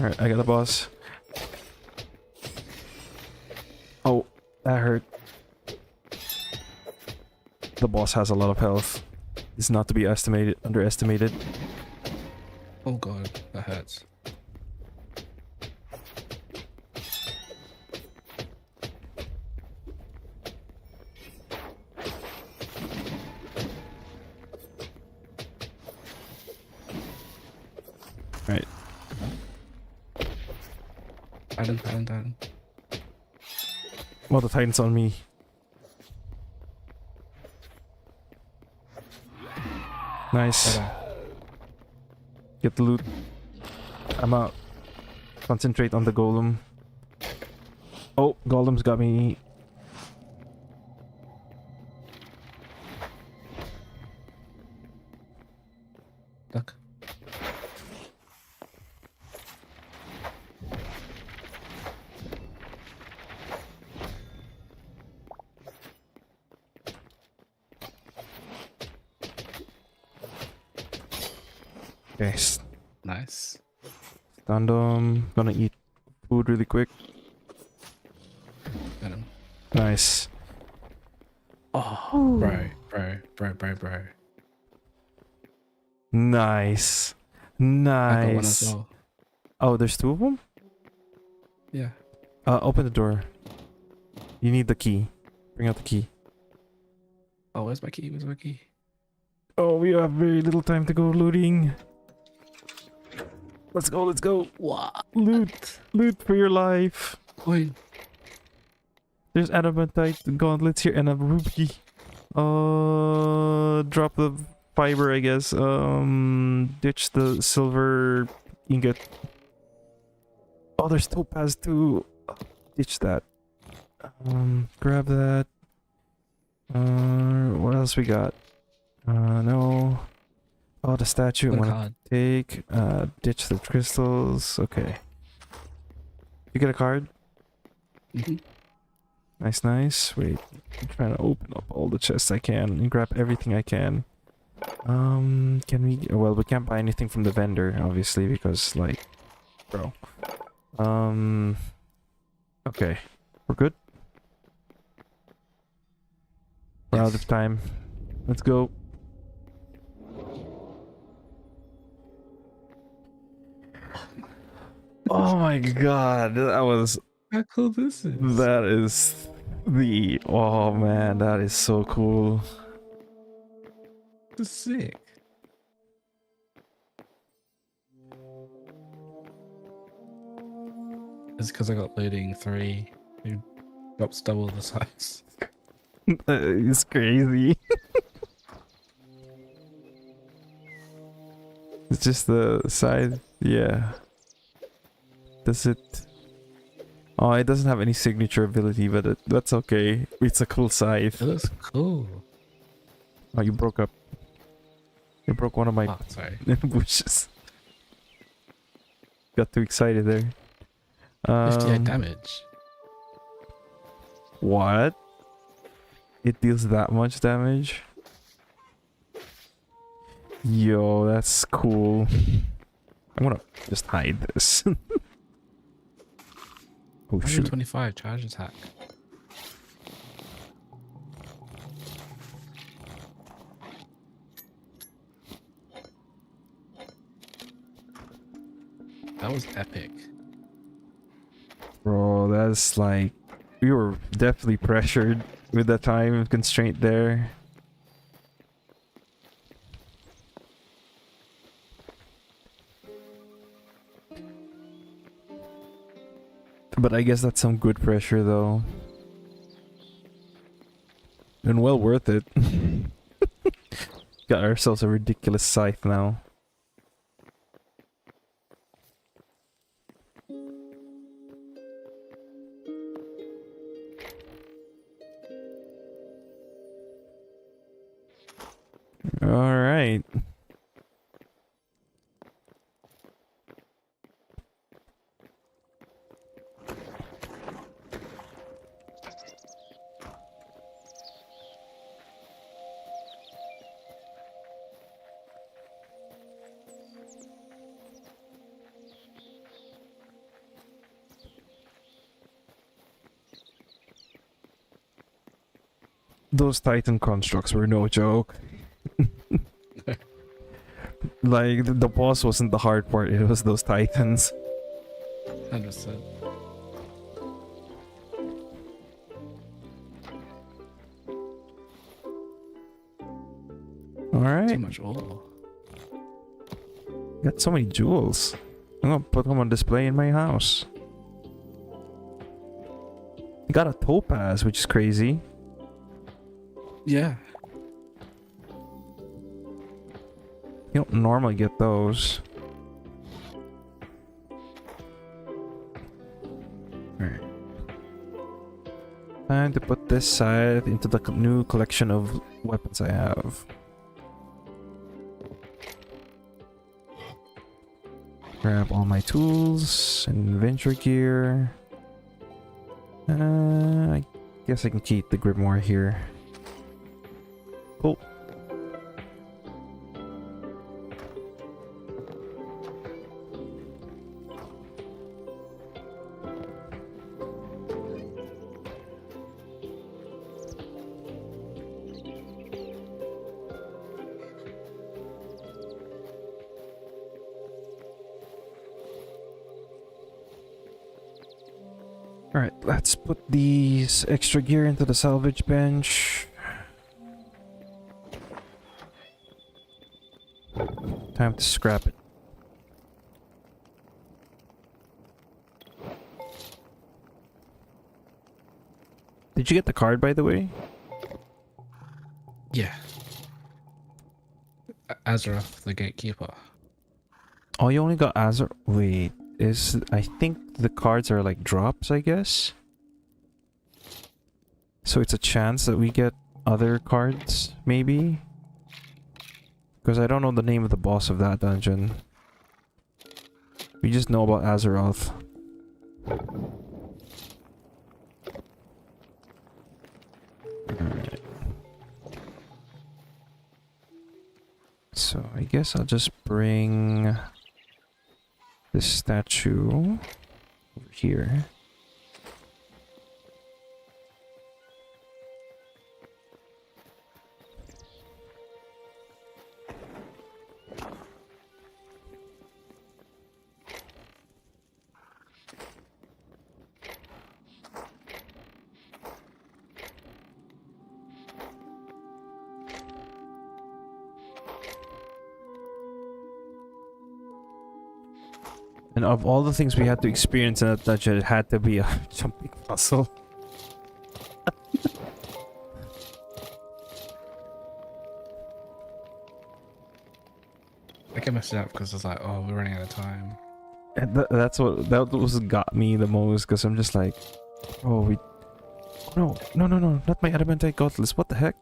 Alright, I got the boss. Oh, that hurt. The boss has a lot of health. It's not to be underestimated. Oh god, that hurts. Right. Titan. Well, the Titan's on me. Nice. Better. Get the loot. I'm out. Concentrate on the golem. Oh, golem's got me. Duck. Okay, Nice. stand gonna eat food really quick. Got him. Nice. Oh, bro. Nice. I got one Nice. as well. Oh, there's two of them? Yeah. Open the door. You need the key. Bring out the key. Oh, where's my key? Oh, we have very little time to go looting. Let's go, let's go. What? Loot for your life. Coin. There's adamantite gauntlets here and a ruby. Drop the fiber, I guess. Ditch the silver ingot. Oh, there's topaz too. Ditch that. Grab that. What else we got? No. Oh, the statue. I Got a want card. to take. Ditch the crystals. Okay. You get a card? Mm-hmm. Nice, nice. Wait, I'm trying to open up all the chests I can and grab everything I can. Can we? Well, we can't buy anything from the vendor, obviously, because like, bro. Okay, we're good. We're out of time. Let's go. Oh my god, that was. How cool this is. That is the. Oh man, that is so cool. This is sick. It's because I got looting 3. It drops double the size. It's crazy. It's just the side. Yeah. Does it? Oh, it doesn't have any signature ability, but that's okay. It's a cool scythe. It looks cool. Oh, you broke up. You broke one of my Oh, sorry. bushes. Got too excited there. 58 damage. What? It deals that much damage? Yo, that's cool. I'm gonna just hide this. Oh shoot. 125 charge attack. That was epic. Bro, that's like... We were definitely pressured with the time constraint there. But I guess that's some good pressure though. And well worth it. Got ourselves a ridiculous scythe now. Alright. Those Titan constructs were no joke. Like, the boss wasn't the hard part, it was those Titans. 100%. Too Alright, much ore. got so many jewels. I'm gonna put them on display in my house. Got a topaz, which is crazy. Yeah. You don't normally get those. Alright. Time to put this side into the new collection of weapons I have. Grab all my tools and adventure gear. I guess I can keep the Grimoire here. Cool. Alright, let's put these extra gear into the salvage bench. Time to scrap it. Did you get the card, by the way? Yeah. Azeroth, the gatekeeper. Oh, you only got Azor. Wait, I think the cards are like drops, I guess. So it's a chance that we get other cards, maybe? Because I don't know the name of the boss of that dungeon. We just know about Azeroth. Alright. So I guess I'll just bring this statue over here. And of all the things we had to experience in that dungeon, it had to be a jumping puzzle. I get messed up because I was like, oh, we're running out of time. And that was got me the most, because I'm just like, oh, no, not my adamantite gauntlets, what the heck?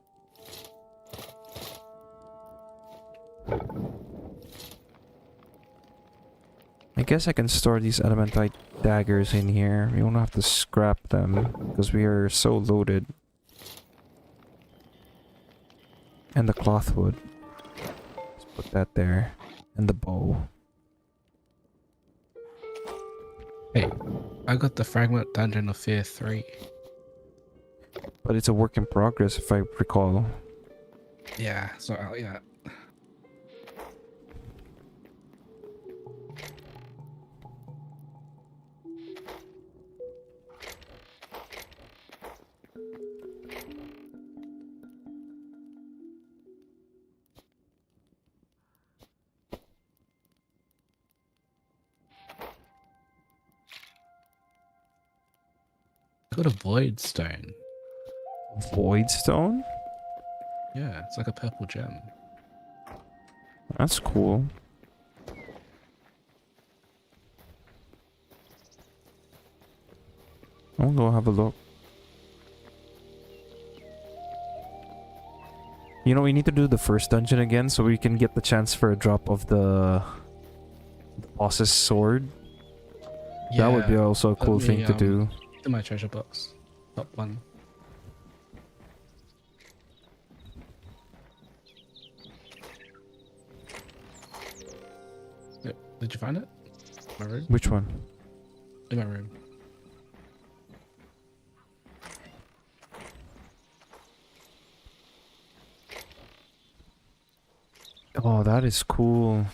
I guess I can store these adamantite daggers in here. We won't have to scrap them because we are so loaded. And the cloth wood. Let's put that there. And the bow. Hey, I got the Fragment Dungeon of Fear 3. But it's a work in progress if I recall. Yeah, it's not out yet. Got a Void Stone. Void stone? Yeah, it's like a purple gem. That's cool. I'll go have a look. You know, we need to do the first dungeon again so we can get the chance for a drop of the boss's sword. Yeah, That would be also a cool thing to do. In my treasure box. Top one. Yep. Did you find it? My room? Which one? In my room. Oh, that is cool.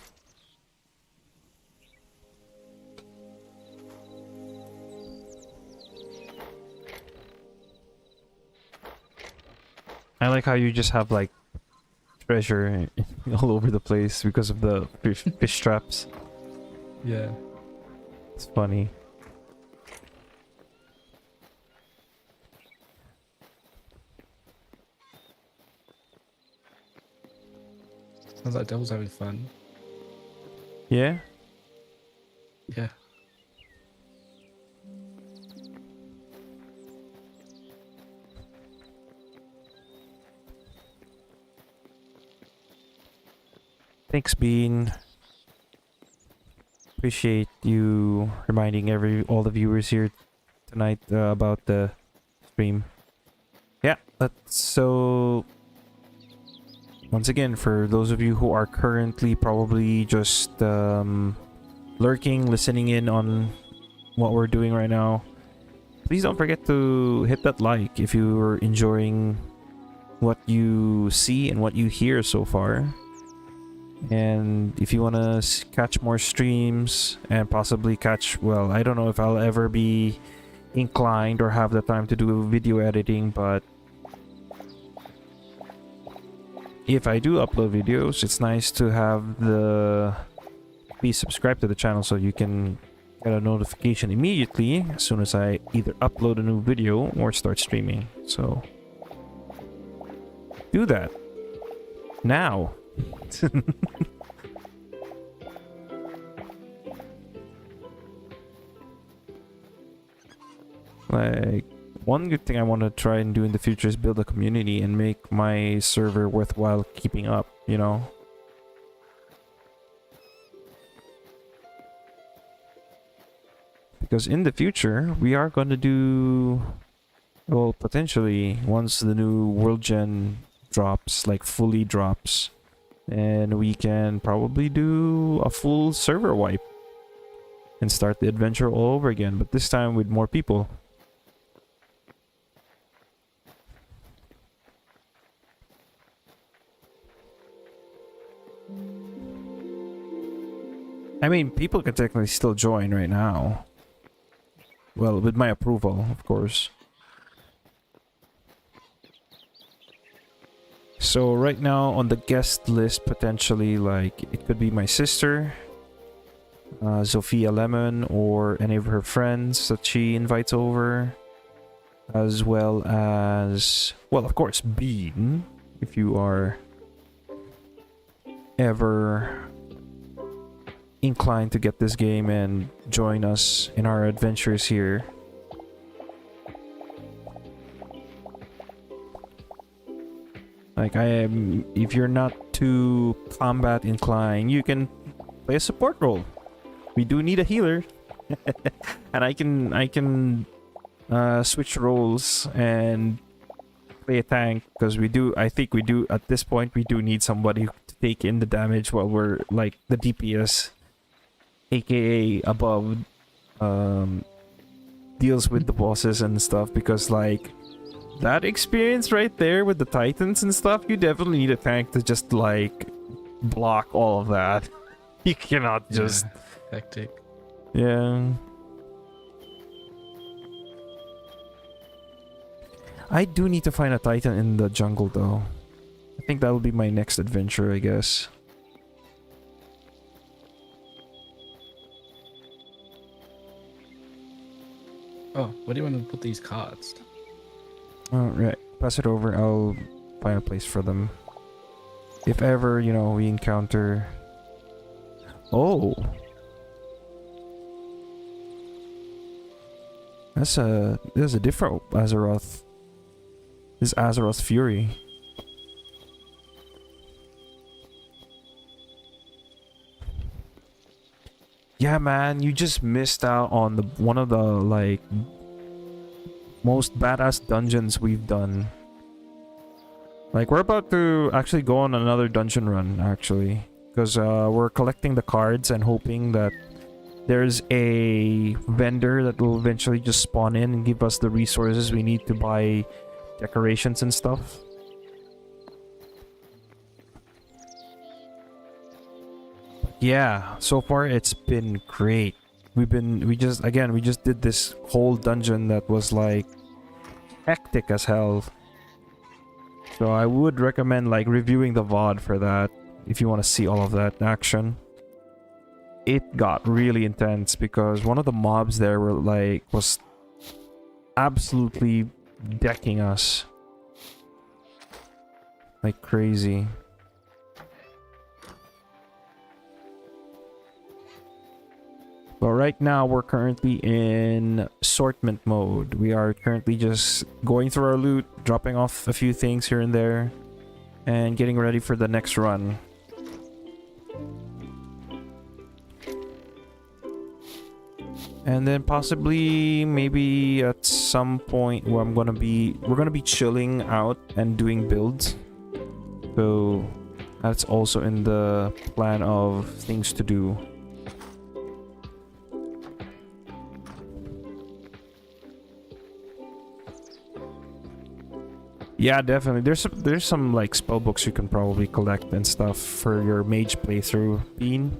I like how you just have like treasure all over the place because of the fish traps. Yeah. It's funny. Sounds like Devil's having fun. Yeah? Yeah. Thanks, Bean. Appreciate you reminding all the viewers here tonight about the stream. Yeah, so once again, for those of you who are currently probably just lurking, listening in on what we're doing right now, please don't forget to hit that like if you're enjoying what you see and what you hear so far. And if you want to catch more streams and possibly catch, well, I don't know if I'll ever be inclined or have the time to do video editing, but if I do upload videos, it's nice to have be subscribed to the channel so you can get a notification immediately as soon as I either upload a new video or start streaming. So do that now. Like, one good thing I want to try and do in the future is build a community and make my server worthwhile keeping up, you know? Because in the future, we are going to do... Well, potentially, once the new World Gen drops, like fully drops, and we can probably do a full server wipe and start the adventure all over again, but this time with more people. I mean, people can technically still join right now. Well, with my approval, of course. So right now on the guest list, potentially, like, it could be my sister, Sophia Lemon, or any of her friends that she invites over, as well as, well, of course, Bean, if you are ever inclined to get this game and join us in our adventures here. Like, if you're not too combat inclined, you can play a support role. We do need a healer. And I can switch roles and play a tank, because I think we do at this point, we do need somebody to take in the damage while we're like the DPS, aka above, deals with the bosses and stuff, because like that experience right there with the Titans and stuff, you definitely need a tank to just like block all of that. You cannot just... Hectic. Yeah. I do need to find a Titan in the jungle though. I think that'll be my next adventure, I guess. Oh, where do you want to put these cards? Alright, pass it over. I'll find a place for them. If ever, you know, we encounter... Oh! There's a different Azeroth. This is Azeroth Fury. Yeah, man, you just missed out on one of the like most badass dungeons we've done. Like, we're about to actually go on another dungeon run, actually, because we're collecting the cards and hoping that there's a vendor that will eventually just spawn in and give us the resources we need to buy decorations and stuff. Yeah, so far it's been great. We just did this whole dungeon that was like hectic as hell. So I would recommend like reviewing the VOD for that if you want to see all of that action. It got really intense because one of the mobs there was absolutely decking us like crazy. Well, right now we're currently in assortment mode. We are currently just going through our loot, dropping off a few things here and there, and getting ready for the next run. And then possibly, maybe at some point where we're gonna be chilling out and doing builds. So that's also in the plan of things to do. Yeah, definitely. There's some like spell books you can probably collect and stuff for your mage playthrough, Bean.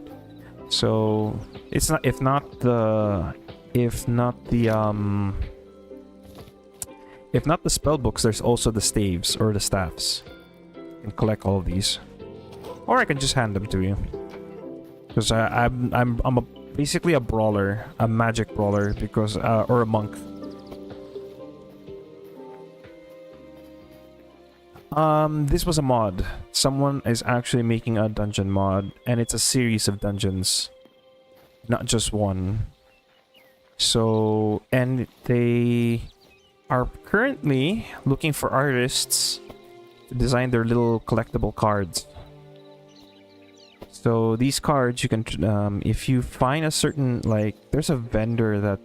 So it's not if not the spell books, there's also the staves or the staffs. You can collect all of these, or I can just hand them to you. Because I'm basically a brawler, a magic brawler, because or a monk. This was a mod. Someone is actually making a dungeon mod, and it's a series of dungeons, not just one. So, and they are currently looking for artists to design their little collectible cards. So these cards, you can, if you find a certain, like, there's a vendor that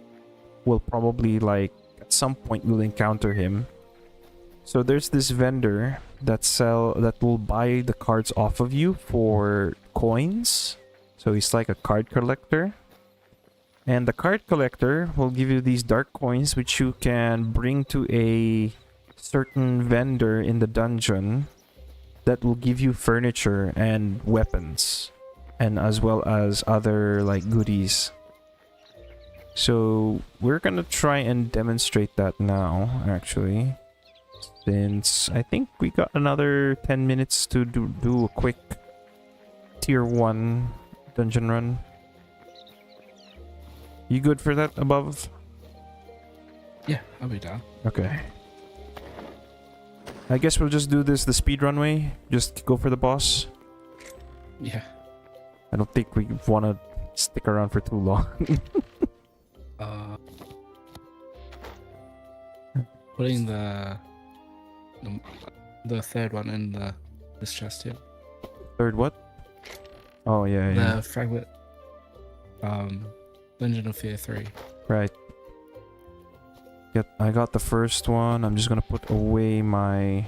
will probably, like, at some point you'll encounter him. So there's this vendor that will buy the cards off of you for coins. So he's like a card collector. And the card collector will give you these dark coins, which you can bring to a certain vendor in the dungeon that will give you furniture and weapons, and as well as other like goodies. So we're gonna try and demonstrate that now, actually, since I think we got another 10 minutes to do a quick tier 1 dungeon run. You good for that, Above? Yeah, I'll be down. Okay. I guess we'll just do this the speed runway. Just go for the boss. Yeah. I don't think we want to stick around for too long. Putting the third one in this chest here. Third what? Oh yeah, yeah. The fragment. Dungeon of Fear 3. Right. I got the first one. I'm just gonna put away my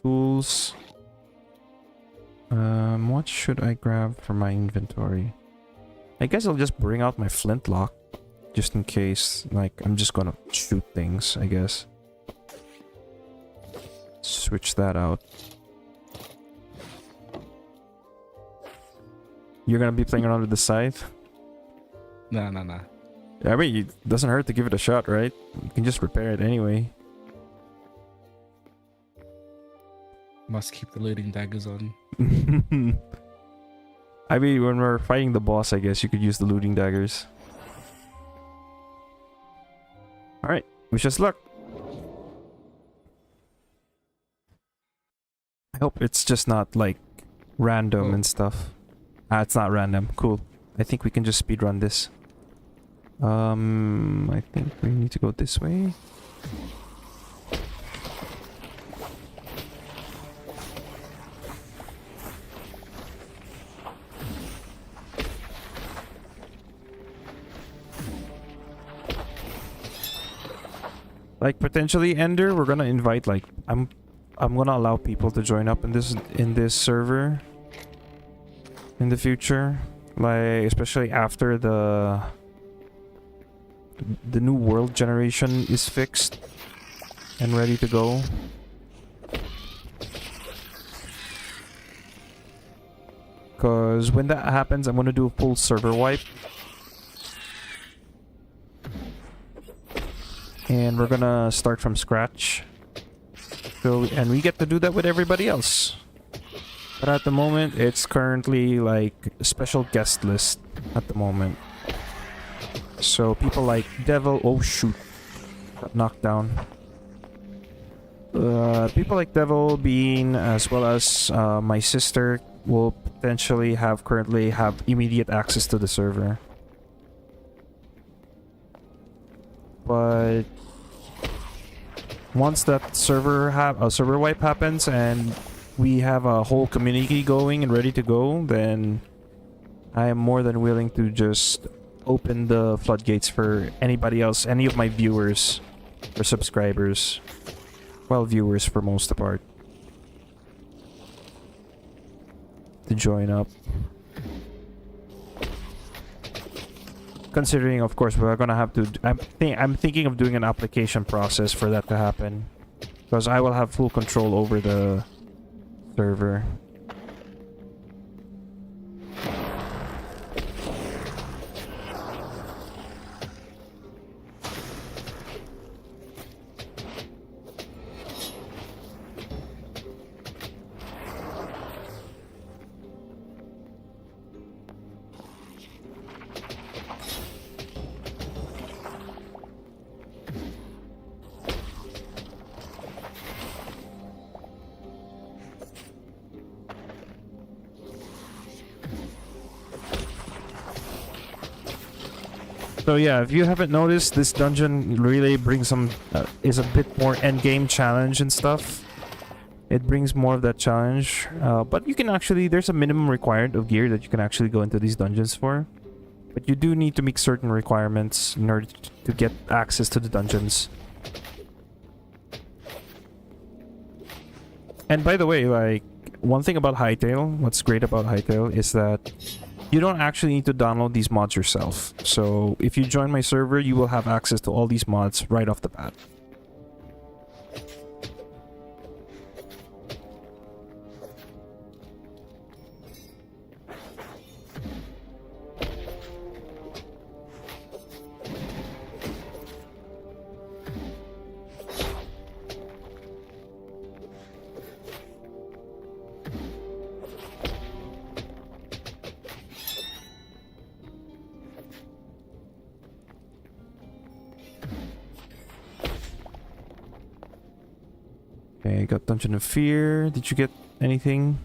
tools. What should I grab for my inventory? I guess I'll just bring out my flintlock, just in case. Like, I'm just gonna shoot things, I guess. Switch that out. You're gonna be playing around with the scythe? No. I mean, it doesn't hurt to give it a shot, right? You can just repair it anyway. Must keep the looting daggers on. I mean, when we're fighting the boss, I guess you could use the looting daggers. Alright, wish us luck. I hope it's just not, like, random and stuff. It's not random. Cool. I think we can just speedrun this. I think we need to go this way. Like, potentially, Ender, we're gonna invite, like, I'm gonna allow people to join up in this server in the future, like, especially after the new world generation is fixed and ready to go. Because when that happens, I'm gonna do a full server wipe. And we're gonna start from scratch. So, and we get to do that with everybody else. But at the moment, it's currently like a special guest list at the moment. So people like Devil, oh shoot, got knocked down. People like Devil, Bean, as well as my sister will potentially currently have immediate access to the server. But once that server wipe happens and we have a whole community going and ready to go, then I am more than willing to just open the floodgates for anybody else, any of my viewers or subscribers. Well, viewers for most part, to join up. Considering, of course, we're gonna have to. I'm thinking of doing an application process for that to happen, because I will have full control over the server. So yeah, if you haven't noticed, this dungeon really brings some is a bit more end game challenge and stuff. It brings more of that challenge, but you can actually there's a minimum required of gear that you can actually go into these dungeons for. But you do need to meet certain requirements in order to get access to the dungeons. And by the way, like one thing about Hytale, what's great about Hytale is that you don't actually need to download these mods yourself. So if you join my server, you will have access to all these mods right off the bat. Okay, got Dungeon of Fear. Did you get anything?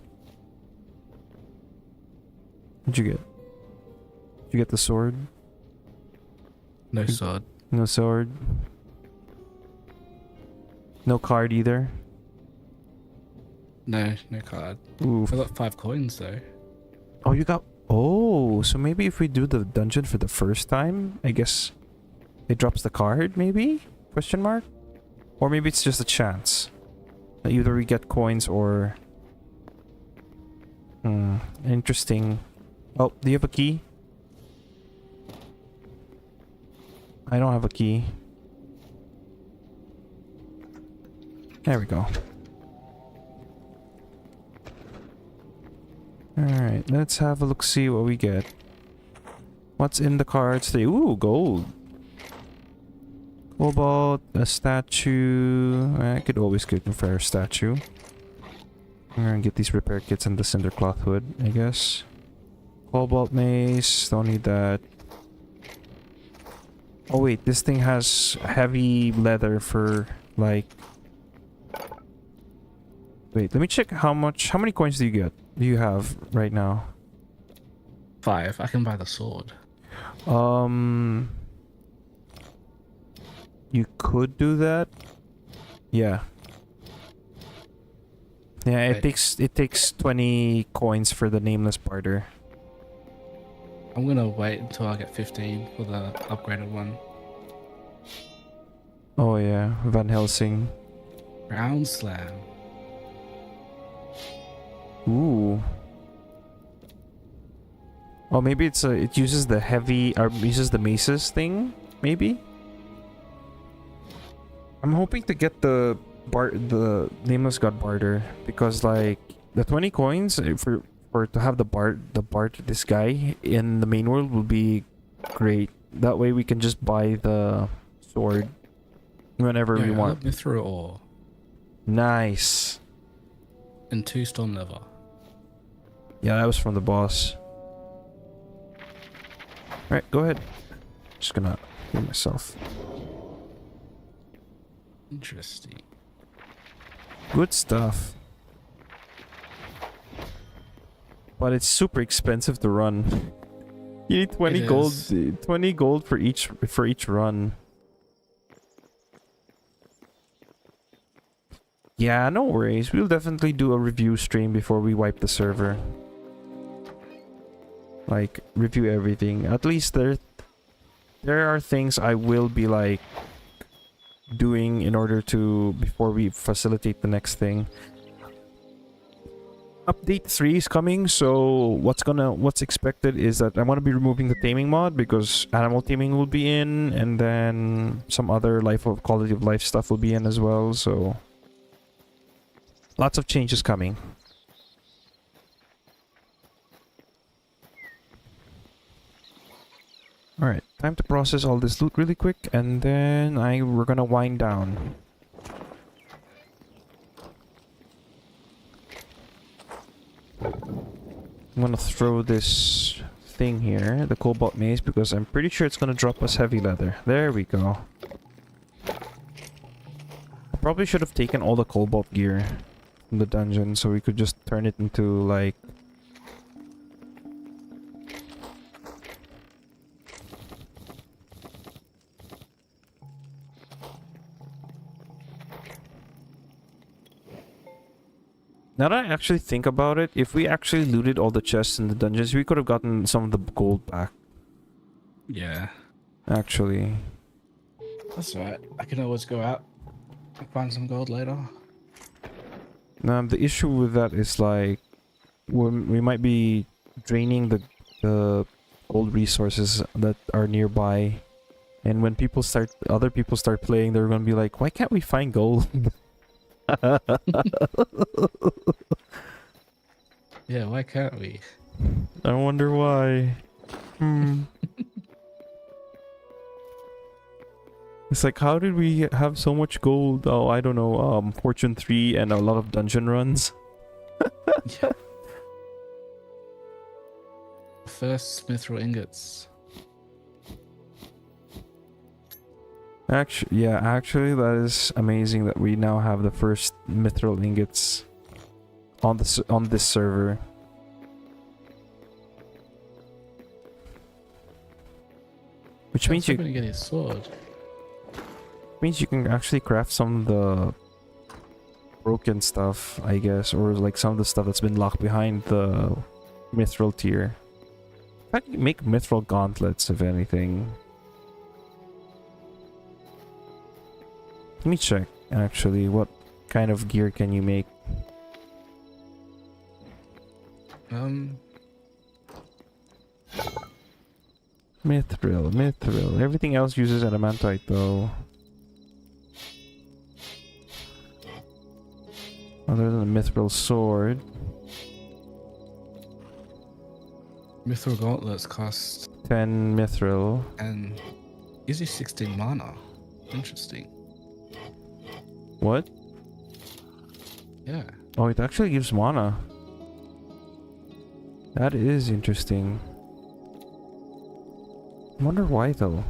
What'd you get? Did you get the sword? No sword. No sword. No card either. No card. Ooh. I got 5 coins though. Oh, you got... Oh, so maybe if we do the dungeon for the first time, I guess it drops the card, maybe? Question mark? Or maybe it's just a chance. Either we get coins or... interesting. Oh, do you have a key? I don't have a key. There we go. Alright, let's have a look, see what we get. What's in the cards today? Ooh, gold. Cobalt, a statue. I could always get a fair statue. I'm gonna get these repair kits and the cinder cloth hood, I guess. Cobalt mace, don't need that. Oh wait, this thing has heavy leather for like... Wait, let me check how many coins do you have right now? 5. I can buy the sword. You could do that. Yeah. Yeah, it takes 20 coins for the nameless barter. I'm gonna wait until I get 15 for the upgraded one. Oh yeah, Van Helsing. Ground slam. Ooh. Oh, maybe it uses the heavy or uses the maces thing, maybe? I'm hoping to get the nameless god barter because like the 20 coins for to have the bard this guy in the main world will be great. That way we can just buy the sword whenever we want. Let me through it all. Nice. And 2 storm lever. Yeah, that was from the boss. Alright, go ahead. Just gonna heal myself. Interesting. Good stuff. But it's super expensive to run. You need 20 gold. 20 gold for each run. Yeah, no worries. We'll definitely do a review stream before we wipe the server. Like review everything. At least there are things I will be like doing in order to before we facilitate the next thing. Update 3 is coming, so what's expected is that I want to be removing the taming mod because animal taming will be in, and then some other quality of life stuff will be in as well, so lots of changes coming. Alright, time to process all this loot really quick, and then we're gonna wind down. I'm gonna throw this thing here, the cobalt mace, because I'm pretty sure it's gonna drop us heavy leather. There we go. I probably should have taken all the cobalt gear from the dungeon so we could just turn it into like... Now that I actually think about it, if we actually looted all the chests in the dungeons, we could have gotten some of the gold back. Yeah, Actually. that's right. I can always go out and find some gold later. The issue with that is like, we might be draining the gold resources that are nearby, and when other people start playing, they're gonna be like, why can't we find gold? Yeah, why can't we? I wonder why. It's like, how did we have so much gold? Oh, I don't know. Fortune 3 and a lot of dungeon runs. Yeah. First mithril ingots. Actually, that is amazing that we now have the first mithril ingots on this server. Which means I'm gonna get his sword. you can actually craft some of the broken stuff, I guess, or like some of the stuff that's been locked behind the mithril tier. I can make mithril gauntlets, if anything. Let me check, actually, what kind of gear can you make? Mithril. Everything else uses adamantite, though. Other than the mithril sword. Mithril gauntlets cost 10 mithril. and gives you 16 mana. Interesting. What? Yeah. Oh, it actually gives mana. That is interesting. I wonder why, though.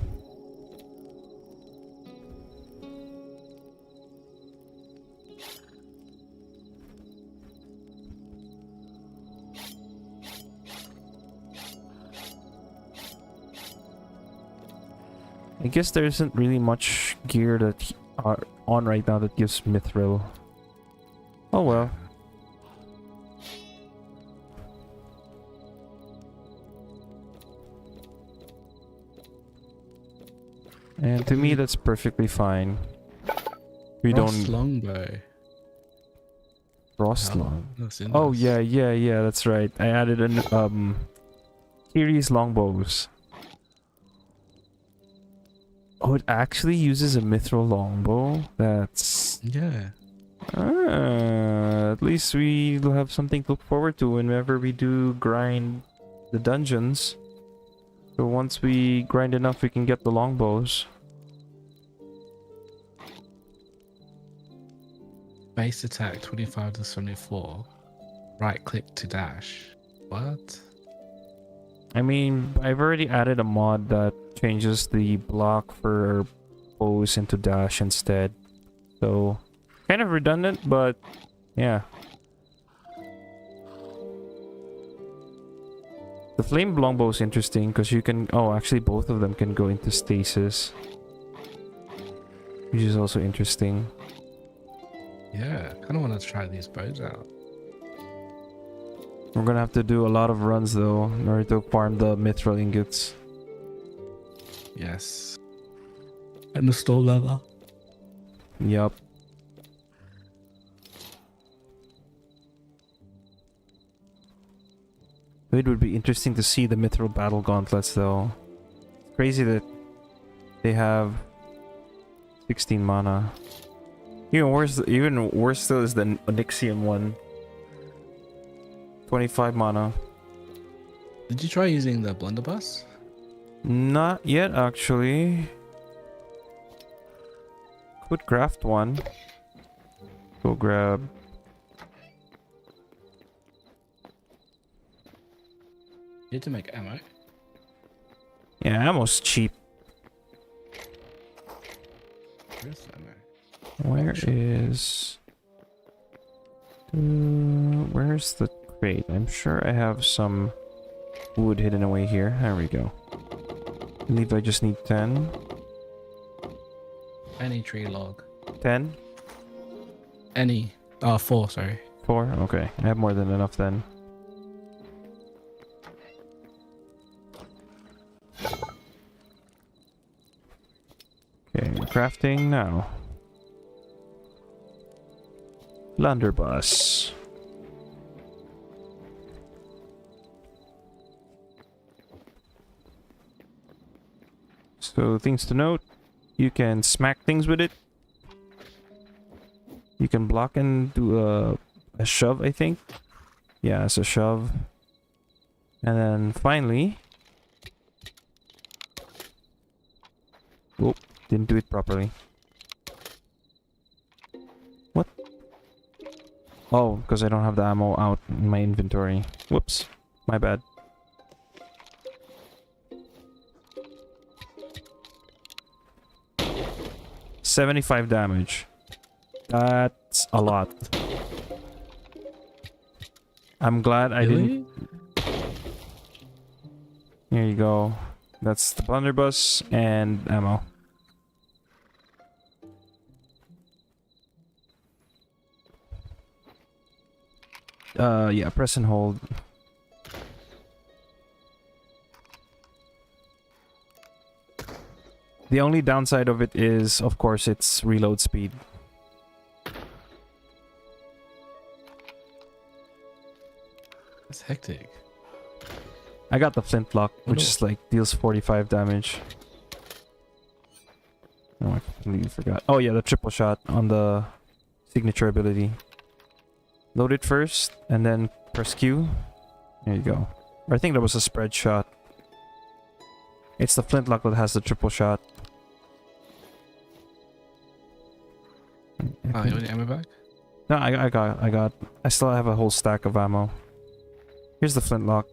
I guess there isn't really much gear that are on right now that gives mithril. Oh well. And to me, that's perfectly fine. We Frost don't longbow. frost Oh, long. that's Oh interesting. yeah, that's right. I added an series longbows. Oh, it actually uses a mithril longbow. That's Yeah. at least we'll have something to look forward to whenever we do grind the dungeons. So once we grind enough, we can get the longbows. Base attack 25 to 74. Right click to dash. What? I mean, I've already added a mod that changes the block for bows into dash instead. So, kind of redundant, but yeah. The flame longbow is interesting because you can... Oh, actually both of them can go into stasis. Which is also interesting. Yeah. Kind of want to try these bows out. We're gonna have to do a lot of runs though in order to farm the mithril ingots. Yes. And the stole leather. Yup. It would be interesting to see the mithril battle gauntlets though. It's crazy that they have 16 mana. Even worse still is the Onyxium one. 25 mana. Did you try using the blunderbuss? Not yet, actually. Could craft one. Go grab. You had to make ammo. Yeah, ammo's cheap. Where's ammo? Where is... where's the crate? I'm sure I have some wood hidden away here. There we go. I believe I just need 10. Any tree log. 10? Any. Oh, 4, sorry. 4? Okay, I have more than enough then. Okay, crafting now. Blunderbuss. So things to note, you can smack things with it. You can block and do a shove, I think. Yeah, it's a shove. And then finally... Oh, didn't do it properly. What? Oh, because I don't have the ammo out in my inventory. Whoops, my bad. $75 damage. That's a lot. I'm glad I didn't... Here you go. That's the blunderbuss and ammo. Yeah, press and hold. The only downside of it is, of course, its reload speed. That's hectic. I got the flintlock, which is like deals 45 damage. Oh, I completely forgot. Oh yeah, the triple shot on the signature ability. Load it first, and then press Q. There you go. Or I think that was a spread shot. It's the flintlock that has the triple shot. Oh, you want your ammo back? No, I still have a whole stack of ammo. Here's the flintlock.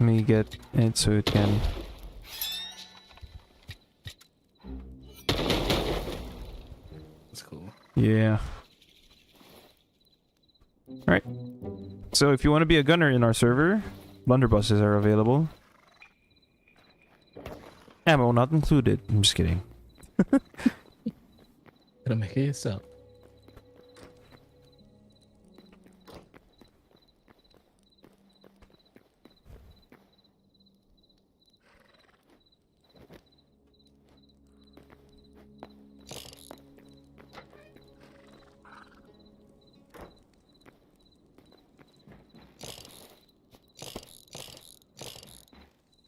Let me get it so it can... That's cool. Yeah. Alright. So if you want to be a gunner in our server, blunderbusses are available. Ammo not included. I'm just kidding. Gotta make it yourself.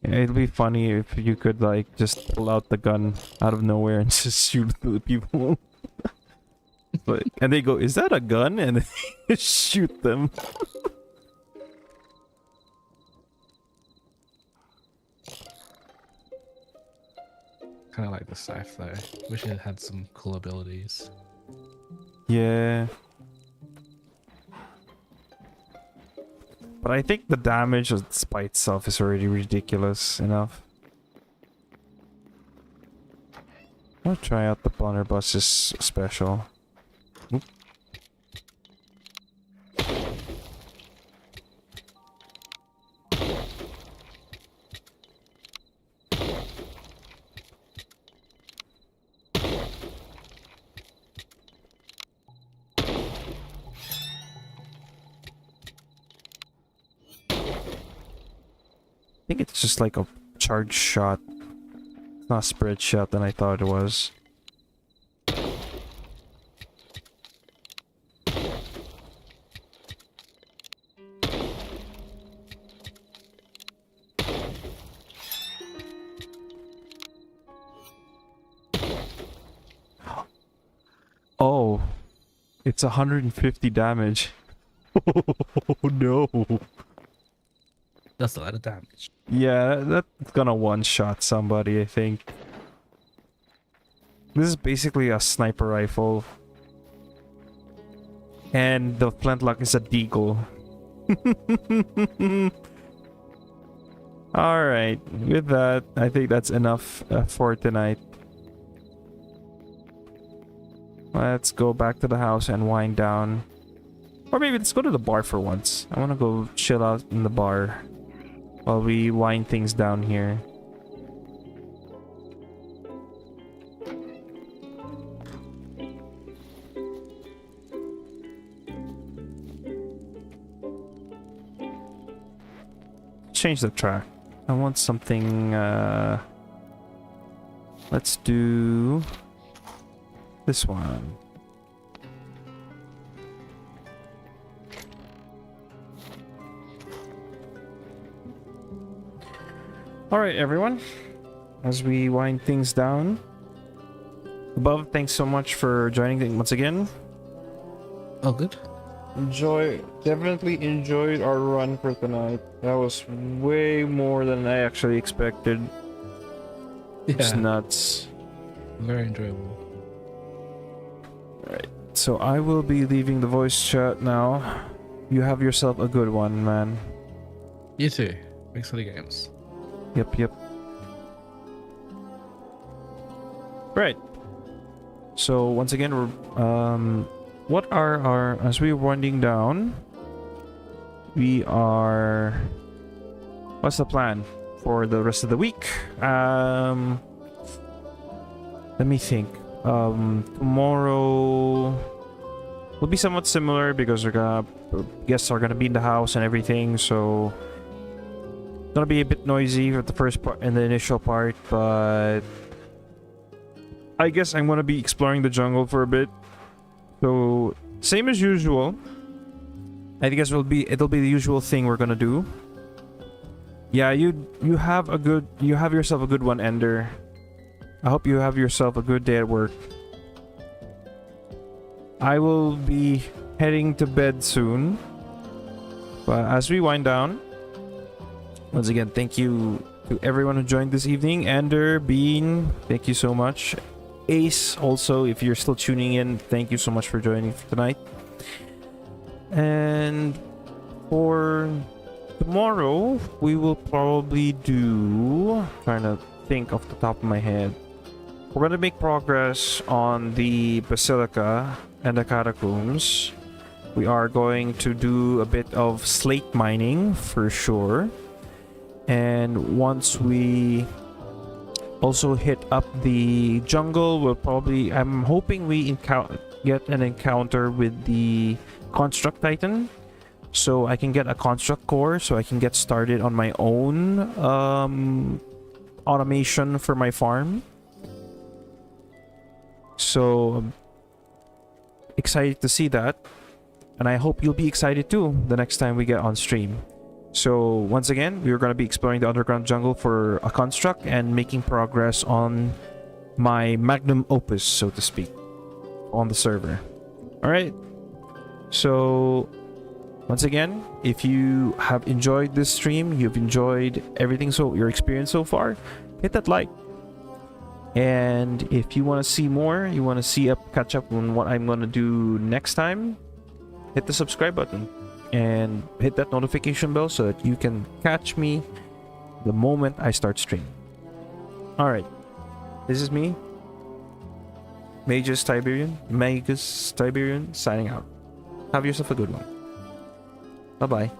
Yeah, it'd be funny if you could like just pull out the gun out of nowhere and just shoot the people. But and they go, "Is that a gun?" And they shoot them. Kind of like the scythe though. Wish it had some cool abilities. Yeah. But I think the damage by itself is already ridiculous enough. I'll try out the blunderbuss's special. Oop. I think it's just like a charge shot. It's not a spread shot than I thought it was. Oh, it's 150 damage. Oh no. That's a lot of damage. Yeah, that's gonna one-shot somebody, I think. This is basically a sniper rifle. And the flintlock is a deagle. Alright, with that, I think that's enough for tonight. Let's go back to the house and wind down. Or maybe let's go to the bar for once. I want to go chill out in the bar while we wind things down here. Change the track. I want something, let's do this one. Alright, everyone. As we wind things down. Above, thanks so much for joining once again. Oh, good. Definitely enjoyed our run for tonight. That was way more than I actually expected. It's Yeah, nuts. very enjoyable. Alright, so I will be leaving the voice chat now. You have yourself a good one, man. You too. Big City Games. Yep. Right. So once again, we're what are our, as we're winding down, we are, what's the plan for the rest of the week? Let me think. Tomorrow will be somewhat similar because guests are gonna be in the house and everything, so gonna be a bit noisy for the first part and the initial part, but I guess I'm gonna be exploring the jungle for a bit. So same as usual. I guess it'll be the usual thing we're gonna do. Yeah, you have yourself a good one, Ender. I hope you have yourself a good day at work. I will be heading to bed soon. But as we wind down, once again, thank you to everyone who joined this evening. Ender, Bean, thank you so much. Ace, also, if you're still tuning in, thank you so much for joining tonight. And for tomorrow, we will probably do, trying to think off the top of my head, we're going to make progress on the Basilica and the Catacombs. We are going to do a bit of slate mining for sure. And once we also hit up the jungle, we'll probably, I'm hoping we get an encounter with the Construct Titan, so I can get a Construct Core, so I can get started on my own automation for my farm. So excited to see that, and I hope you'll be excited too the next time we get on stream. So once again, we're going to be exploring the underground jungle for a construct and making progress on my magnum opus, so to speak, on the server. Alright, so once again, if you have enjoyed this stream, you've enjoyed everything, so your experience so far, hit that like. And if you want to see more, you want to see catch up on what I'm going to do next time, hit the subscribe button and hit that notification bell so that you can catch me the moment I start streaming. Alright, this is me, Magus Tiberian, signing out. Have yourself a good one. Bye-bye.